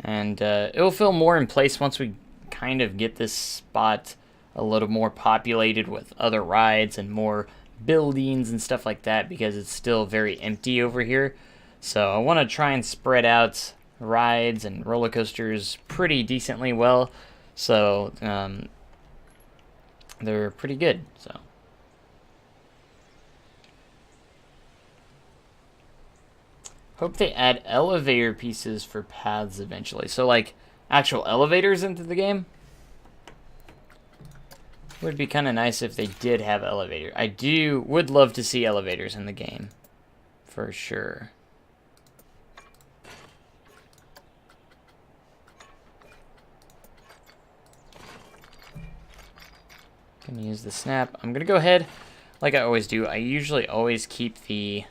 [SPEAKER 1] And it'll feel more in place once we kind of get this spot a little more populated with other rides and more buildings and stuff like that because it's still very empty over here. So I want to try and spread out rides and roller coasters pretty decently well. So they're pretty good. So hope they add elevator pieces for paths eventually. So like actual elevators into the game. Would be kind of nice if they did have elevator. Would love to see elevators in the game, for sure. Gonna use the snap. I'm gonna go ahead, like I always do. I usually always keep the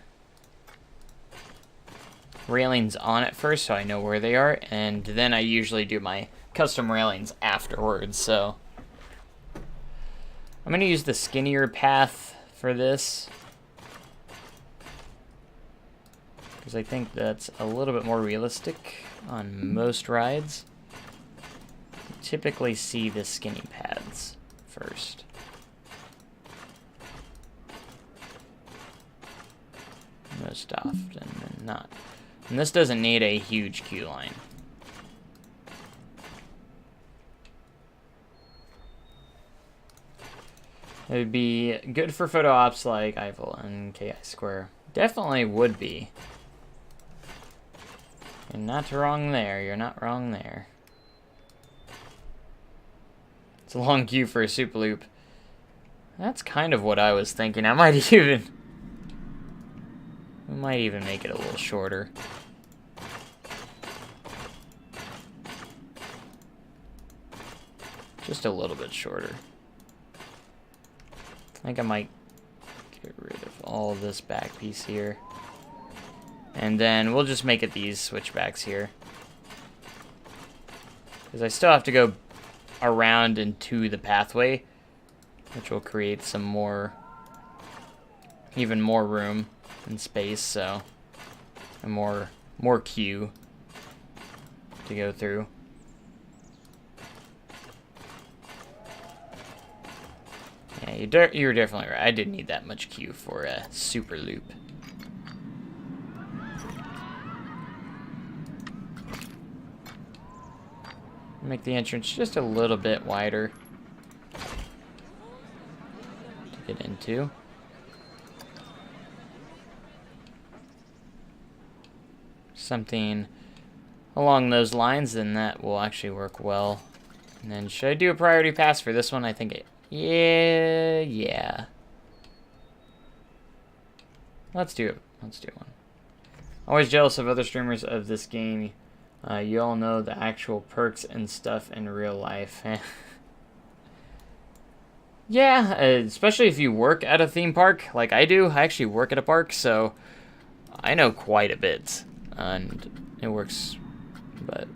[SPEAKER 1] railings on at first so I know where they are, and then I usually do my custom railings afterwards, so I'm going to use the skinnier path for this because I think that's a little bit more realistic on most rides. You typically see the skinny paths first. Most often than not. And this doesn't need a huge queue line. It would be good for photo ops like Eiffel and KI Square. Definitely would be. You're not wrong there. You're not wrong there. It's a long queue for a Super Loop. That's kind of what I was thinking. We might even make it a little shorter. Just a little bit shorter. I think I might get rid of all of this back piece here. And then we'll just make it these switchbacks here. Because I still have to go around into the pathway, which will create some more, even more room and space, so, and more queue to go through. Yeah, you're definitely right. I didn't need that much queue for a Super Loop. Make the entrance just a little bit wider to get into. Something along those lines, then that will actually work well. And then should I do a priority pass for this one? I think yeah. Let's do it. Let's do one. Always jealous of other streamers of this game. You all know the actual perks and stuff in real life. Yeah, especially if you work at a theme park like I do. I actually work at a park, so I know quite a bit. And it works, but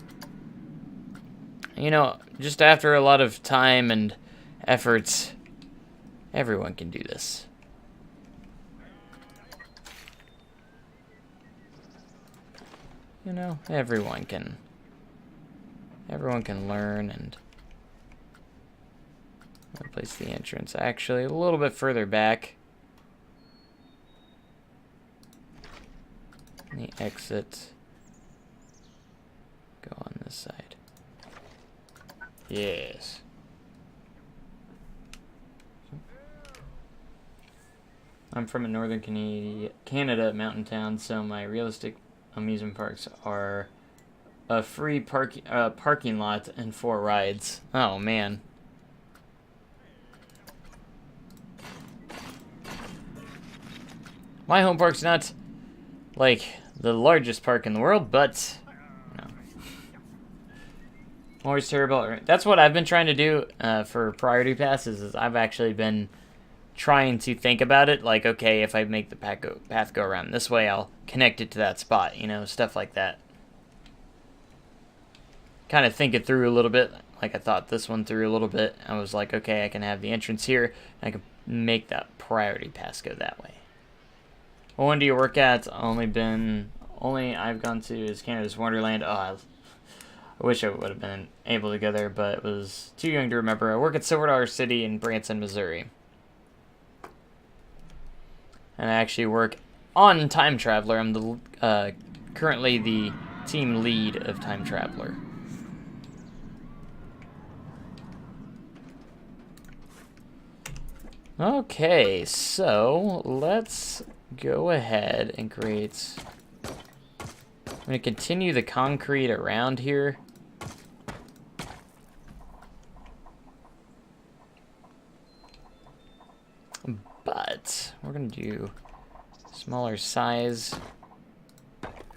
[SPEAKER 1] you know, just after a lot of time and efforts, everyone can do this. You know, everyone can learn. And I'll place the entrance actually a little bit further back. And the exit go on this side. Yes. I'm from a northern Canada mountain town, so my realistic amusement parks are a free parking lot and 4 rides. Oh man. My home park's not like the largest park in the world, but no. Always terrible. That's what I've been trying to do for priority passes. Is I've actually been trying to think about it, like, okay, if I make the path go around this way, I'll connect it to that spot, you know, stuff like that. Kind of think it through a little bit, like I thought this one through a little bit. I was like, okay, I can have the entrance here, and I can make that priority pass go that way. What one do you work at? Only I've gone to is Canada's Wonderland. Oh, I wish I would have been able to go there, but it was too young to remember. I work at Silver Dollar City in Branson, Missouri. and I actually work on Time Traveler. I'm the currently the team lead of Time Traveler. Okay, so let's go ahead and create... I'm going to continue the concrete around here. But we're going to do smaller size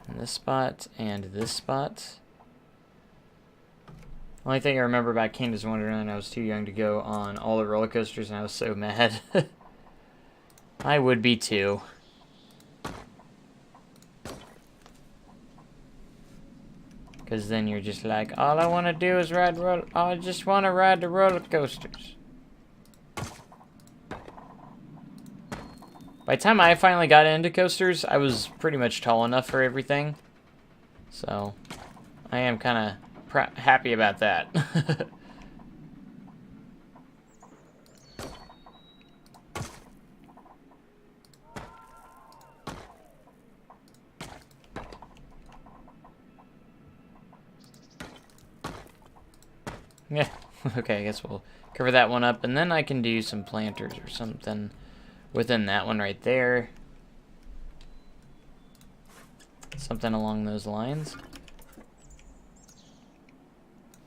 [SPEAKER 1] in this spot and this spot. Only thing I remember about Canada's Wonderland, I was too young to go on all the roller coasters, and I was so mad. I would be too. Because then you're just like, all I want to do is ride I just want to ride the roller coasters. By the time I finally got into coasters, I was pretty much tall enough for everything. So, I am kind of happy about that. Yeah, okay, I guess we'll cover that one up, and then I can do some planters or something within that one right there. Something along those lines.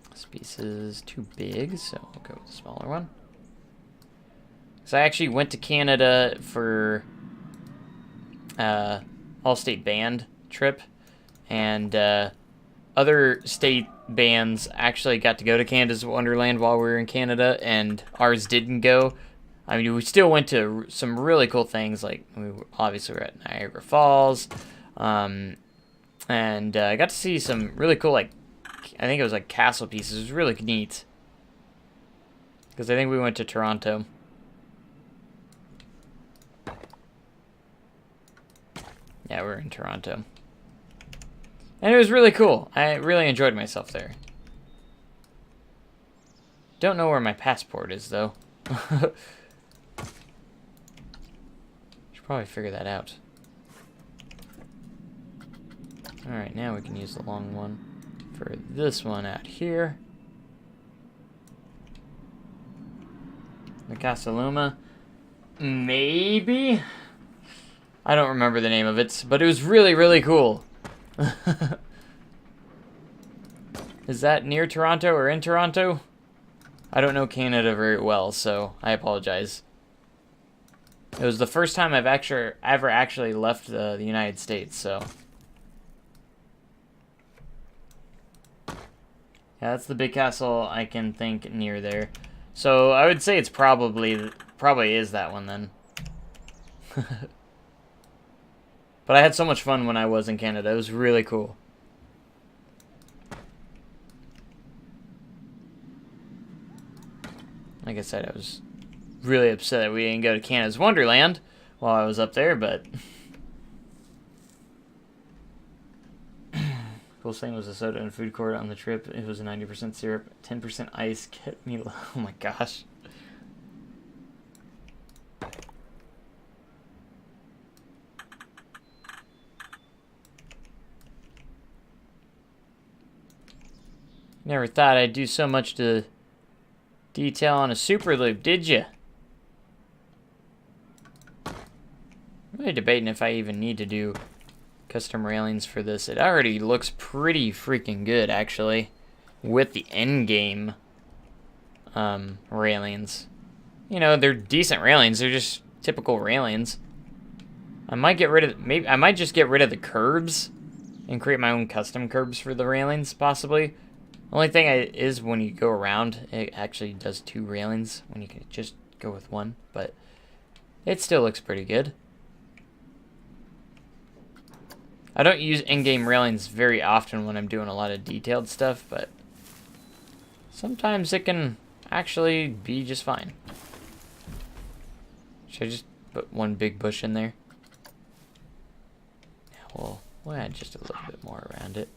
[SPEAKER 1] This piece is too big, so we'll go with the smaller one. So I actually went to Canada for all-state band trip, and other state bands actually got to go to Canada's Wonderland while we were in Canada, and ours didn't go. I mean, we still went to some really cool things, like we obviously were at Niagara Falls, and I got to see some really cool, like, I think it was like castle pieces. It was really neat. Because I think we went to Toronto. Yeah, we were in Toronto. And it was really cool. I really enjoyed myself there. Don't know where my passport is, though. Should probably figure that out. Alright, now we can use the long one for this one out here. The Casa Luma. Maybe? I don't remember the name of it, but it was really, really cool. Is that near Toronto or in Toronto? I don't know Canada very well, so I apologize. It was the first time I've ever actually left the United States, so... Yeah, that's the big castle I can think near there. So I would say it's probably is that one then. But I had so much fun when I was in Canada. It was really cool. Like I said, I was really upset that we didn't go to Canada's Wonderland while I was up there, but... Coolest thing was the soda and food court on the trip. It was a 90% syrup, 10% ice. Kept me... Oh my gosh. Never thought I'd do so much to detail on a Super Loop, did you? Really debating if I even need to do custom railings for this. It already looks pretty freaking good, actually, with the endgame railings. You know, they're decent railings. They're just typical railings. I might get rid of... I might just get rid of the curbs and create my own custom curbs for the railings, possibly. Only thing is when you go around, it actually does 2 railings when you can just go with 1, but it still looks pretty good. I don't use in-game railings very often when I'm doing a lot of detailed stuff, but sometimes it can actually be just fine. Should I just put 1 big bush in there? Yeah, we'll add just a little bit more around it.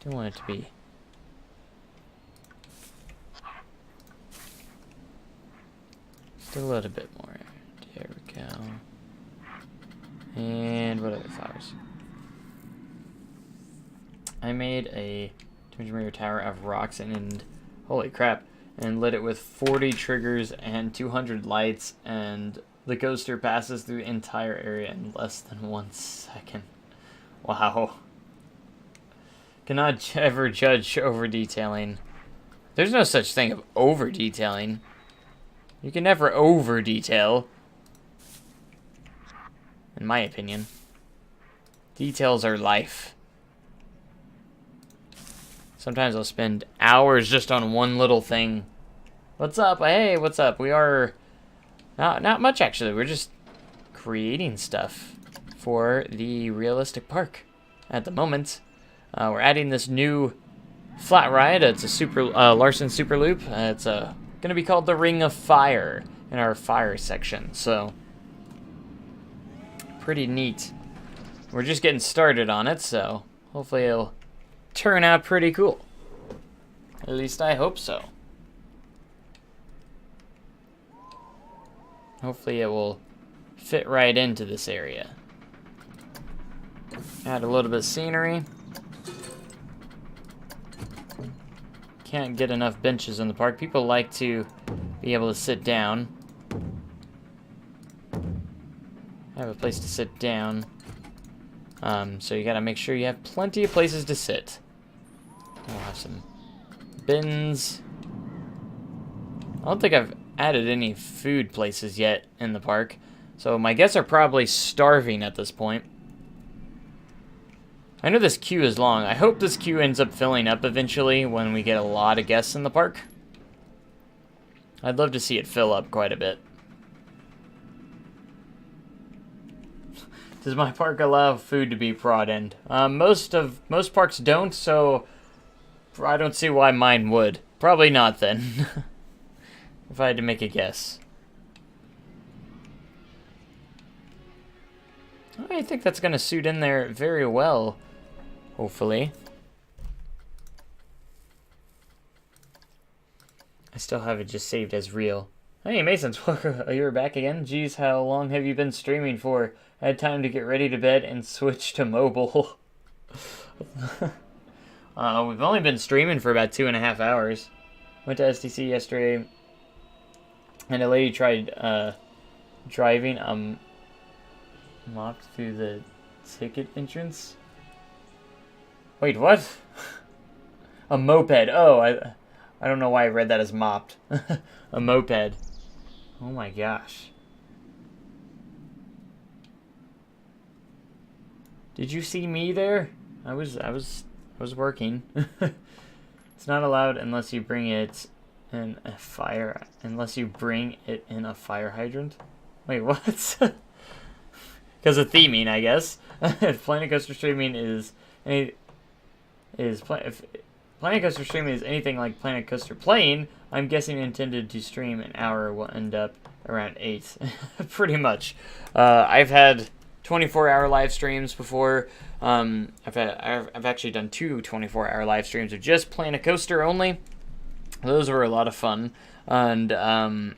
[SPEAKER 1] Don't want it to be Just a little bit more. There we go. And what other flowers? I made a Mirror Tower of rocks and holy crap, and lit it with 40 triggers and 200 lights, and the coaster passes through the entire area in less than 1 second. Wow. Cannot ever judge over detailing. There's no such thing of over detailing. You can never over detail. In my opinion. Details are life. Sometimes I'll spend hours just on one little thing. What's up? Hey, what's up? We are not much actually. We're just creating stuff for the realistic park at the moment. We're adding this new flat ride. It's a super Larson Super Loop. It's gonna be called the Ring of Fire in our fire section. So pretty neat. We're just getting started on it, so hopefully it'll turn out pretty cool. At least I hope so. Hopefully it will fit right into this area. Add a little bit of scenery. Can't get enough benches in the park. People like to be able to sit down. Have a place to sit down. So you gotta make sure you have plenty of places to sit. We'll have some bins. I don't think I've added any food places yet in the park. So my guests are probably starving at this point. I know this queue is long. I hope this queue ends up filling up eventually when we get a lot of guests in the park. I'd love to see it fill up quite a bit. Does my park allow food to be brought in? Most parks don't, so I don't see why mine would. Probably not then. If I had to make a guess. I think that's gonna suit in there very well. Hopefully. I still have it just saved as real. Hey, Masons, you're back again? Geez, how long have you been streaming for? I had time to get ready to bed and switch to mobile. We've only been streaming for about 2.5 hours. Went to STC yesterday, and a lady tried driving mopped through the ticket entrance. Wait, what? A moped. Oh, I don't know why I read that as mopped. A moped. Oh my gosh. Did you see me there? I was working. It's not allowed unless you bring it in a fire. Unless you bring it in a fire hydrant. Wait, what? Because of theming, I guess. If Planet Coaster streaming is Planet Coaster streaming is anything like Planet Coaster playing, I'm guessing intended to stream an hour will end up around 8. Pretty much. I've had 24-hour live streams before. I've actually done 2 24-hour live streams of just Planet Coaster only. Those were a lot of fun. And a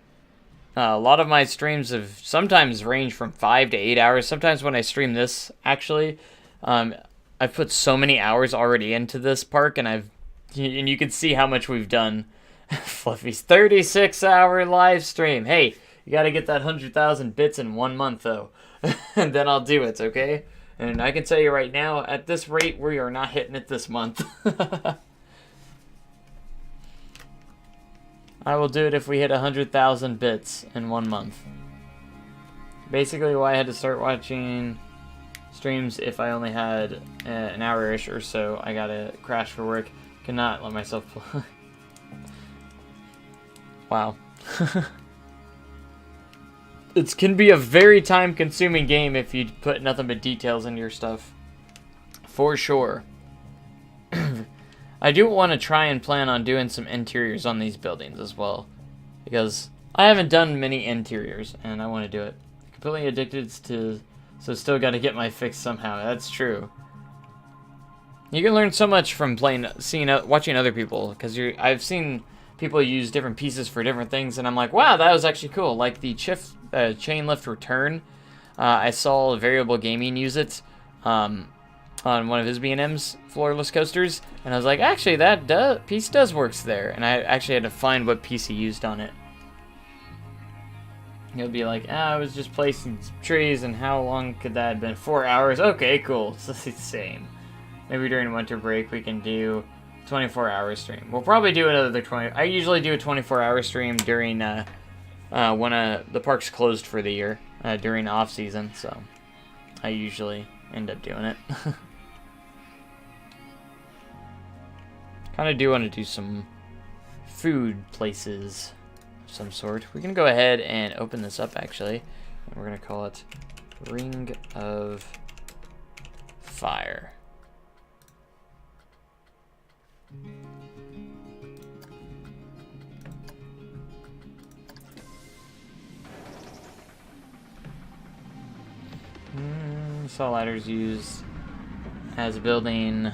[SPEAKER 1] lot of my streams have sometimes ranged from 5 to 8 hours. Sometimes when I stream this, actually, I've put so many hours already into this park, and you can see how much we've done. Fluffy's 36-hour live stream. Hey, you gotta get that 100,000 bits in 1 month, though. And then I'll do it, okay? And I can tell you right now, at this rate, we are not hitting it this month. I will do it if we hit 100,000 bits in 1 month. Basically, why I had to start watching streams if I only had an hour-ish or so. I gotta crash for work. Cannot let myself play. Wow. It can be a very time-consuming game if you put nothing but details into your stuff. For sure. I do want to try and plan on doing some interiors on these buildings as well. Because I haven't done many interiors, and I want to do it. Completely addicted to... So still got to get my fix somehow. That's true. You can learn so much from watching other people. Because I've seen people use different pieces for different things, and I'm like, wow, that was actually cool. Like the chain lift return, I saw Variable Gaming use it on one of his B&M's floorless coasters, and I was like, actually, that piece does works there, and I actually had to find what piece he used on it. He'll be like, I was just placing trees, and how long could that have been? 4 hours? Okay, cool. It's the same. Maybe during winter break we can do 24-hour stream. We'll probably do another 20. I usually do a 24-hour stream during when the park's closed for the year, during off season. So I usually end up doing it. Kind of do want to do some food places of some sort. We can go ahead and open this up actually, and we're gonna call it Ring of Fire. Saw ladders used as a building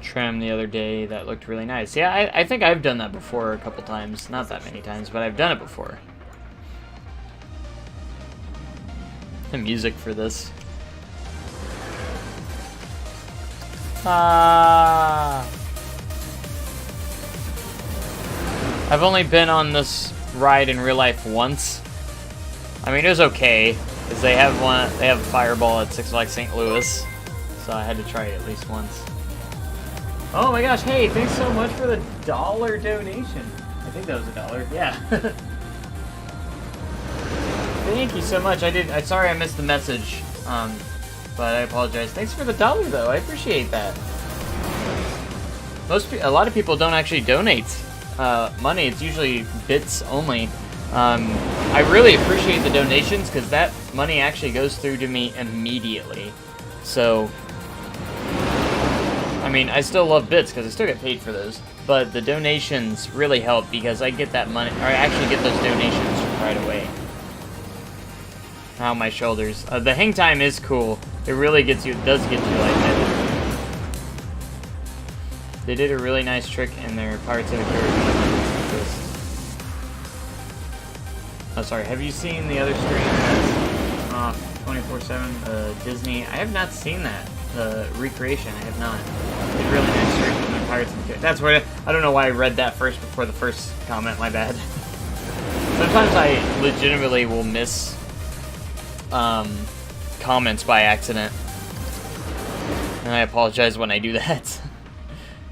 [SPEAKER 1] trim the other day. That looked really nice. Yeah, I think I've done that before a couple times. Not that many times, but I've done it before. The music for this. I've only been on this ride in real life once. I mean, it was okay, because they have a fireball at Six Flags St. Louis, so I had to try it at least once. Oh my gosh, hey, thanks so much for the $1 donation. I think that was $1, yeah. Thank you so much. Sorry I missed the message, but I apologize. Thanks for the $1 though, I appreciate that. A lot of people don't actually donate money, it's usually bits only. I really appreciate the donations because that money actually goes through to me immediately. So, I mean, I still love bits because I still get paid for those, but the donations really help because I get that money, or I actually get those donations right away. Ow, my shoulders. The hang time is cool. It really does get you lightheaded. They did a really nice trick in their Pirates of the Caribbean. Oh, sorry. Have you seen the other stream? 24/7 Disney. I have not seen that. The recreation. I have not. It's a really nice stream from the Pirates of the Caribbean. That's where I don't know why I read that first before the first comment. My bad. Sometimes I legitimately will miss comments by accident, and I apologize when I do that.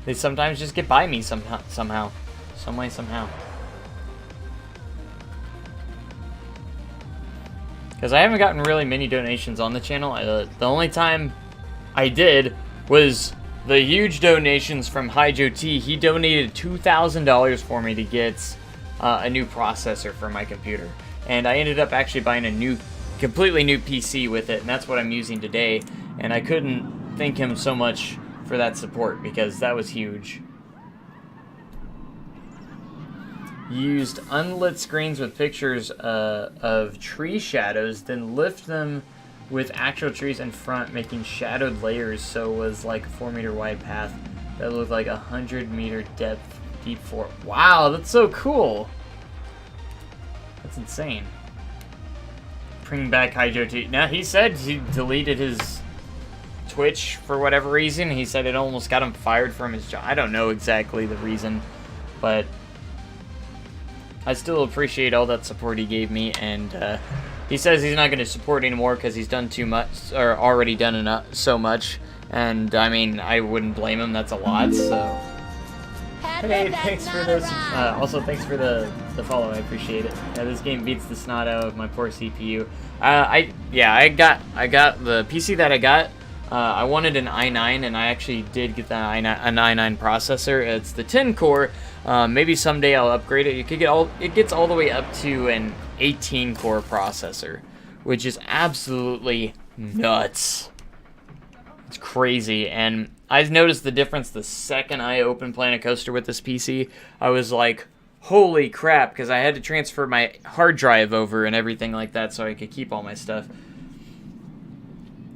[SPEAKER 1] They sometimes just get by me somehow, some way, somehow. Because I haven't gotten really many donations on the channel. The only time I did was the huge donations from Hijo T. He donated $2,000 for me to get a new processor for my computer. And I ended up actually buying a completely new PC with it, and that's what I'm using today. And I couldn't thank him so much for that support because that was huge. Used unlit screens with pictures of tree shadows, then lift them with actual trees in front, making shadowed layers, so it was like a 4-meter wide path that looked like 100-meter depth deep for. Wow, that's so cool. That's insane. Bring back Hijo T. Now, he said he deleted his Twitch for whatever reason. He said it almost got him fired from his job. I don't know exactly the reason, but I still appreciate all that support he gave me, and he says he's not going to support anymore because he's done too much, or already done enough, so much, and I mean, I wouldn't blame him, that's a lot, so. Hey, thanks for this. Also, thanks for the follow, I appreciate it. Yeah, this game beats the snot out of my poor CPU. I got the PC that I got. I wanted an i9, and I actually did get an i9 processor. It's the 10-core. Maybe someday I'll upgrade it. It gets all the way up to an 18-core processor, which is absolutely nuts. It's crazy, and I've noticed the difference the second I opened Planet Coaster with this PC. I was like, holy crap, because I had to transfer my hard drive over and everything like that so I could keep all my stuff.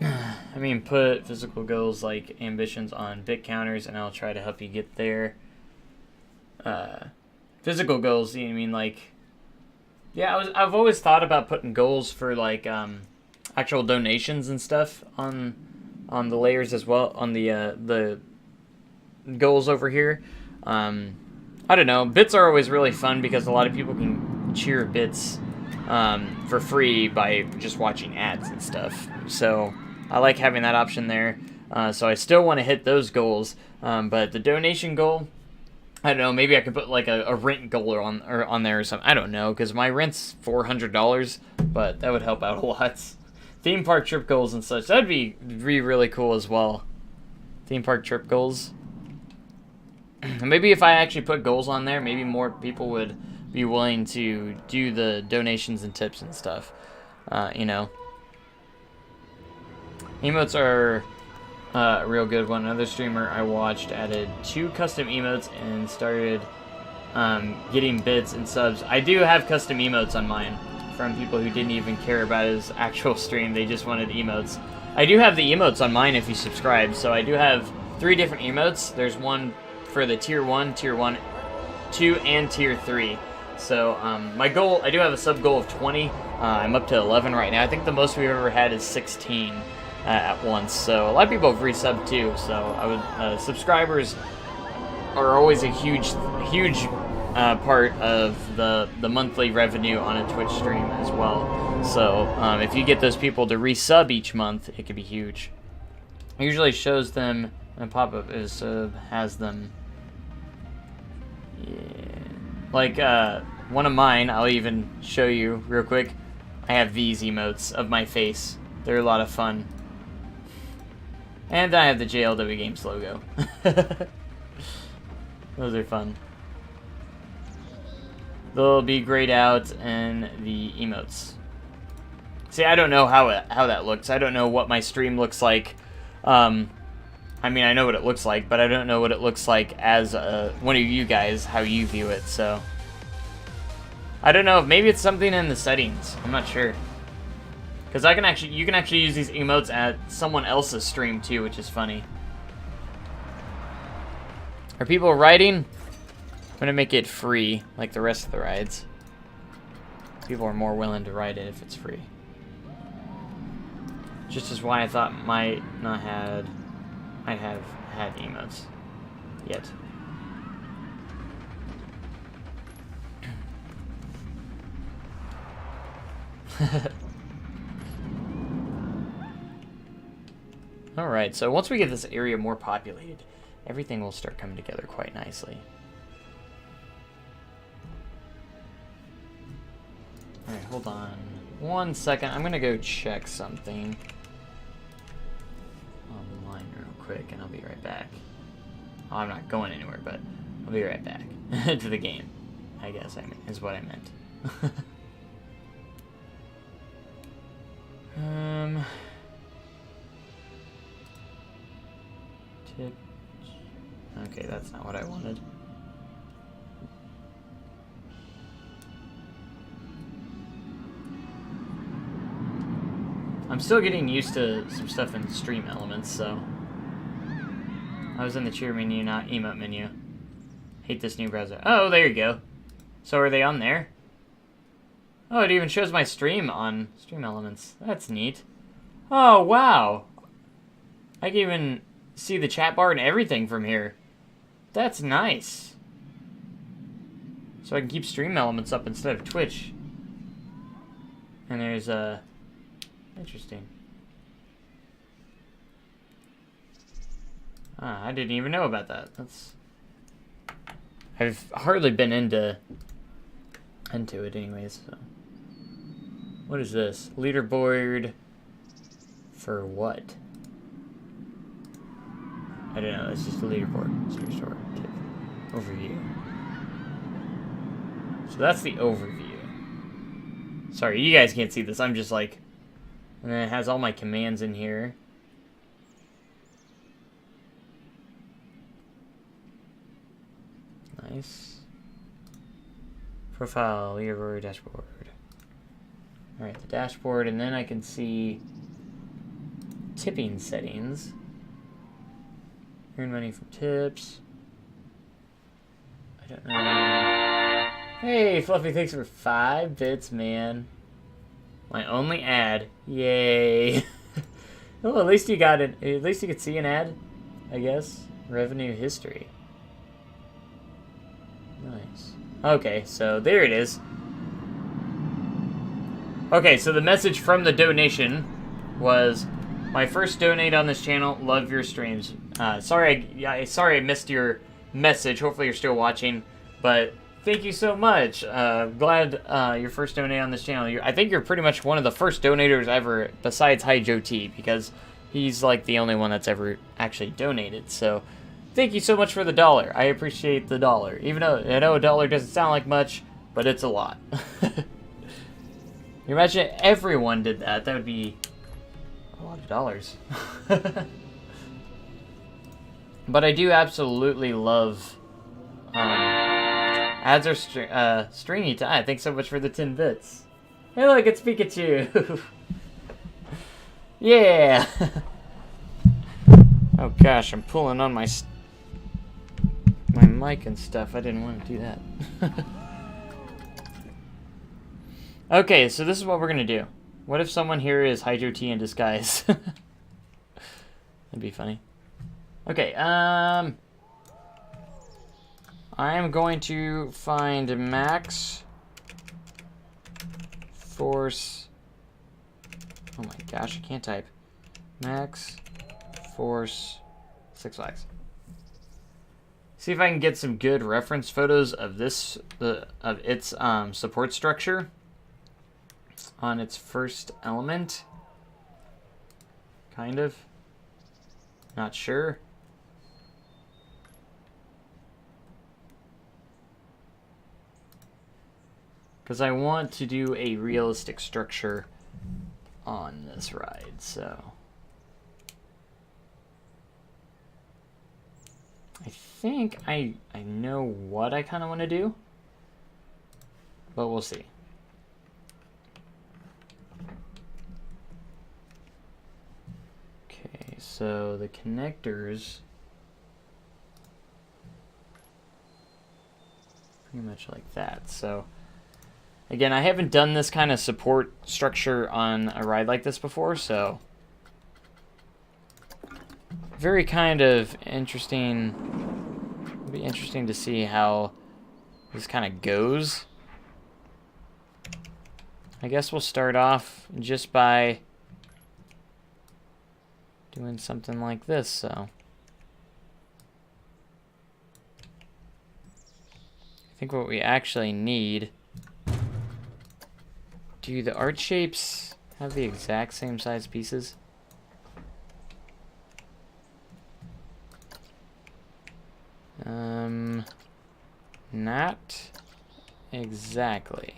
[SPEAKER 1] I mean, put physical goals like ambitions on bit counters, and I'll try to help you get there. physical goals. You mean like? Yeah, I've always thought about putting goals for like actual donations and stuff on the layers as well, on the goals over here. I don't know. Bits are always really fun because a lot of people can cheer bits for free by just watching ads and stuff. So I like having that option there. So I still want to hit those goals, but the donation goal, I don't know. Maybe I could put like a rent goal on there or something. I don't know, because my rent's $400, but that would help out a lot. Theme park trip goals and such, that'd be really cool as well. Theme park trip goals. Maybe if I actually put goals on there, maybe more people would be willing to do the donations and tips and stuff. You know. Emotes are a real good one. Another streamer I watched added 2 custom emotes and started getting bits and subs. I do have custom emotes on mine from people who didn't even care about his actual stream. They just wanted emotes. I do have the emotes on mine if you subscribe. So I do have 3 different emotes. There's one for the tier 1, tier 1, 2, and tier 3. So my goal, I do have a sub goal of 20. I'm up to 11 right now. I think the most we've ever had is 16 at once. So a lot of people have resubbed too. So I would subscribers are always a huge part of the monthly revenue on a Twitch stream as well. So if you get those people to resub each month, it could be huge. It usually shows them, and pop-up is has them. Yeah. Like one of mine, I'll even show you real quick. I have these emotes of my face. They're a lot of fun. And I have the JLW Games logo. Those are fun. They'll be grayed out in the emotes. See, I don't know how that looks. I don't know what my stream looks like. I mean, I know what it looks like, but I don't know what it looks like as one of you guys, how you view it, so. I don't know, maybe it's something in the settings. I'm not sure. Because you can actually use these emotes at someone else's stream too, which is funny. Are people riding? I'm gonna make it free, like the rest of the rides. People are more willing to ride it if it's free. Just as why I thought might have had emotes yet. Alright, so once we get this area more populated, everything will start coming together quite nicely. Alright, hold on 1 second. I'm gonna go check something online real quick, and I'll be right back. Oh, I'm not going anywhere, but I'll be right back to the game, I guess is what I meant. Okay, that's not what I wanted. I'm still getting used to some stuff in Stream Elements, so. I was in the cheer menu, not emote menu. Hate this new browser. Oh, there you go. So are they on there? Oh, it even shows my stream on Stream Elements. That's neat. Oh, wow. I can even see the chat bar and everything from here. That's nice. So I can keep Stream Elements up instead of Twitch. And there's interesting. Ah, I didn't even know about that. I've hardly been into it anyways, so. What is this? Leaderboard for what? I don't know, it's just a leaderboard. It's restore tip. Overview. So that's the overview. Sorry, you guys can't see this. I'm just like, and then it has all my commands in here. Nice. Profile, leaderboard, dashboard. Alright, the dashboard, and then I can see tipping settings. Earn money from tips. I don't know. Hey, Fluffy, thanks for 5 bits, man. My only ad. Yay. Oh, at least you got it. At least you could see an ad, I guess. Revenue history. Nice. Okay, so there it is. Okay, so the message from the donation was, my first donate on this channel, love your streams. Sorry I missed your message. Hopefully you're still watching, but thank you so much. Glad your first donate on this channel. I think you're pretty much one of the first donators ever, besides Hi Joe T, because he's like the only one that's ever actually donated. So thank you so much for the $1. I appreciate the $1. Even though I know $1 doesn't sound like much, but it's a lot. You imagine if everyone did that. That would be a lot of dollars. But I do absolutely love ads are stringy time. Thanks so much for the 10 bits. Hey, look, it's Pikachu. Yeah. Oh gosh, I'm pulling on my mic and stuff. I didn't want to do that. Okay, so this is what we're gonna do. What if someone here is Hydro T in disguise? That'd be funny. Okay, I am going to find Max Force. Oh my gosh, I can't type. Max Force Six Flags. See if I can get some good reference photos of of its support structure on its first element. Kind of. Not sure. Because I want to do a realistic structure on this ride, so I think I know what I kind of want to do, but we'll see. Okay, so the connectors pretty much like that. So again, I haven't done this kind of support structure on a ride like this before, so very kind of interesting. It'll be interesting to see how this kind of goes. I guess we'll start off just by doing something like this, so I think what we actually need. Do the art shapes have the exact same size pieces? Not exactly.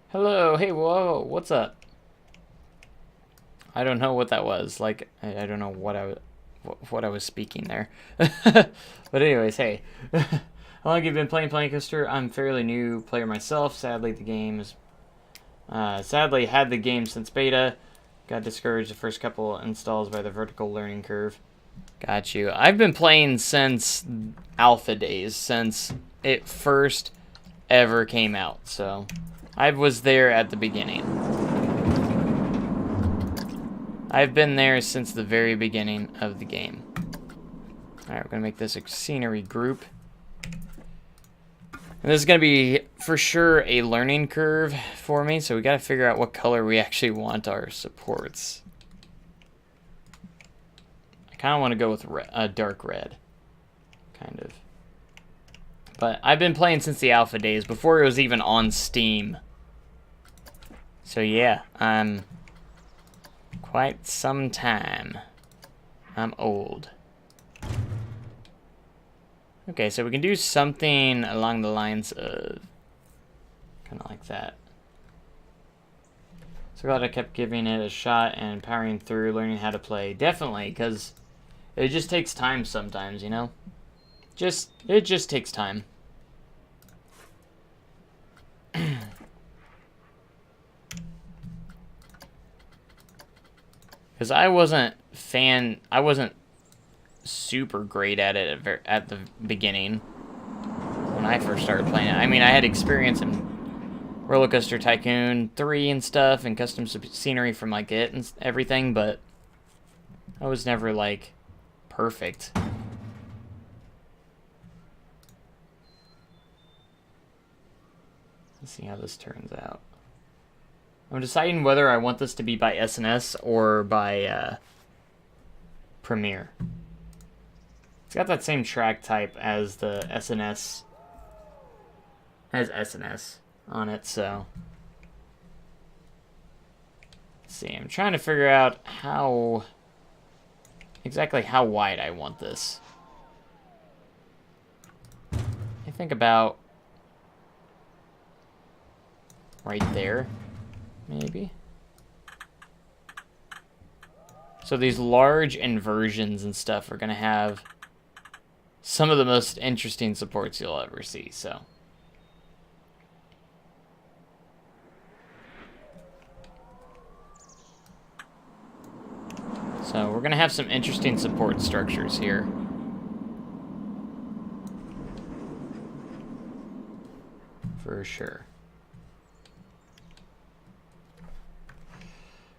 [SPEAKER 1] Hello, hey, whoa, what's up? I don't know what that was. Like, I don't know what I was speaking there. But anyways, hey. How long have you been playing Planet Coaster? I'm a fairly new player myself. Sadly, the game is... sadly, had the game since beta. Got discouraged the first couple installs by the vertical learning curve. Got you. I've been playing since alpha days, since it first ever came out. So, I was there at the beginning. I've been there since the very beginning of the game. Alright, we're going to make this a scenery group. And this is going to be, for sure, a learning curve for me, so we got to figure out what color we actually want our supports. I kind of want to go with a dark red, kind of. But I've been playing since the alpha days, before it was even on Steam. So yeah, quite some time. I'm old. Okay, so we can do something along the lines of kind of like that. So glad I kept giving it a shot and powering through, learning how to play. Definitely, because it just takes time sometimes, you know? It just takes time. Because I wasn't super great at it at the beginning. when I first started playing it. I mean, I had experience in Roller Coaster Tycoon 3 and stuff, and custom scenery from like it and everything, but I was never like perfect. Let's see how this turns out. I'm deciding whether I want this to be by SNS or by Premiere. It's got that same track type as the SNS. Has SNS on it, so let's see. I'm trying to figure out exactly how wide I want this. I think about right there, maybe. So these large inversions and stuff are gonna have some of the most interesting supports you'll ever see, so. So we're gonna have some interesting support structures here. For sure.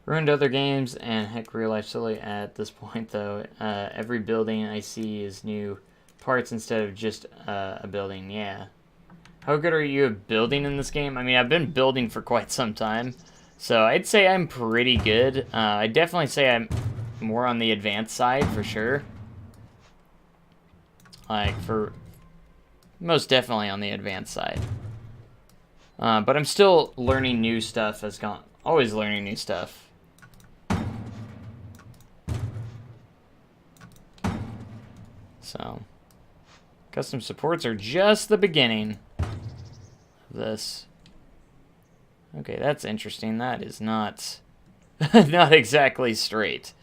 [SPEAKER 1] Ruined other games and heck real life silly at this point though. Every building I see is new parts instead of just a building, yeah. How good are you at building in this game? I mean, I've been building for quite some time, so I'd say I'm pretty good. I'd definitely say I'm more on the advanced side for sure. Like, for most definitely on the advanced side. But I'm still learning new stuff always learning new stuff. So, custom supports are just the beginning of this. Okay, that's interesting. That is not not exactly straight.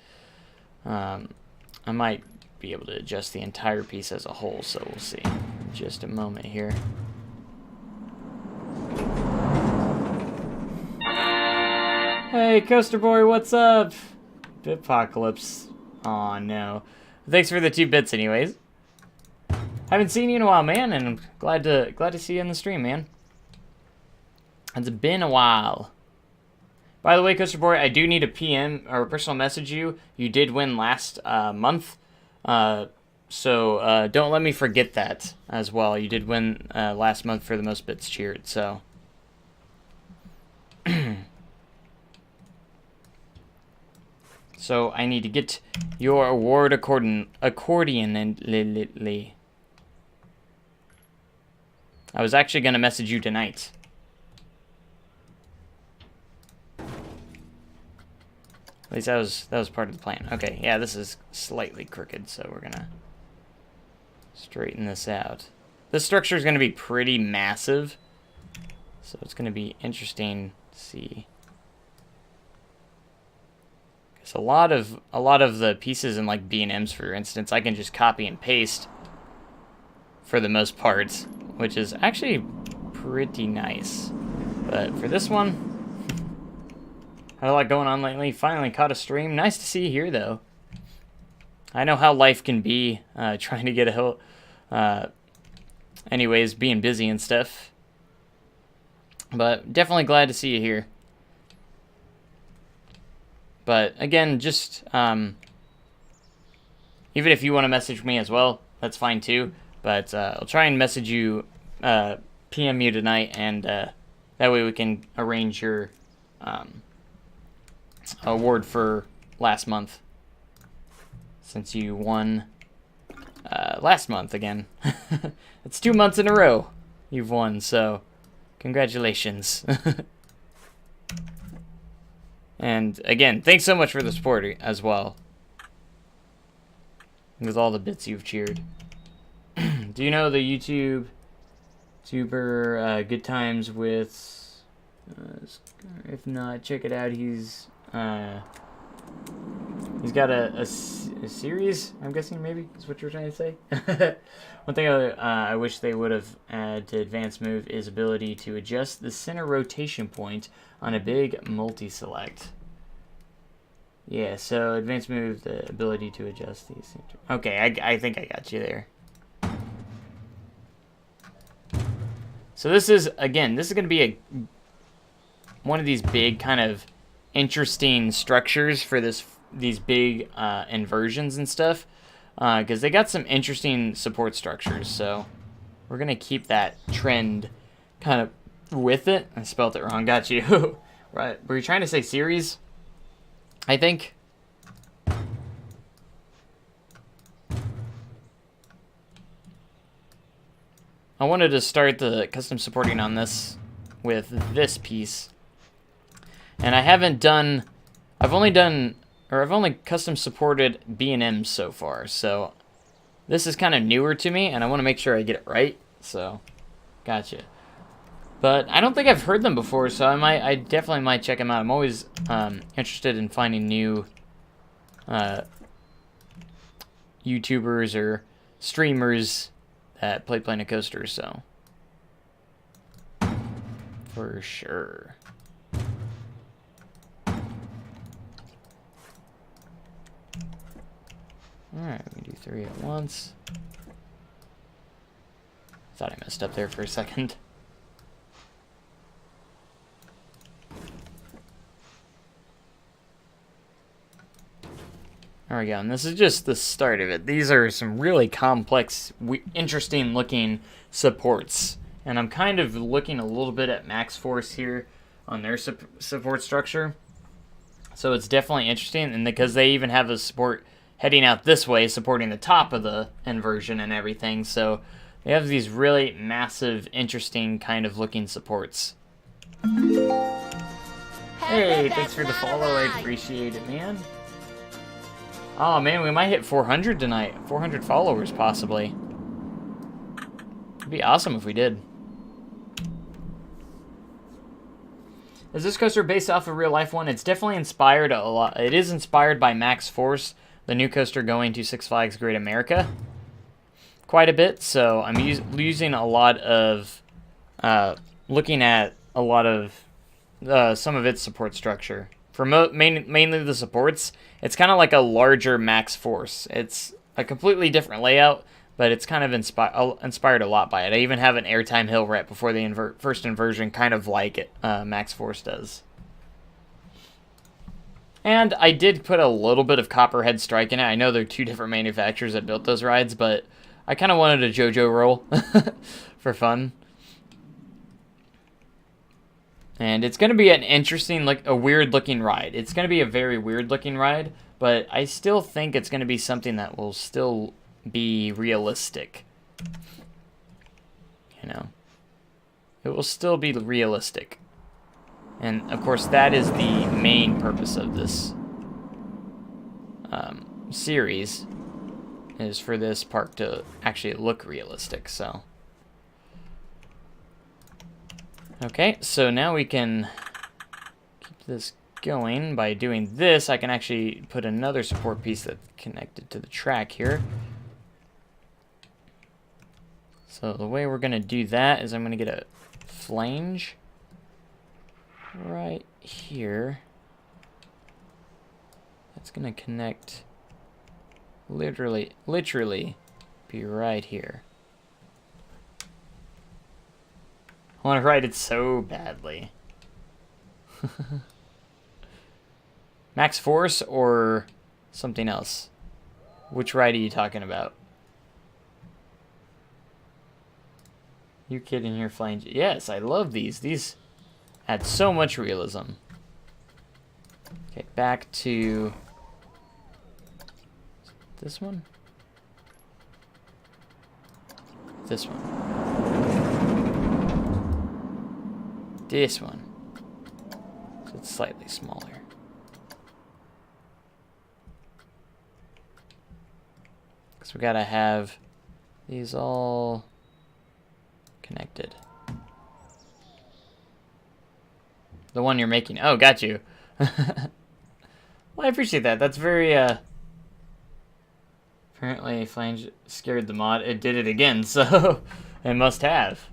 [SPEAKER 1] I might be able to adjust the entire piece as a whole, so we'll see in just a moment here. Hey, Coaster Boy, what's up? Bitpocalypse. Aw, no. Thanks for the 2 bits anyways. Haven't seen you in a while, man, and I'm glad to see you in the stream, man. It's been a while. By the way, Coaster Boy, I do need a PM or a personal message you. You did win last month. So don't let me forget that as well. You did win last month for the most bits cheered, so. So I need to get your award accordionly. I was actually going to message you tonight. At least that was part of the plan. Okay, yeah, this is slightly crooked, so we're gonna straighten this out. This structure is gonna be pretty massive, so it's gonna be interesting to see. Because a lot of the pieces in like B&Ms, for instance, I can just copy and paste for the most part, which is actually pretty nice. But for this one, had a lot going on lately. Finally caught a stream. Nice to see you here, though. I know how life can be, trying to get anyways, being busy and stuff. But definitely glad to see you here. But again, just even if you want to message me as well, that's fine too. But I'll try and message you, PM you tonight, and that way we can arrange your award for last month, since you won last month again. It's 2 months in a row you've won, so congratulations. And again, thanks so much for the support as well, with all the bits you've cheered. Do you know the YouTuber Good Times with if not, check it out. He's got a series, I'm guessing, maybe, is what you're trying to say. One thing I wish they would have added to Advanced Move is ability to adjust the center rotation point on a big multi-select. Yeah, so Advanced Move, the ability to adjust these. Okay, I think I got you there. So this is, again, this is going to be one of these big kind of interesting structures for these big inversions and stuff, because they got some interesting support structures. So we're going to keep that trend kind of with it. I spelled it wrong. Got you. Right. Were you trying to say series? I think. I wanted to start the custom supporting on this with this piece. And I've only custom supported B&Ms so far. So this is kind of newer to me, and I want to make sure I get it right. So, gotcha. But I don't think I've heard them before, so I definitely might check them out. I'm always interested in finding new YouTubers or streamers that play Planet Coaster, so for sure. Alright, we can do 3 at once. Thought I messed up there for a second. There we go, and this is just the start of it. These are some really complex, interesting looking supports. And I'm kind of looking a little bit at Max Force here on their support structure. So it's definitely interesting, and because they even have a support heading out this way, supporting the top of the inversion and everything. So they have these really massive, interesting kind of looking supports. Hey, thanks for the follow. I appreciate it, man. Oh man, we might hit 400 tonight. 400 followers, possibly. It'd be awesome if we did. Is this coaster based off a real life one? It's definitely inspired a lot. It is inspired by Max Force, the new coaster going to Six Flags Great America. Quite a bit, so I'm using a lot of, looking at a lot of some of its support structure. For mainly the supports, it's kind of like a larger Max Force. It's a completely different layout, but it's kind of inspired a lot by it. I even have an airtime hill right before the first inversion, kind of like it, Max Force does. And I did put a little bit of Copperhead Strike in it. I know there are 2 different manufacturers that built those rides, but I kind of wanted a JoJo roll for fun. And it's going to be an interesting, a weird-looking ride. It's going to be a very weird-looking ride, but I still think it's going to be something that will still be realistic. You know? It will still be realistic. And, of course, that is the main purpose of this series, is for this park to actually look realistic, so... Okay, so now we can keep this going by doing this. I can actually put another support piece that's connected to the track here. So the way we're going to do that is I'm going to get a flange right here. That's going to connect literally be right here. I want to ride it so badly. Max Force or something else? Which ride are you talking about? You kidding here, flange? Yes, I love these. These add so much realism. Okay, back to this one. This one. This one. So it's slightly smaller. Because we gotta have these all connected. The one you're making. Oh, got you. Well, I appreciate that. That's very, apparently flange scared the mod. It did it again, so it must have.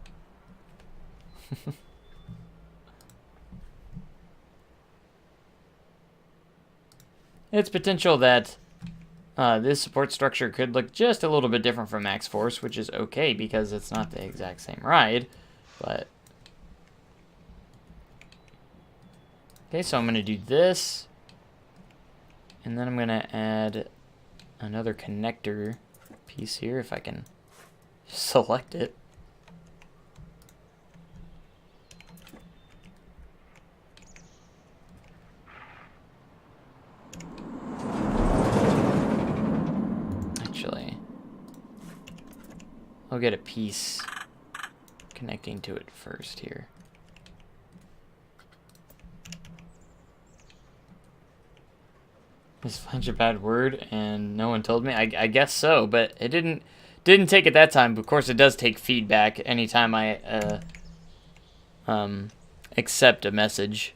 [SPEAKER 1] It's potential that this support structure could look just a little bit different from Max Force, which is okay because it's not the exact same ride. But okay, so I'm gonna do this, and then I'm gonna add another connector piece here if I can select it. Actually, I'll get a piece connecting to it first here. Is fudge a bad word and no one told me? I guess so, but it didn't take it that time. But of course, it does take feedback anytime I accept a message.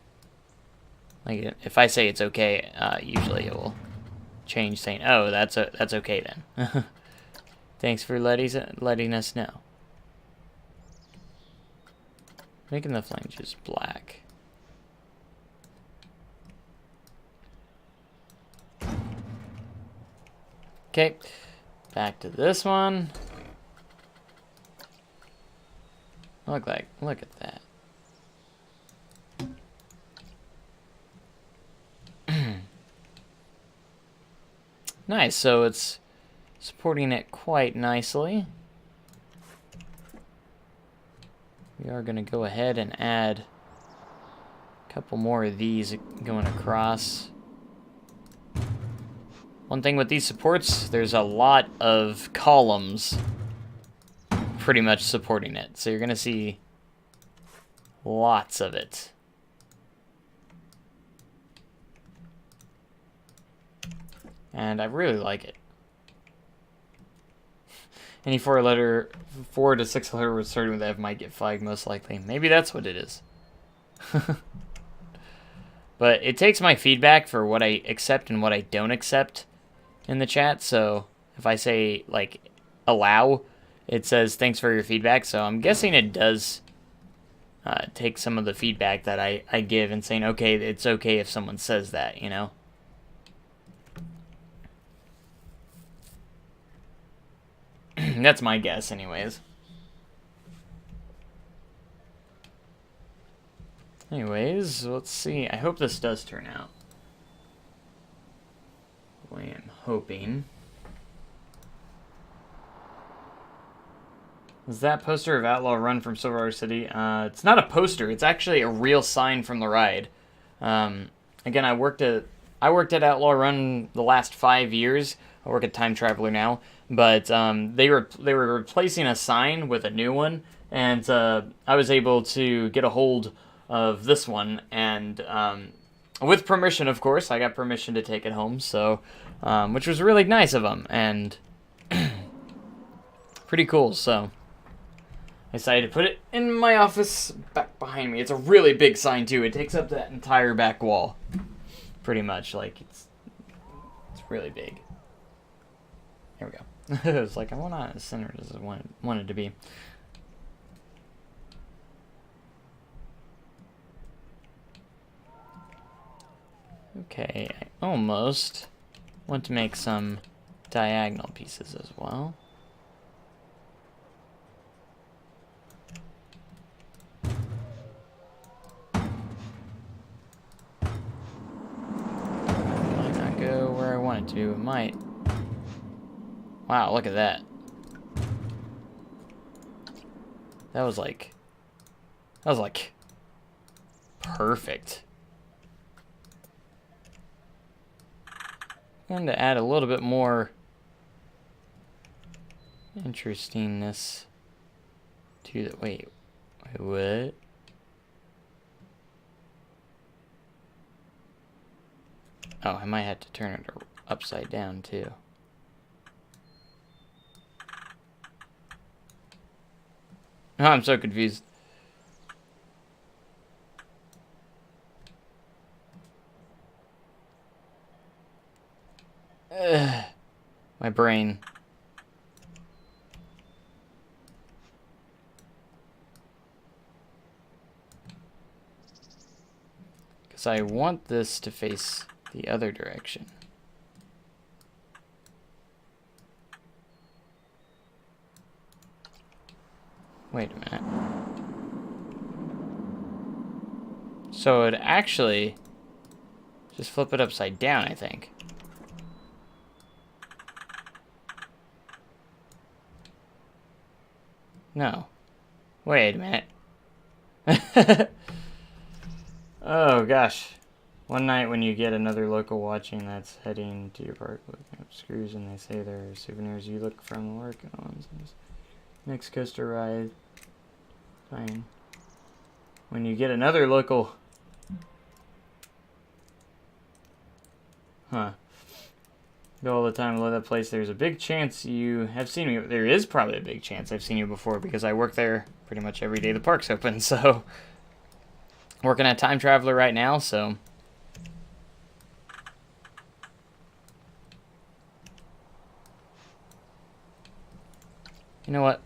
[SPEAKER 1] Like if I say it's okay, usually it will change saying, "Oh, that's okay then." Thanks for letting us know. Making the flanges black. Okay, back to this one. Look at that. Nice, so it's supporting it quite nicely. We are going to go ahead and add a couple more of these going across. One thing with these supports, there's a lot of columns pretty much supporting it. So you're going to see lots of it. And I really like it. Any 4 to 6 letter word starting with F might get flagged most likely. Maybe that's what it is. But it takes my feedback for what I accept and what I don't accept in the chat. So if I say like allow, it says thanks for your feedback. So I'm guessing it does take some of the feedback that I give and saying, okay, it's okay if someone says that, you know? That's my guess anyways. Anyways, let's see. I hope this does turn out. I am hoping. Is that poster of Outlaw Run from Silver City? It's not a poster. It's actually a real sign from the ride. Again, I worked at Outlaw Run the last 5 years. I work at Time Traveler now, but they were replacing a sign with a new one, and I was able to get a hold of this one, and with permission, of course, I got permission to take it home. So, which was really nice of them, and pretty cool. So, I decided to put it in my office back behind me. It's a really big sign too. It takes up that entire back wall, pretty much. Like it's really big. Here we go. It's like I want it as centered as I want it to be. Okay, I almost want to make some diagonal pieces as well. Might not go where I want it to. It might. Wow, look at that. That was like perfect. And to add a little bit more interestingness to the wait, what? Oh, I might have to turn it upside down too. Oh, I'm so confused. My brain. Because I want this to face the other direction. Wait a minute. So it actually just flip it upside down, I think. No. Wait a minute. Oh gosh. One night when you get another local watching that's heading to your park looking up screws and they say there are souvenirs, you look from the work on next coaster ride. Fine. When you get another local... Huh. Go all the time, love that place. There's a big chance you have seen me. There is probably a big chance I've seen you before because I work there pretty much every day the park's open, so... Working at Time Traveler right now, so... You know what?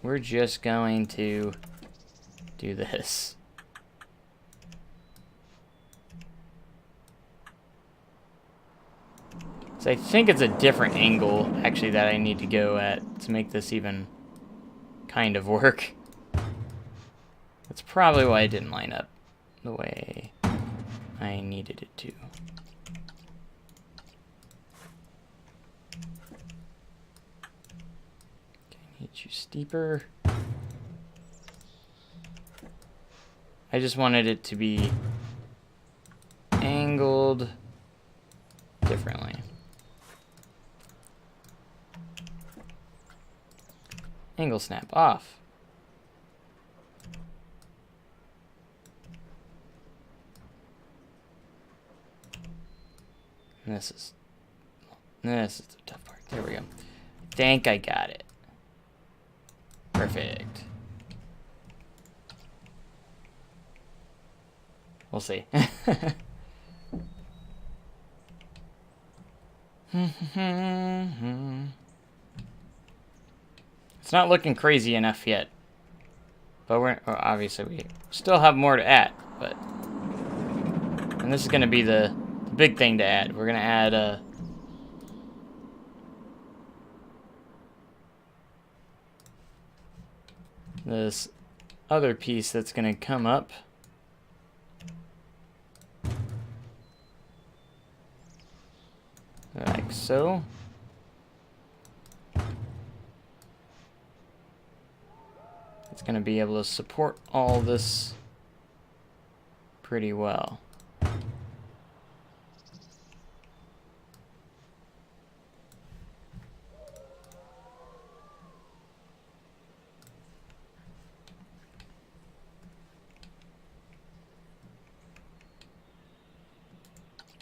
[SPEAKER 1] We're just going to do this. So I think it's a different angle, actually, that I need to go at to make this even kind of work. That's probably why it didn't line up the way I needed it to. Need you steeper. I just wanted it to be angled differently. Angle snap off. And this is the tough part. There we go. I think I got it. Perfect. We'll see. It's not looking crazy enough yet. But well, obviously we still have more to add, but... And this is going to be the big thing to add. We're going to add this other piece that's going to come up. Like so. It's going to be able to support all this pretty well.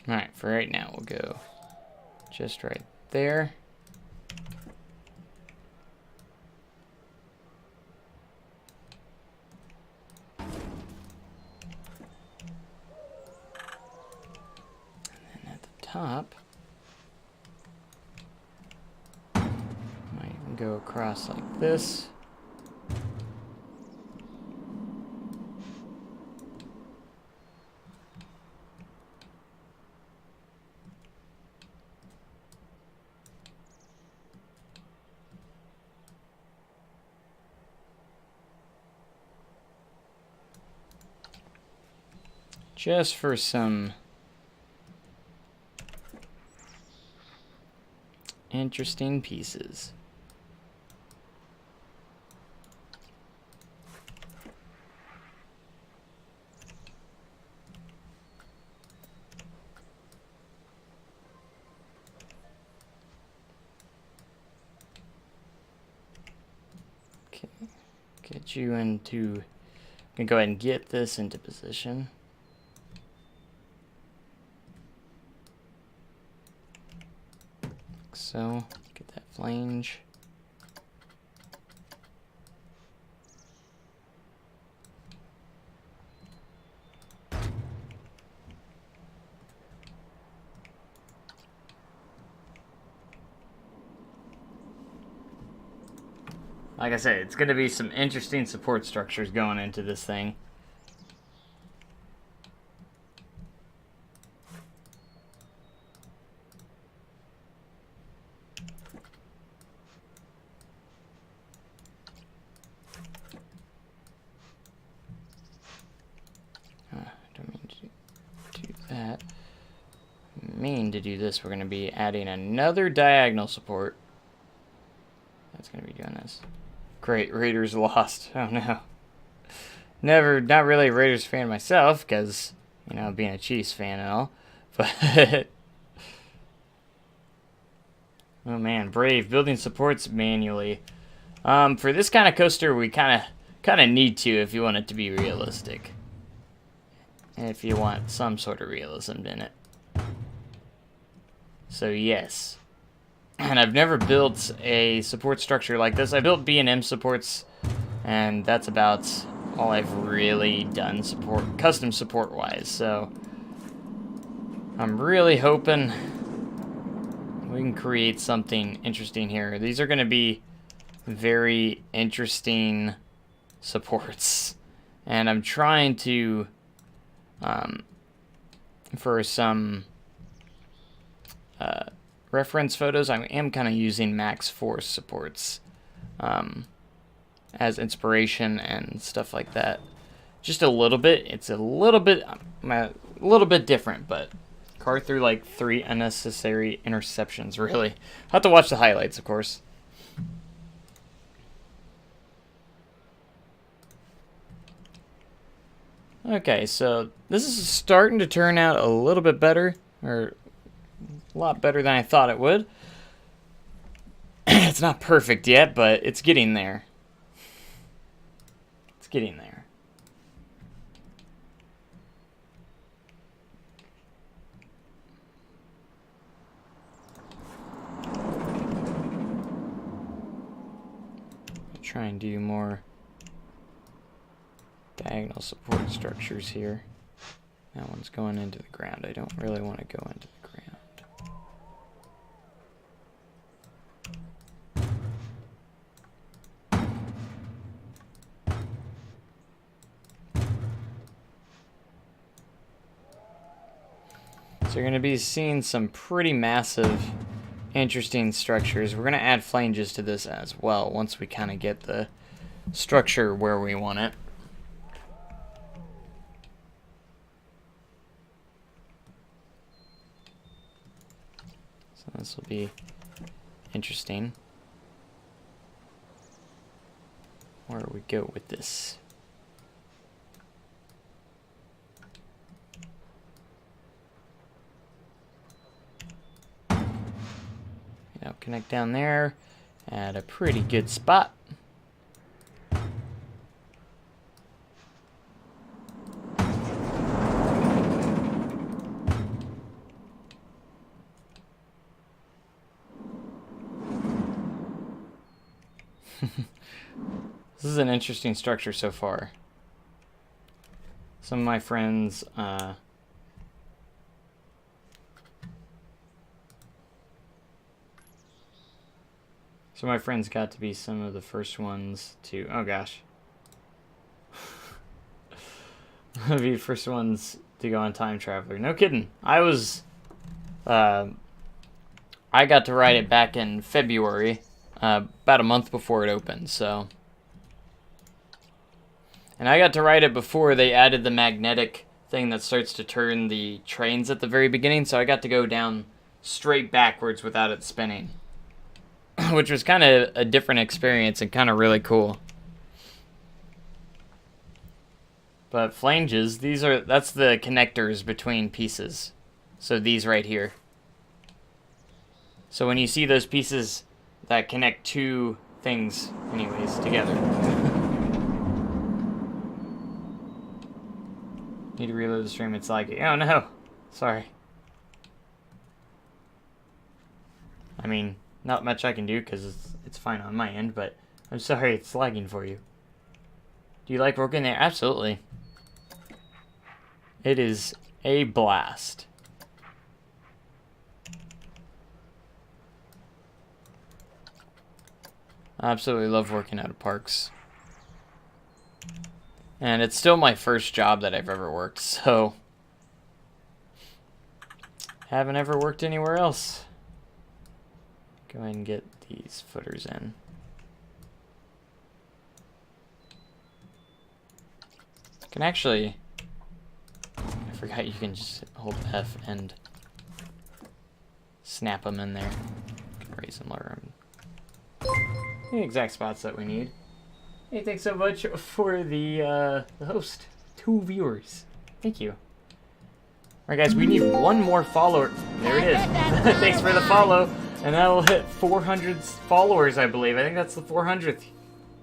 [SPEAKER 1] Alright, for right now, we'll go just right there. And then at the top, might even go across like this. Just for some interesting pieces. Okay, get you into, I'm gonna go ahead and get this into position. So, get that flange. Like I said, it's going to be some interesting support structures going into this thing. Do to do this, we're going to be adding another diagonal support. That's going to be doing this. Great, Raiders lost. Oh no. Not really a Raiders fan myself, because, you know, being a Chiefs fan and all. But, oh man, brave. Building supports manually. For this kind of coaster, we kind of need to if you want it to be realistic. And if you want some sort of realism in it. So yes. And I've never built a support structure like this. I built B&M supports, and that's about all I've really done custom support wise. So I'm really hoping we can create something interesting here. These are going to be very interesting supports, and I'm trying to for some reference photos, I am kind of using Max Force supports as inspiration and stuff like that. Just a little bit. It's a little bit different, but car through like 3 unnecessary interceptions. Really, I have to watch the highlights, of course. Okay, so this is starting to turn out a little bit better, or a lot better than I thought it would. It's not perfect yet, but it's getting there. It's getting there. I'll try and do more diagonal support structures here. That one's going into the ground. I don't really want to go into the ground. So you're going to be seeing some pretty massive, interesting structures. We're going to add flanges to this as well once we kind of get the structure where we want it. So this will be interesting. Where do we go with this? Now connect down there at a pretty good spot. This is an interesting structure so far. Some of my friends got to be some of the first ones to, oh gosh. Be first ones to go on Time Traveler. No kidding. I got to ride it back in February, about a month before it opened, so. And I got to ride it before they added the magnetic thing that starts to turn the trains at the very beginning, so I got to go down straight backwards without it spinning. Which was kind of a different experience and kind of really cool. But flanges, that's the connectors between pieces. So these right here. So when you see those pieces that connect two things, anyways, together. Need to reload the stream, it's like, oh no, sorry. I mean, not much I can do because it's fine on my end, but I'm sorry it's lagging for you. Do you like working there? Absolutely. It is a blast. I absolutely love working out of parks. And it's still my first job that I've ever worked, so haven't ever worked anywhere else. Go ahead and get these footers in. You can actually, I forgot you can just hold F and snap them in there. Can raise and lower them. The exact spots that we need. Hey, thanks so much for the host. 2 viewers. Thank you. Alright guys, we need 1 more follower. There it is. Thanks for the follow. And that will hit 400 followers, I believe. I think that's the 400th.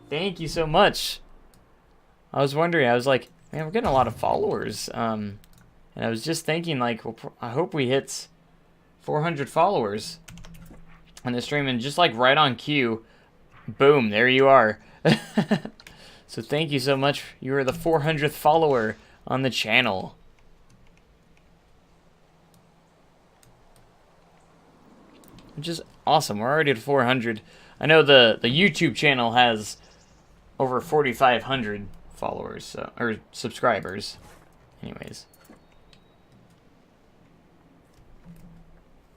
[SPEAKER 1] Thank you so much. I was wondering, I was like, man, we're getting a lot of followers. And I was just thinking, like, well, I hope we hit 400 followers on the stream. And just like right on cue, boom, there you are. So thank you so much. You are the 400th follower on the channel. Which is awesome. We're already at 400. I know the YouTube channel has over 4,500 followers, so, or subscribers. Anyways.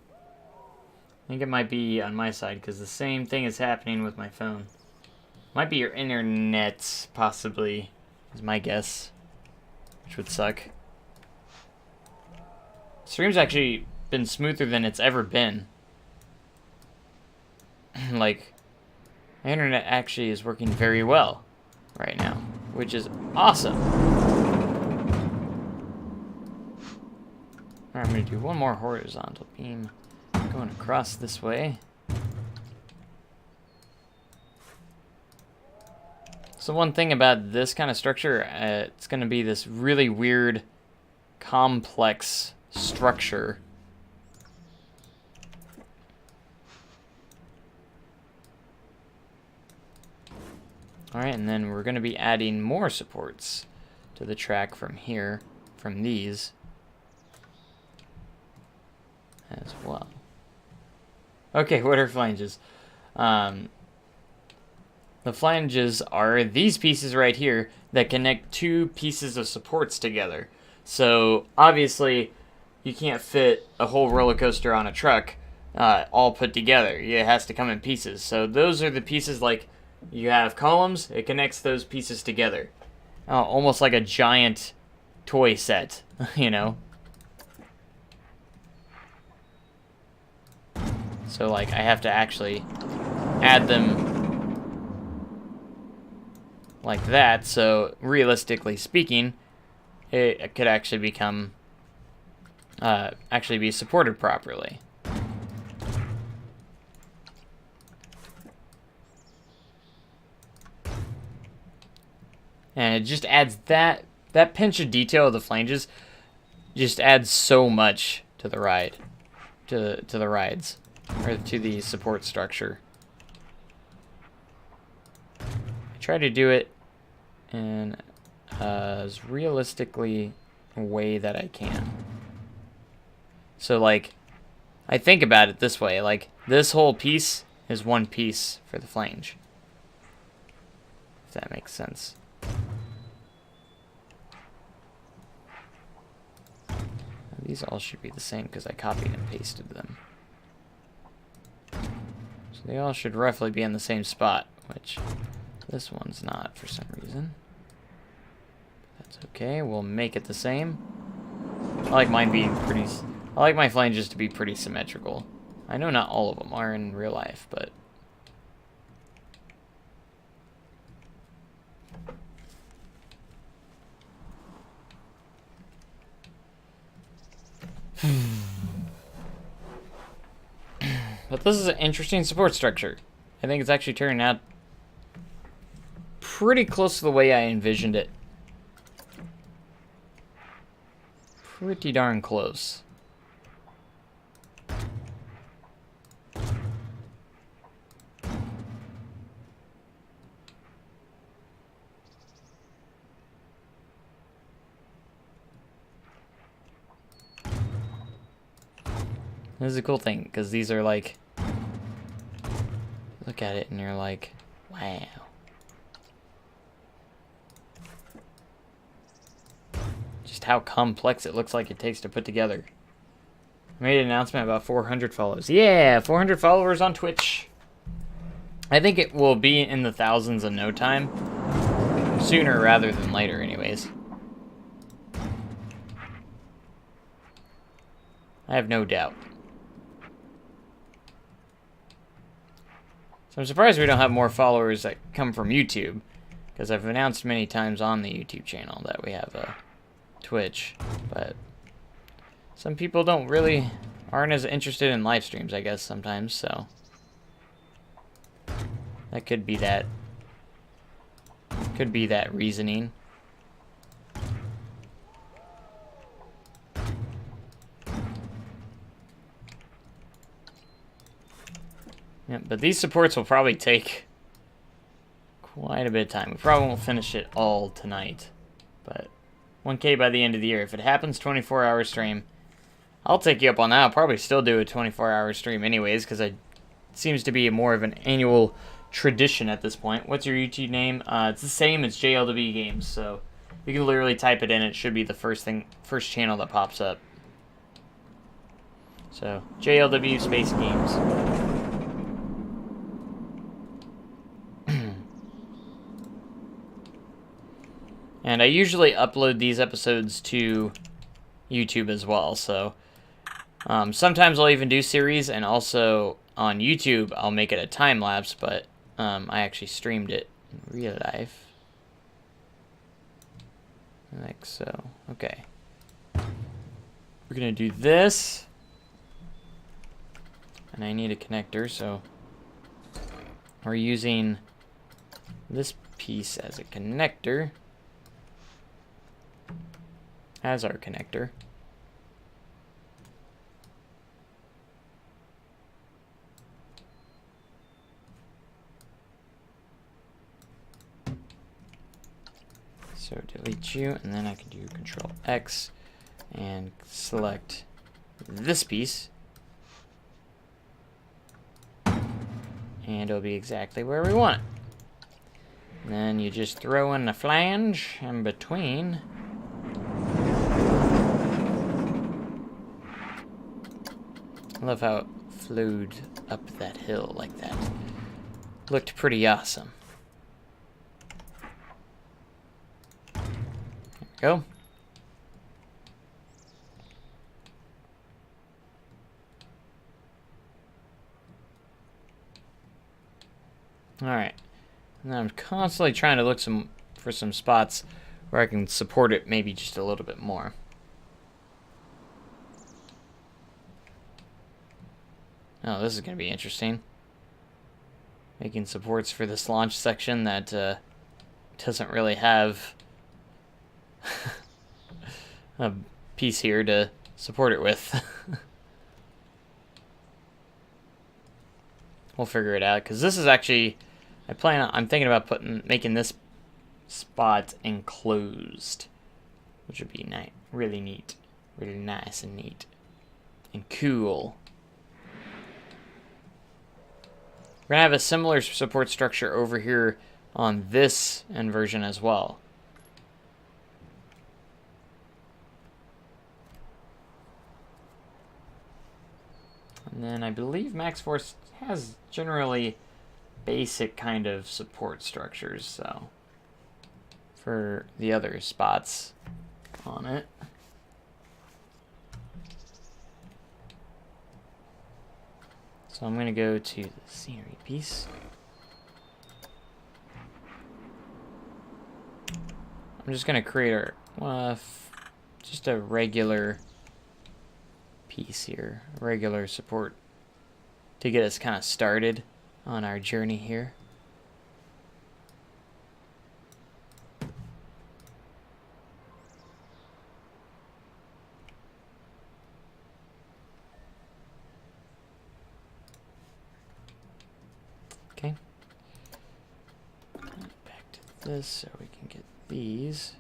[SPEAKER 1] I think it might be on my side because the same thing is happening with my phone. Might be your internet, possibly, is my guess. Which would suck. Stream's actually been smoother than it's ever been. Like, my internet actually is working very well right now, which is awesome. Alright, I'm going to do 1 more horizontal beam going across this way. So one thing about this kind of structure, it's going to be this really weird, complex structure. Alright, and then we're going to be adding more supports to the track from here, from these, as well. Okay, what are flanges? The flanges are these pieces right here that connect 2 pieces of supports together. So, obviously, you can't fit a whole roller coaster on a truck all put together. It has to come in pieces. So, those are the pieces, like, you have columns, it connects those pieces together. Almost like a giant toy set, you know? So, like, I have to actually add them like that, so realistically speaking, it could actually become, actually be supported properly. And it just adds that pinch of detail of the flanges just adds so much to the ride, to the rides, or to the support structure. I try to do it in as realistically a way that I can. So, like, I think about it this way, like, this whole piece is 1 piece for the flange. If that makes sense. These all should be the same because I copied and pasted them. So they all should roughly be in the same spot, which this one's not for some reason. That's okay, we'll make it the same. I like mine being pretty... I like my flanges to be pretty symmetrical. I know not all of them are in real life, but... But this is an interesting support structure. I think it's actually turning out pretty close to the way I envisioned it. Pretty darn close. This is a cool thing, because these are like, look at it and you're like, wow. Just how complex it looks like it takes to put together. I made an announcement about 400 follows. Yeah, 400 followers on Twitch. I think it will be in the thousands in no time. Sooner rather than later, anyways. I have no doubt. So I'm surprised we don't have more followers that come from YouTube, because I've announced many times on the YouTube channel that we have a Twitch, but some people aren't as interested in live streams, I guess, sometimes, so that could be that reasoning. Yeah, but these supports will probably take quite a bit of time. We probably won't finish it all tonight, but 1K by the end of the year. If it happens, 24-hour stream. I'll take you up on that. I'll probably still do a 24-hour stream anyways, because it seems to be more of an annual tradition at this point. What's your YouTube name? It's the same as JLW Games, so you can literally type it in. It should be the first channel that pops up. So, JLW Space Games. And I usually upload these episodes to YouTube as well, so sometimes I'll even do series, and also on YouTube I'll make it a time lapse, but I actually streamed it in real life. Like so. Okay. We're gonna do this. And I need a connector, so we're using this piece as a connector. As our connector. So delete you, and then I can do Control X and select this piece. And it'll be exactly where we want it. And then you just throw in the flange in between. I love how it flowed up that hill like that. Looked pretty awesome. There we go. Alright. Now I'm constantly trying to look for some spots where I can support it maybe just a little bit more. Oh, this is going to be interesting. Making supports for this launch section that doesn't really have a piece here to support it with. We'll figure it out, because this is actually, I'm thinking about making this spot enclosed, which would be nice, really neat, really nice and neat and cool. We're gonna have a similar support structure over here on this inversion as well. And then I believe Max Force has generally basic kind of support structures, so for the other spots on it. So I'm going to go to the scenery piece. I'm just going to create just a regular piece here, a regular support to get us kind of started on our journey here. Okay. Back to this so we can get these.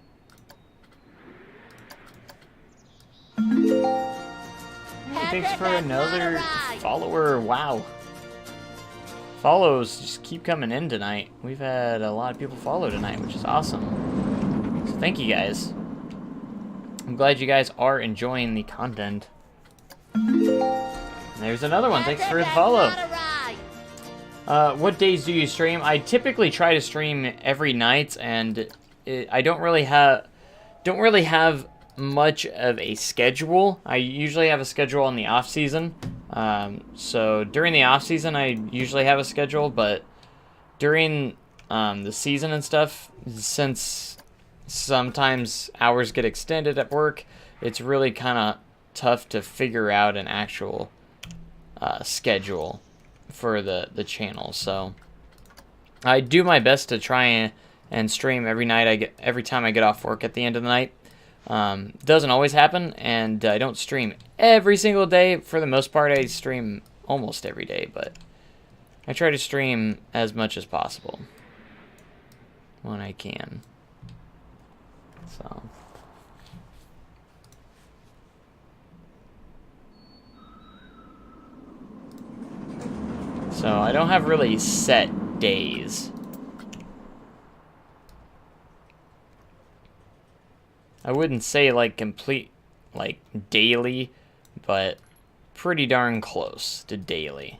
[SPEAKER 1] Thanks for another follower. Wow. Follows just keep coming in tonight. We've had a lot of people follow tonight, which is awesome. So thank you guys. I'm glad you guys are enjoying the content. There's another one. Thanks for the follow. What days do you stream? I typically try to stream every night, and I don't really have much of a schedule. I usually have a schedule on the off season. So during the off season, I usually have a schedule, but during the season and stuff, since sometimes hours get extended at work, it's really kind of tough to figure out an actual schedule for the channel. So I do my best to try and stream every night. Every time I get off work at the end of the night. Doesn't always happen, and I don't stream every single day. For the most part, I stream almost every day, but I try to stream as much as possible when I can. So I don't have really set days. I wouldn't say like complete, like daily, but pretty darn close to daily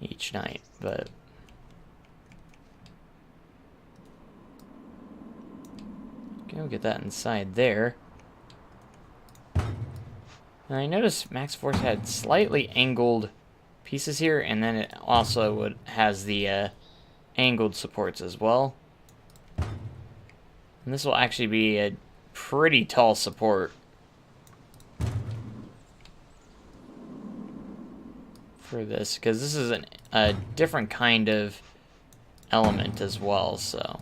[SPEAKER 1] each night. But okay, we'll get that inside there. And I noticed Max Force had slightly angled pieces here, and then it also has the angled supports as well. And this will actually be a pretty tall support for this, because this is a different kind of element as well, so.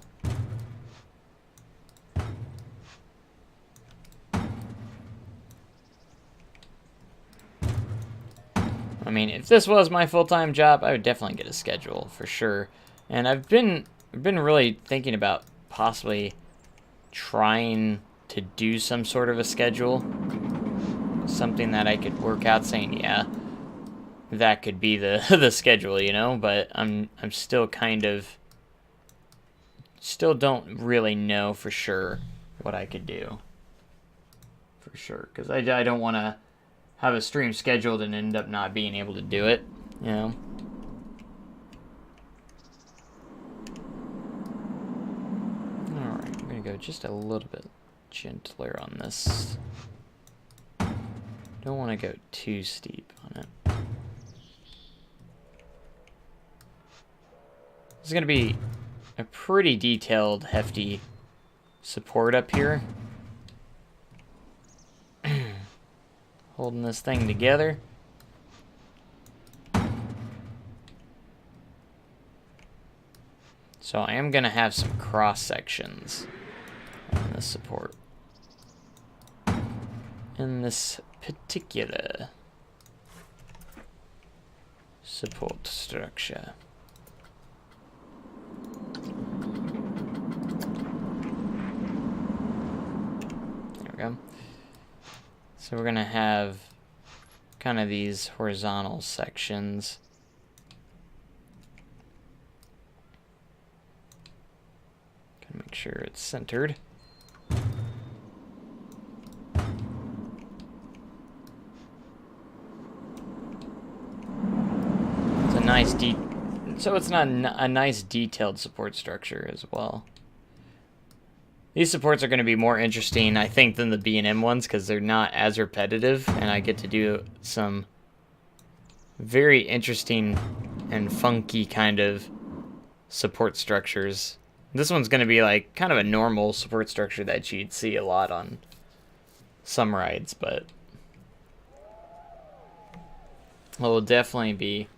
[SPEAKER 1] I mean, if this was my full-time job, I would definitely get a schedule for sure. And I've been really thinking about possibly trying to do some sort of a schedule, something that I could work out, saying, yeah, that could be the the schedule, you know. But I'm still don't really know for sure what I could do for sure, because I don't want to have a stream scheduled and end up not being able to do it, you know. Alright, I'm going to go just a little bit gentler on this. Don't want to go too steep on it. This is going to be a pretty detailed, hefty support up here. Holding this thing together. So I am going to have some cross sections on this support. In this particular support structure. There we go. So we're going to have kind of these horizontal sections. Gotta make sure it's centered. It's a nice so it's not a nice detailed support structure as well. These supports are going to be more interesting, I think, than the B&M ones, because they're not as repetitive, and I get to do some very interesting and funky kind of support structures. This one's going to be like kind of a normal support structure that you'd see a lot on some rides, but it will definitely be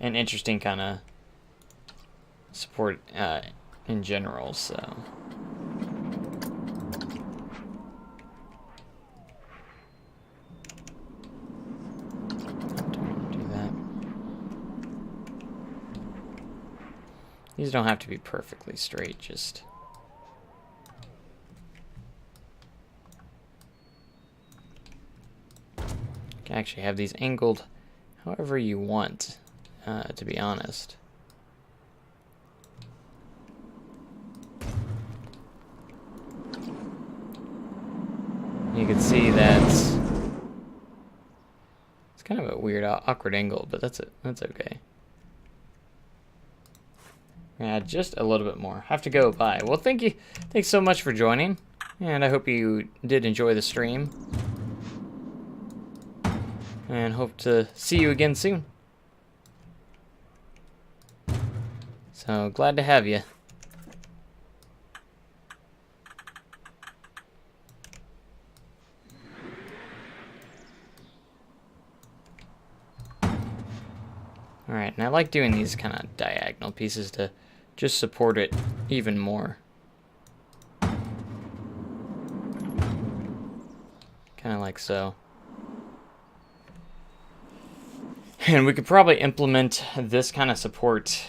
[SPEAKER 1] an interesting kind of support in general, so. These don't have to be perfectly straight, just you can actually have these angled however you want, to be honest. You can see that's it's kind of a weird, awkward angle, but that's okay. Yeah, just a little bit more. Have to go by. Well, thanks so much for joining, and I hope you did enjoy the stream. and hope to see you again soon. So glad to have you. Alright, and I like doing these kind of diagonal pieces to just support it even more. Kind of like so. And we could probably implement this kind of support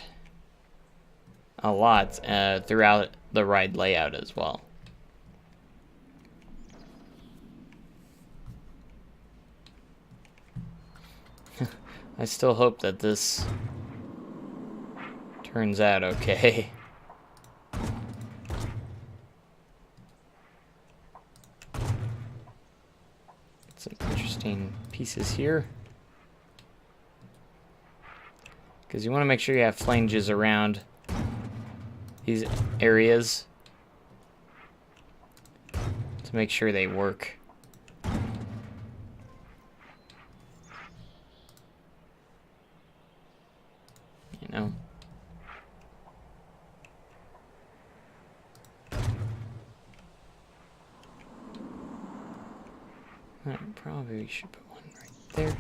[SPEAKER 1] a lot throughout the ride layout as well. I still hope that this turns out okay. Some interesting pieces here. Because you want to make sure you have flanges around these areas to make sure they work. You know? Probably we should put one right there.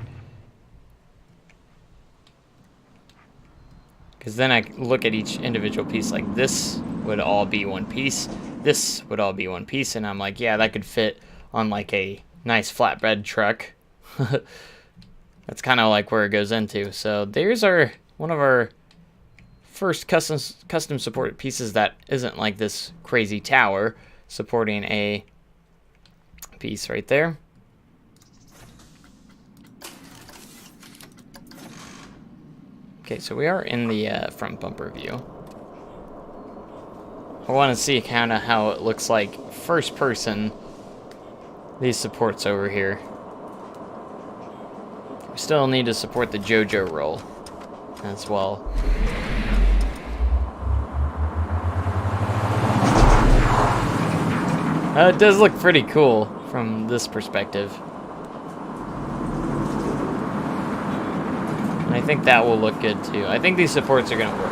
[SPEAKER 1] Because then I look at each individual piece like this would all be one piece. This would all be one piece. And I'm like, yeah, that could fit on like a nice flatbed truck. That's kind of like where it goes into. So there's one of our first custom support pieces that isn't like this crazy tower supporting a piece right there. Okay, so we are in the front bumper view. I want to see kind of how it looks like first person, these supports over here. We still need to support the JoJo roll as well. It does look pretty cool from this perspective. I think that will look good too. I think these supports are going to work.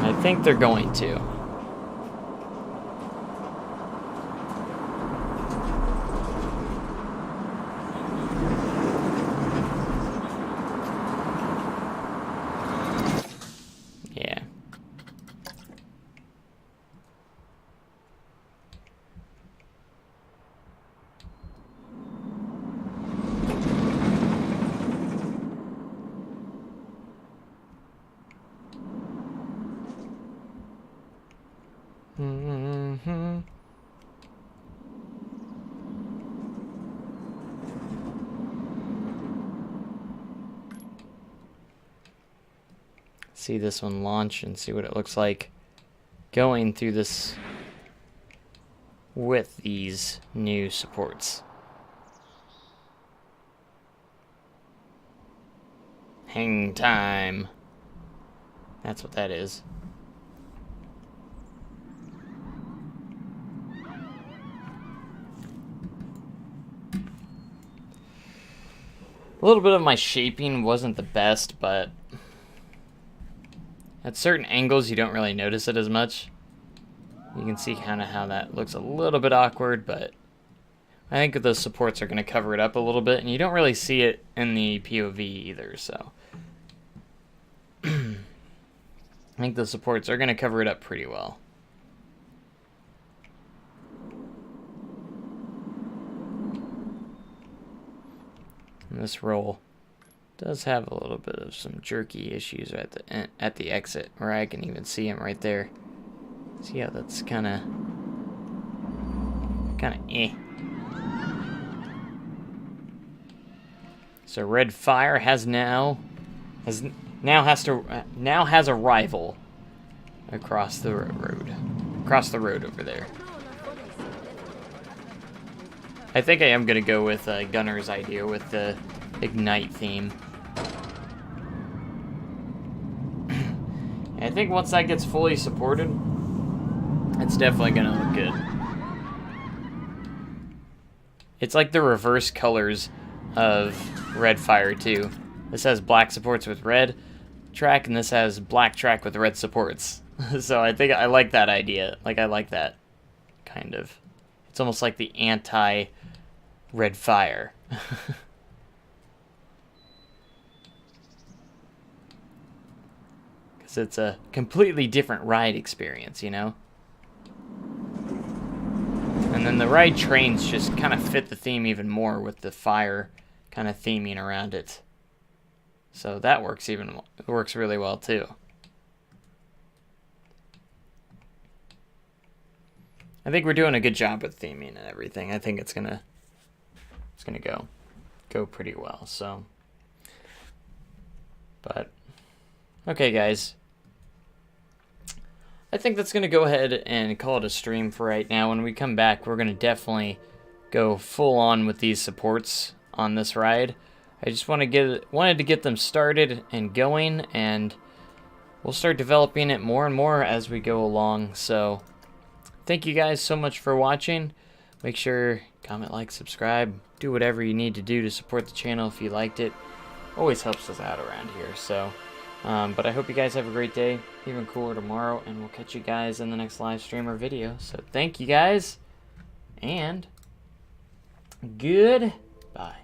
[SPEAKER 1] I think they're going to. Yeah. Mm-hmm. See this one launch and see what it looks like going through this with these new supports. Hang time. That's what that is. A little bit of my shaping wasn't the best, but at certain angles you don't really notice it as much. You can see kind of how that looks a little bit awkward, but I think those supports are going to cover it up a little bit, and you don't really see it in the POV either, so I think the supports are going to cover it up pretty well. And this roll does have a little bit of some jerky issues at the exit, where I can even see him right there. See how that's kind of eh. So Red Fire now has a rival across the road over there. I think I am gonna go with Gunner's idea with the Ignite theme. I think once that gets fully supported, it's definitely gonna look good. It's like the reverse colors of Red Fire 2. This has black supports with red track, and this has black track with red supports. So I think I like that idea. Like, I like that, kind of. It's almost like the anti-Red Fire. Because it's a completely different ride experience, you know? And then the ride trains just kind of fit the theme even more with the fire kind of theming around it. So that works really well too. I think we're doing a good job with theming and everything. I think it's gonna go pretty well. So, but okay, guys. I think that's going to go ahead and call it a stream for right now. When we come back, we're going to definitely go full on with these supports on this ride. I just wanted to get them started and going, and we'll start developing it more and more as we go along. So thank you guys so much for watching. Make sure, comment, like, subscribe, do whatever you need to do to support the channel if you liked it. Always helps us out around here. So but I hope you guys have a great day, even cooler tomorrow, and we'll catch you guys in the next live stream or video. So thank you guys, and goodbye.